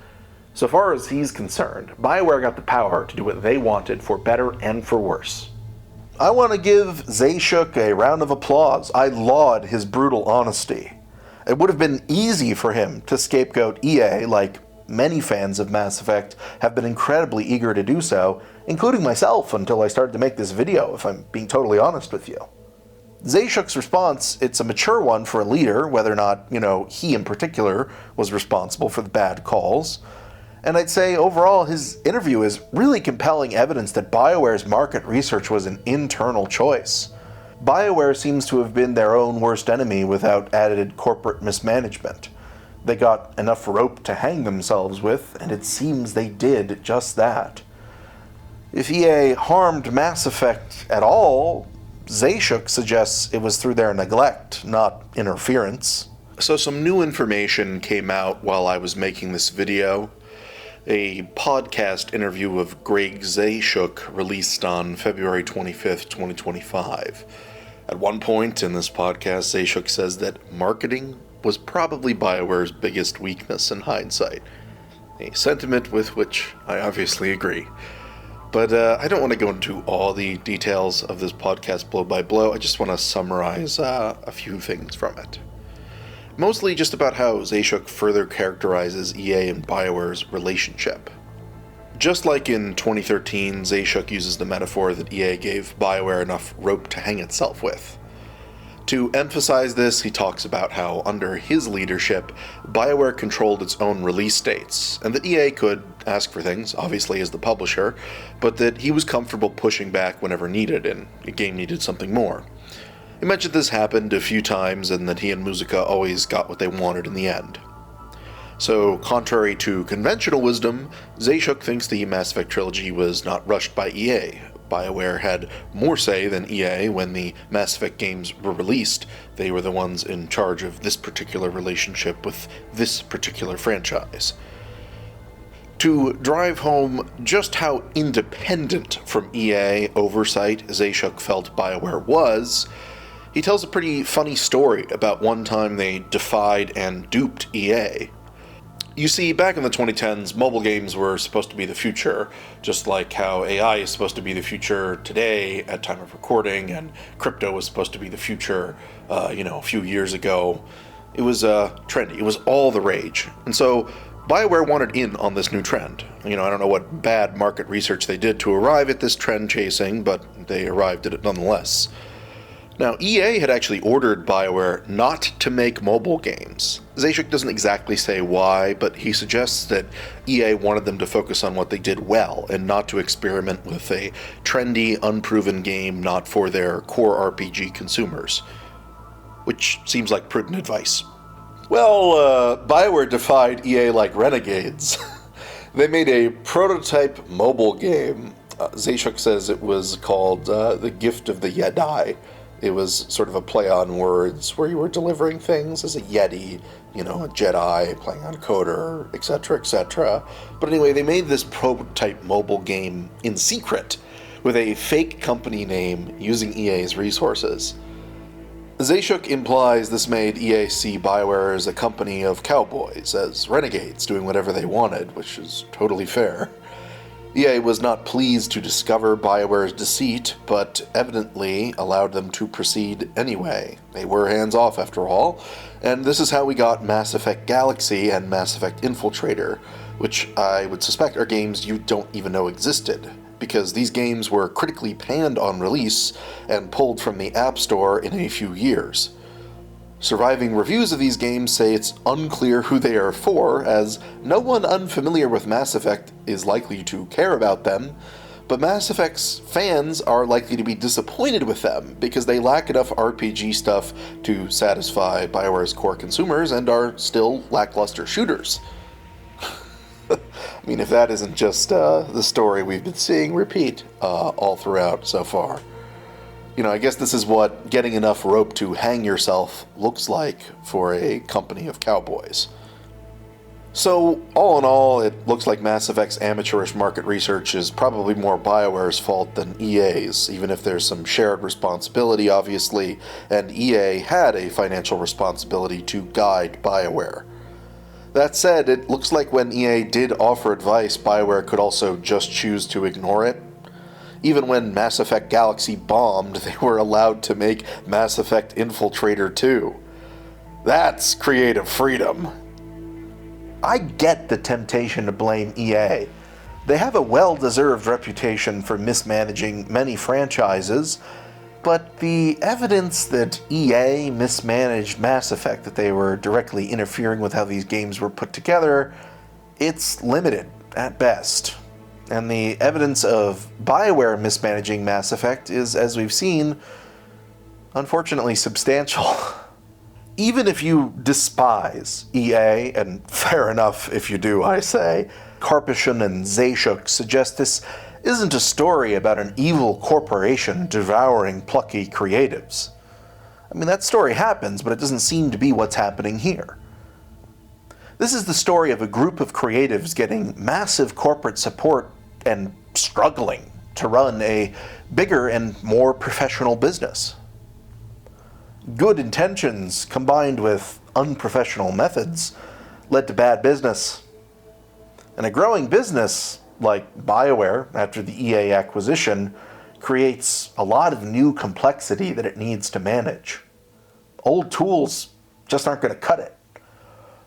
A: So far as he's concerned, Bioware got the power to do what they wanted for better and for worse. I want to give Zaschuk a round of applause. I laud his brutal honesty. It would have been easy for him to scapegoat EA, like many fans of Mass Effect have been incredibly eager to do so, including myself until I started to make this video, if I'm being totally honest with you. Zaschuk's response, it's a mature one for a leader, whether or not, he in particular was responsible for the bad calls. And I'd say overall his interview is really compelling evidence that Bioware's market research was an internal choice. Bioware seems to have been their own worst enemy without added corporate mismanagement. They got enough rope to hang themselves with, and it seems they did just that. If EA harmed Mass Effect at all, Zayshook suggests it was through their neglect, not interference. So some new information came out while I was making this video. A podcast interview of Greg Zayshook released on February 25th, 2025. At one point in this podcast, Zayshook says that marketing was probably Bioware's biggest weakness in hindsight. A sentiment with which I obviously agree. But I don't want to go into all the details of this podcast blow by blow. I just want to summarize a few things from it. Mostly just about how Zayshook further characterizes EA and Bioware's relationship. Just like in 2013, Zayshook uses the metaphor that EA gave Bioware enough rope to hang itself with. To emphasize this, he talks about how, under his leadership, Bioware controlled its own release dates, and that EA could ask for things, obviously as the publisher, but that he was comfortable pushing back whenever needed, and a game needed something more. He mentioned this happened a few times, and that he and Musica always got what they wanted in the end. So, contrary to conventional wisdom, Zayshook thinks the Mass Effect trilogy was not rushed by EA. Bioware had more say than EA when the Mass Effect games were released. They were the ones in charge of this particular relationship with this particular franchise. To drive home just how independent from EA oversight Zayshook felt Bioware was, he tells a pretty funny story about one time they defied and duped EA. You see, back in the 2010s, mobile games were supposed to be the future, just like how AI is supposed to be the future today at time of recording, and crypto was supposed to be the future, a few years ago. It was trendy. It was all the rage. And so Bioware wanted in on this new trend. I don't know what bad market research they did to arrive at this trend chasing, but they arrived at it nonetheless. Now, EA had actually ordered Bioware not to make mobile games. Zayshook doesn't exactly say why, but he suggests that EA wanted them to focus on what they did well, and not to experiment with a trendy, unproven game not for their core RPG consumers. Which seems like prudent advice. Well, Bioware defied EA like renegades. They made a prototype mobile game. Zayshook says it was called The Gift of the Jedi. It was sort of a play on words where you were delivering things as a Yeti, a Jedi, playing on Coder, etc., etc. But anyway, they made this prototype mobile game in secret with a fake company name using EA's resources. Zayshook implies this made EA see Bioware as a company of cowboys, as renegades doing whatever they wanted, which is totally fair. EA was not pleased to discover Bioware's deceit, but evidently allowed them to proceed anyway. They were hands-off after all, and this is how we got Mass Effect Galaxy and Mass Effect Infiltrator, which I would suspect are games you don't even know existed, because these games were critically panned on release and pulled from the App Store in a few years. Surviving reviews of these games say it's unclear who they are for, as no one unfamiliar with Mass Effect is likely to care about them, but Mass Effect's fans are likely to be disappointed with them because they lack enough RPG stuff to satisfy Bioware's core consumers and are still lackluster shooters. I mean, if that isn't just the story we've been seeing repeat all throughout so far. I guess this is what getting enough rope to hang yourself looks like for a company of cowboys. So, all in all, it looks like Mass Effect's amateurish market research is probably more Bioware's fault than EA's, even if there's some shared responsibility, obviously, and EA had a financial responsibility to guide Bioware. That said, it looks like when EA did offer advice, Bioware could also just choose to ignore it. Even when Mass Effect Galaxy bombed, they were allowed to make Mass Effect Infiltrator 2. That's creative freedom. I get the temptation to blame EA. They have a well-deserved reputation for mismanaging many franchises, but the evidence that EA mismanaged Mass Effect, that they were directly interfering with how these games were put together, it's limited at best. And the evidence of Bioware mismanaging Mass Effect is, as we've seen, unfortunately substantial. Even if you despise EA, and fair enough if you do, I say, Karpyshyn and Zayshook suggest this isn't a story about an evil corporation devouring plucky creatives. I mean, that story happens, but it doesn't seem to be what's happening here. This is the story of a group of creatives getting massive corporate support and struggling to run a bigger and more professional business. Good intentions combined with unprofessional methods led to bad business. And a growing business like Bioware, after the EA acquisition, creates a lot of new complexity that it needs to manage. Old tools just aren't going to cut it.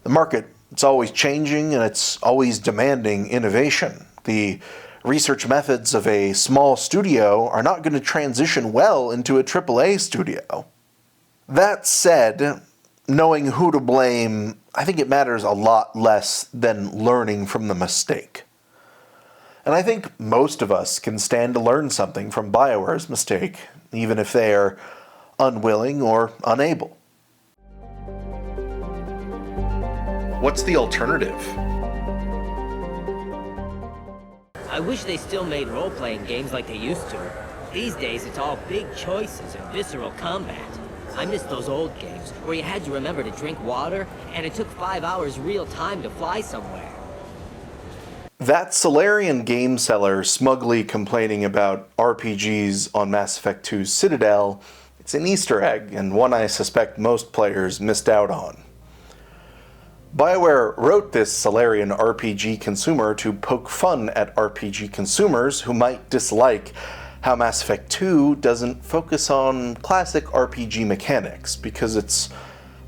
A: The market, it's always changing and it's always demanding innovation. The research methods of a small studio are not going to transition well into a AAA studio. That said, knowing who to blame, I think it matters a lot less than learning from the mistake. And I think most of us can stand to learn something from Bioware's mistake, even if they are unwilling or unable. What's the alternative?
F: I wish they still made role-playing games like they used to. These days, it's all big choices and visceral combat. I miss those old games, where you had to remember to drink water, and it took 5 hours real time to fly somewhere.
A: That Solarian game seller smugly complaining about RPGs on Mass Effect 2's Citadel, it's an Easter egg, and one I suspect most players missed out on. Bioware wrote this Solarian RPG consumer to poke fun at RPG consumers who might dislike how Mass Effect 2 doesn't focus on classic RPG mechanics, because it's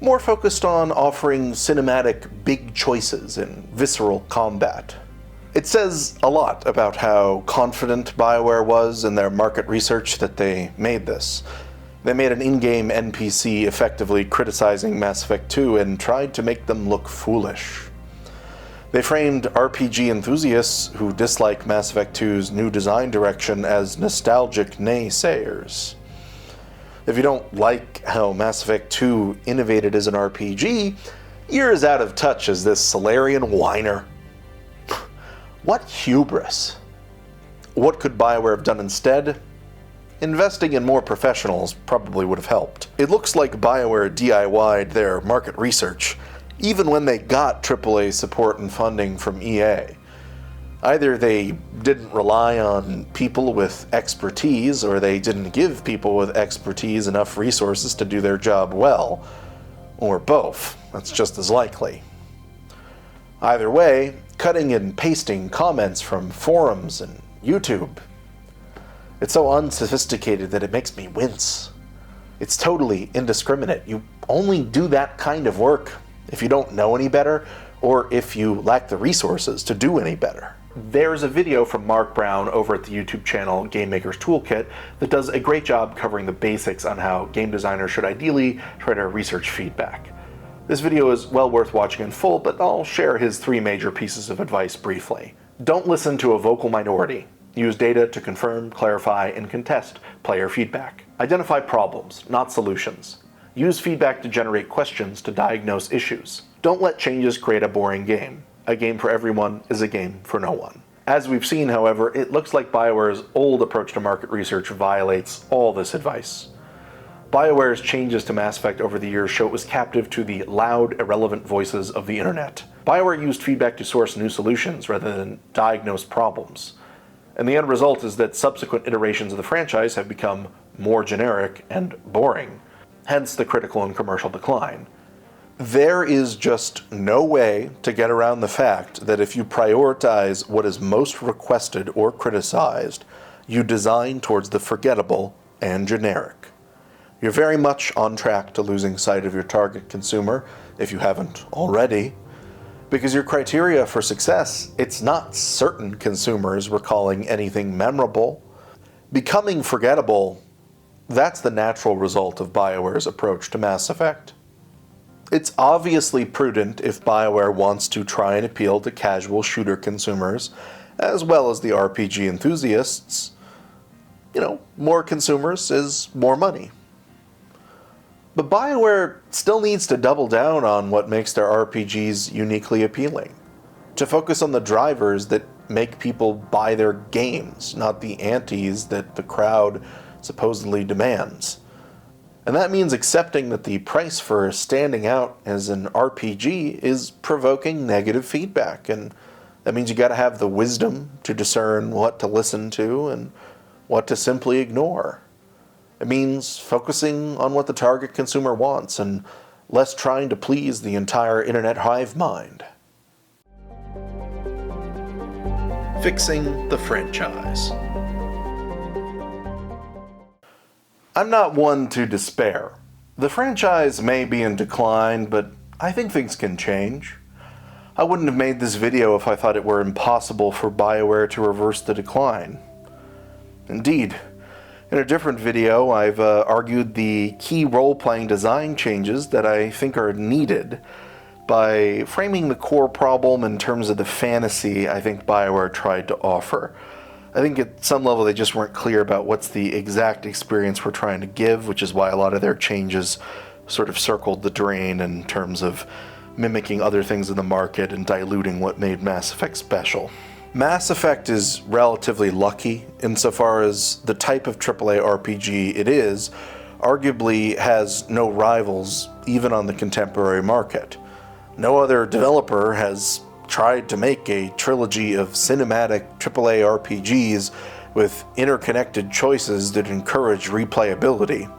A: more focused on offering cinematic big choices and visceral combat. It says a lot about how confident Bioware was in their market research that they made this. They made an in-game NPC effectively criticizing Mass Effect 2 and tried to make them look foolish. They framed RPG enthusiasts who dislike Mass Effect 2's new design direction as nostalgic naysayers. If you don't like how Mass Effect 2 innovated as an RPG, you're as out of touch as this Solarian whiner. What hubris! What could Bioware have done instead? Investing in more professionals probably would have helped. It looks like Bioware DIY'd their market research, even when they got AAA support and funding from EA. Either they didn't rely on people with expertise, or they didn't give people with expertise enough resources to do their job well, or both. That's just as likely. Either way, cutting and pasting comments from forums and YouTube, it's so unsophisticated that it makes me wince. It's totally indiscriminate. You only do that kind of work if you don't know any better, or if you lack the resources to do any better. There's a video from Mark Brown over at the YouTube channel Game Maker's Toolkit that does a great job covering the basics on how game designers should ideally try to research feedback. This video is well worth watching in full, but I'll share his 3 major pieces of advice briefly. Don't listen to a vocal minority. Use data to confirm, clarify, and contest player feedback. Identify problems, not solutions. Use feedback to generate questions to diagnose issues. Don't let changes create a boring game. A game for everyone is a game for no one. As we've seen, however, it looks like Bioware's old approach to market research violates all this advice. Bioware's changes to Mass Effect over the years show it was captive to the loud, irrelevant voices of the internet. Bioware used feedback to source new solutions rather than diagnose problems. And the end result is that subsequent iterations of the franchise have become more generic and boring, hence the critical and commercial decline. There is just no way to get around the fact that if you prioritize what is most requested or criticized, you design towards the forgettable and generic. You're very much on track to losing sight of your target consumer, if you haven't already, because your criteria for success, it's not certain consumers recalling anything memorable. Becoming forgettable, that's the natural result of Bioware's approach to Mass Effect. It's obviously prudent if Bioware wants to try and appeal to casual shooter consumers, as well as the RPG enthusiasts. More consumers is more money. But Bioware still needs to double down on what makes their RPGs uniquely appealing. To focus on the drivers that make people buy their games, not the antis that the crowd supposedly demands. And that means accepting that the price for standing out as an RPG is provoking negative feedback, and that means you gotta have the wisdom to discern what to listen to and what to simply ignore. It means focusing on what the target consumer wants and less trying to please the entire internet hive mind. Fixing the franchise. I'm not one to despair. The franchise may be in decline, but I think things can change. I wouldn't have made this video if I thought it were impossible for Bioware to reverse the decline. Indeed, in a different video, I've argued the key role-playing design changes that I think are needed by framing the core problem in terms of the fantasy I think Bioware tried to offer. I think at some level they just weren't clear about what's the exact experience we're trying to give, which is why a lot of their changes sort of circled the drain in terms of mimicking other things in the market and diluting what made Mass Effect special. Mass Effect is relatively lucky insofar as the type of AAA RPG it is arguably has no rivals even on the contemporary market. No other developer has tried to make a trilogy of cinematic AAA RPGs with interconnected choices that encourage replayability.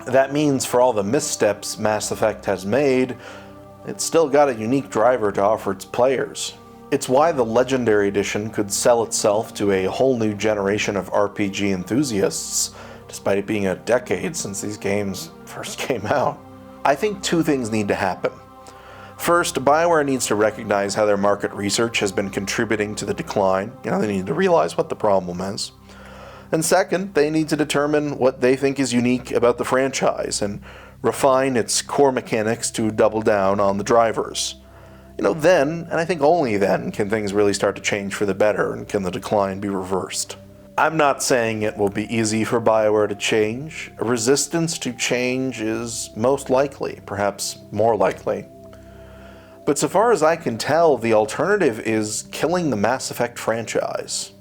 A: That means for all the missteps Mass Effect has made, it's still got a unique driver to offer its players. It's why the Legendary Edition could sell itself to a whole new generation of RPG enthusiasts, despite it being a decade since these games first came out. I think two things need to happen. First, Bioware needs to recognize how their market research has been contributing to the decline. They need to realize what the problem is. And second, they need to determine what they think is unique about the franchise and refine its core mechanics to double down on the drivers. Then, and I think only then, can things really start to change for the better and can the decline be reversed. I'm not saying it will be easy for Bioware to change. A resistance to change is most likely, perhaps more likely. But so far as I can tell, the alternative is killing the Mass Effect franchise.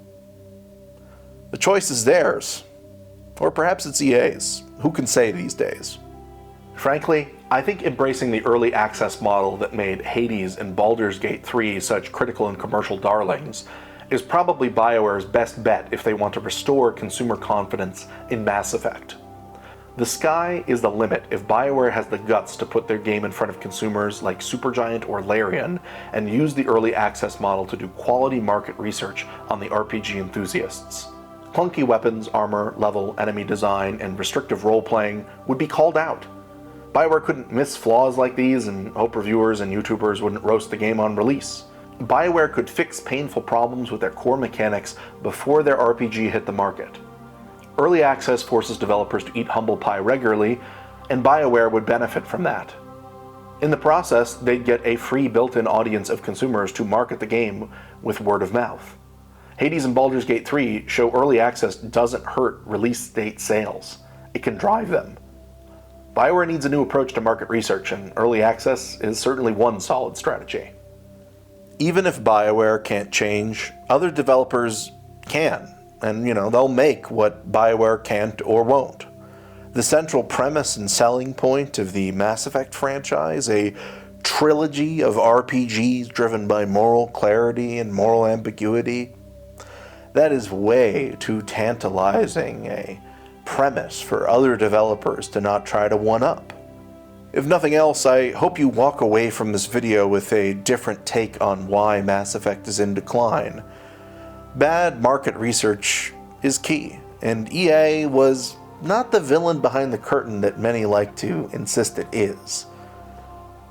A: The choice is theirs. Or perhaps it's EA's. Who can say these days? Frankly, I think embracing the early access model that made Hades and Baldur's Gate 3 such critical and commercial darlings is probably Bioware's best bet if they want to restore consumer confidence in Mass Effect. The sky is the limit if Bioware has the guts to put their game in front of consumers like Supergiant or Larian and use the early access model to do quality market research on the RPG enthusiasts. Clunky weapons, armor, level, enemy design, and restrictive role-playing would be called out. Bioware couldn't miss flaws like these and hope reviewers and YouTubers wouldn't roast the game on release. Bioware could fix painful problems with their core mechanics before their RPG hit the market. Early access forces developers to eat humble pie regularly, and Bioware would benefit from that. In the process, they'd get a free built-in audience of consumers to market the game with word of mouth. Hades and Baldur's Gate 3 show early access doesn't hurt release date sales. It can drive them. Bioware needs a new approach to market research, and early access is certainly one solid strategy. Even if Bioware can't change, other developers can. And, they'll make what Bioware can't or won't. The central premise and selling point of the Mass Effect franchise, a trilogy of RPGs driven by moral clarity and moral ambiguity, that is way too tantalizing a premise for other developers to not try to one-up. If nothing else, I hope you walk away from this video with a different take on why Mass Effect is in decline. Bad market research is key, and EA was not the villain behind the curtain that many like to insist it is.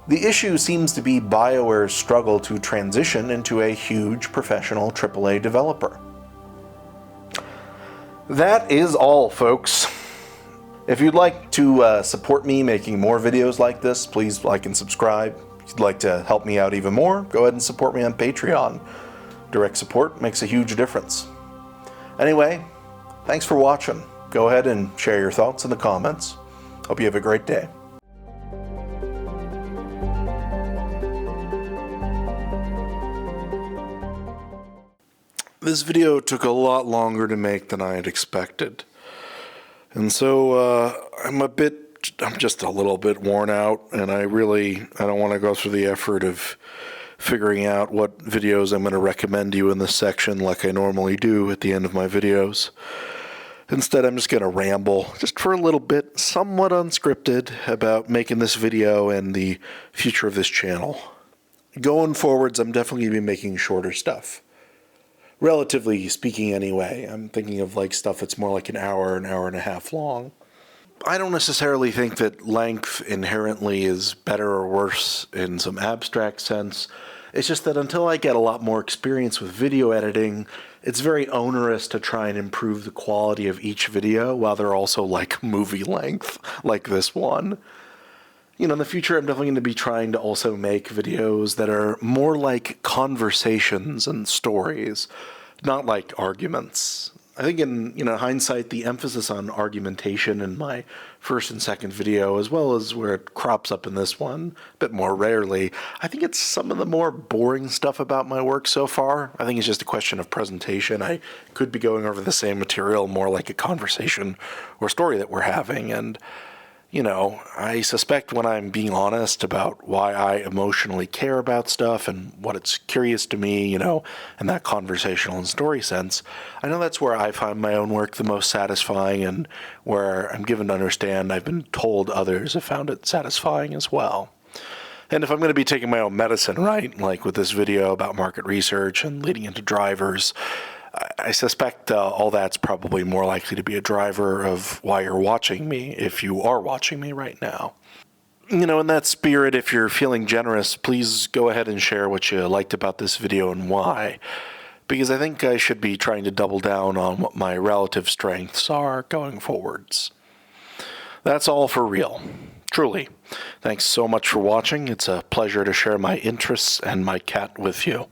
A: The issue seems to be Bioware's struggle to transition into a huge professional AAA developer. That is all, folks. If you'd like to support me making more videos like this, please like and subscribe. If you'd like to help me out even more, go ahead and support me on Patreon. Direct support makes a huge difference. Anyway, thanks for watching. Go ahead and share your thoughts in the comments. Hope you have a great day. This video took a lot longer to make than I had expected. And so I'm just a little bit worn out, and I don't want to go through the effort of figuring out what videos I'm going to recommend you in this section like I normally do at the end of my videos. Instead, I'm just going to ramble just for a little bit, somewhat unscripted, about making this video and the future of this channel. Going forwards, I'm definitely going to be making shorter stuff. Relatively speaking anyway. I'm thinking of like stuff that's more like an hour and a half long. I don't necessarily think that length inherently is better or worse in some abstract sense. It's just that until I get a lot more experience with video editing, it's very onerous to try and improve the quality of each video while they're also like movie length, like this one. You know, in the future, I'm definitely going to be trying to also make videos that are more like conversations and stories, not like arguments. I think in hindsight, the emphasis on argumentation in my first and second video, as well as where it crops up in this one, a bit more rarely, I think it's some of the more boring stuff about my work so far. I think it's just a question of presentation. I could be going over the same material more like a conversation or story that we're having, and I suspect when I'm being honest about why I emotionally care about stuff and what it's curious to me, in that conversational and story sense, I know that's where I find my own work the most satisfying and where I'm given to understand I've been told others have found it satisfying as well. And if I'm going to be taking my own medicine, right, like with this video about market research and leading into drivers, I suspect all that's probably more likely to be a driver of why you're watching me, if you are watching me right now. In that spirit, if you're feeling generous, please go ahead and share what you liked about this video and why, because I think I should be trying to double down on what my relative strengths are going forwards. That's all for real. Truly. Thanks so much for watching. It's a pleasure to share my interests and my cat with you.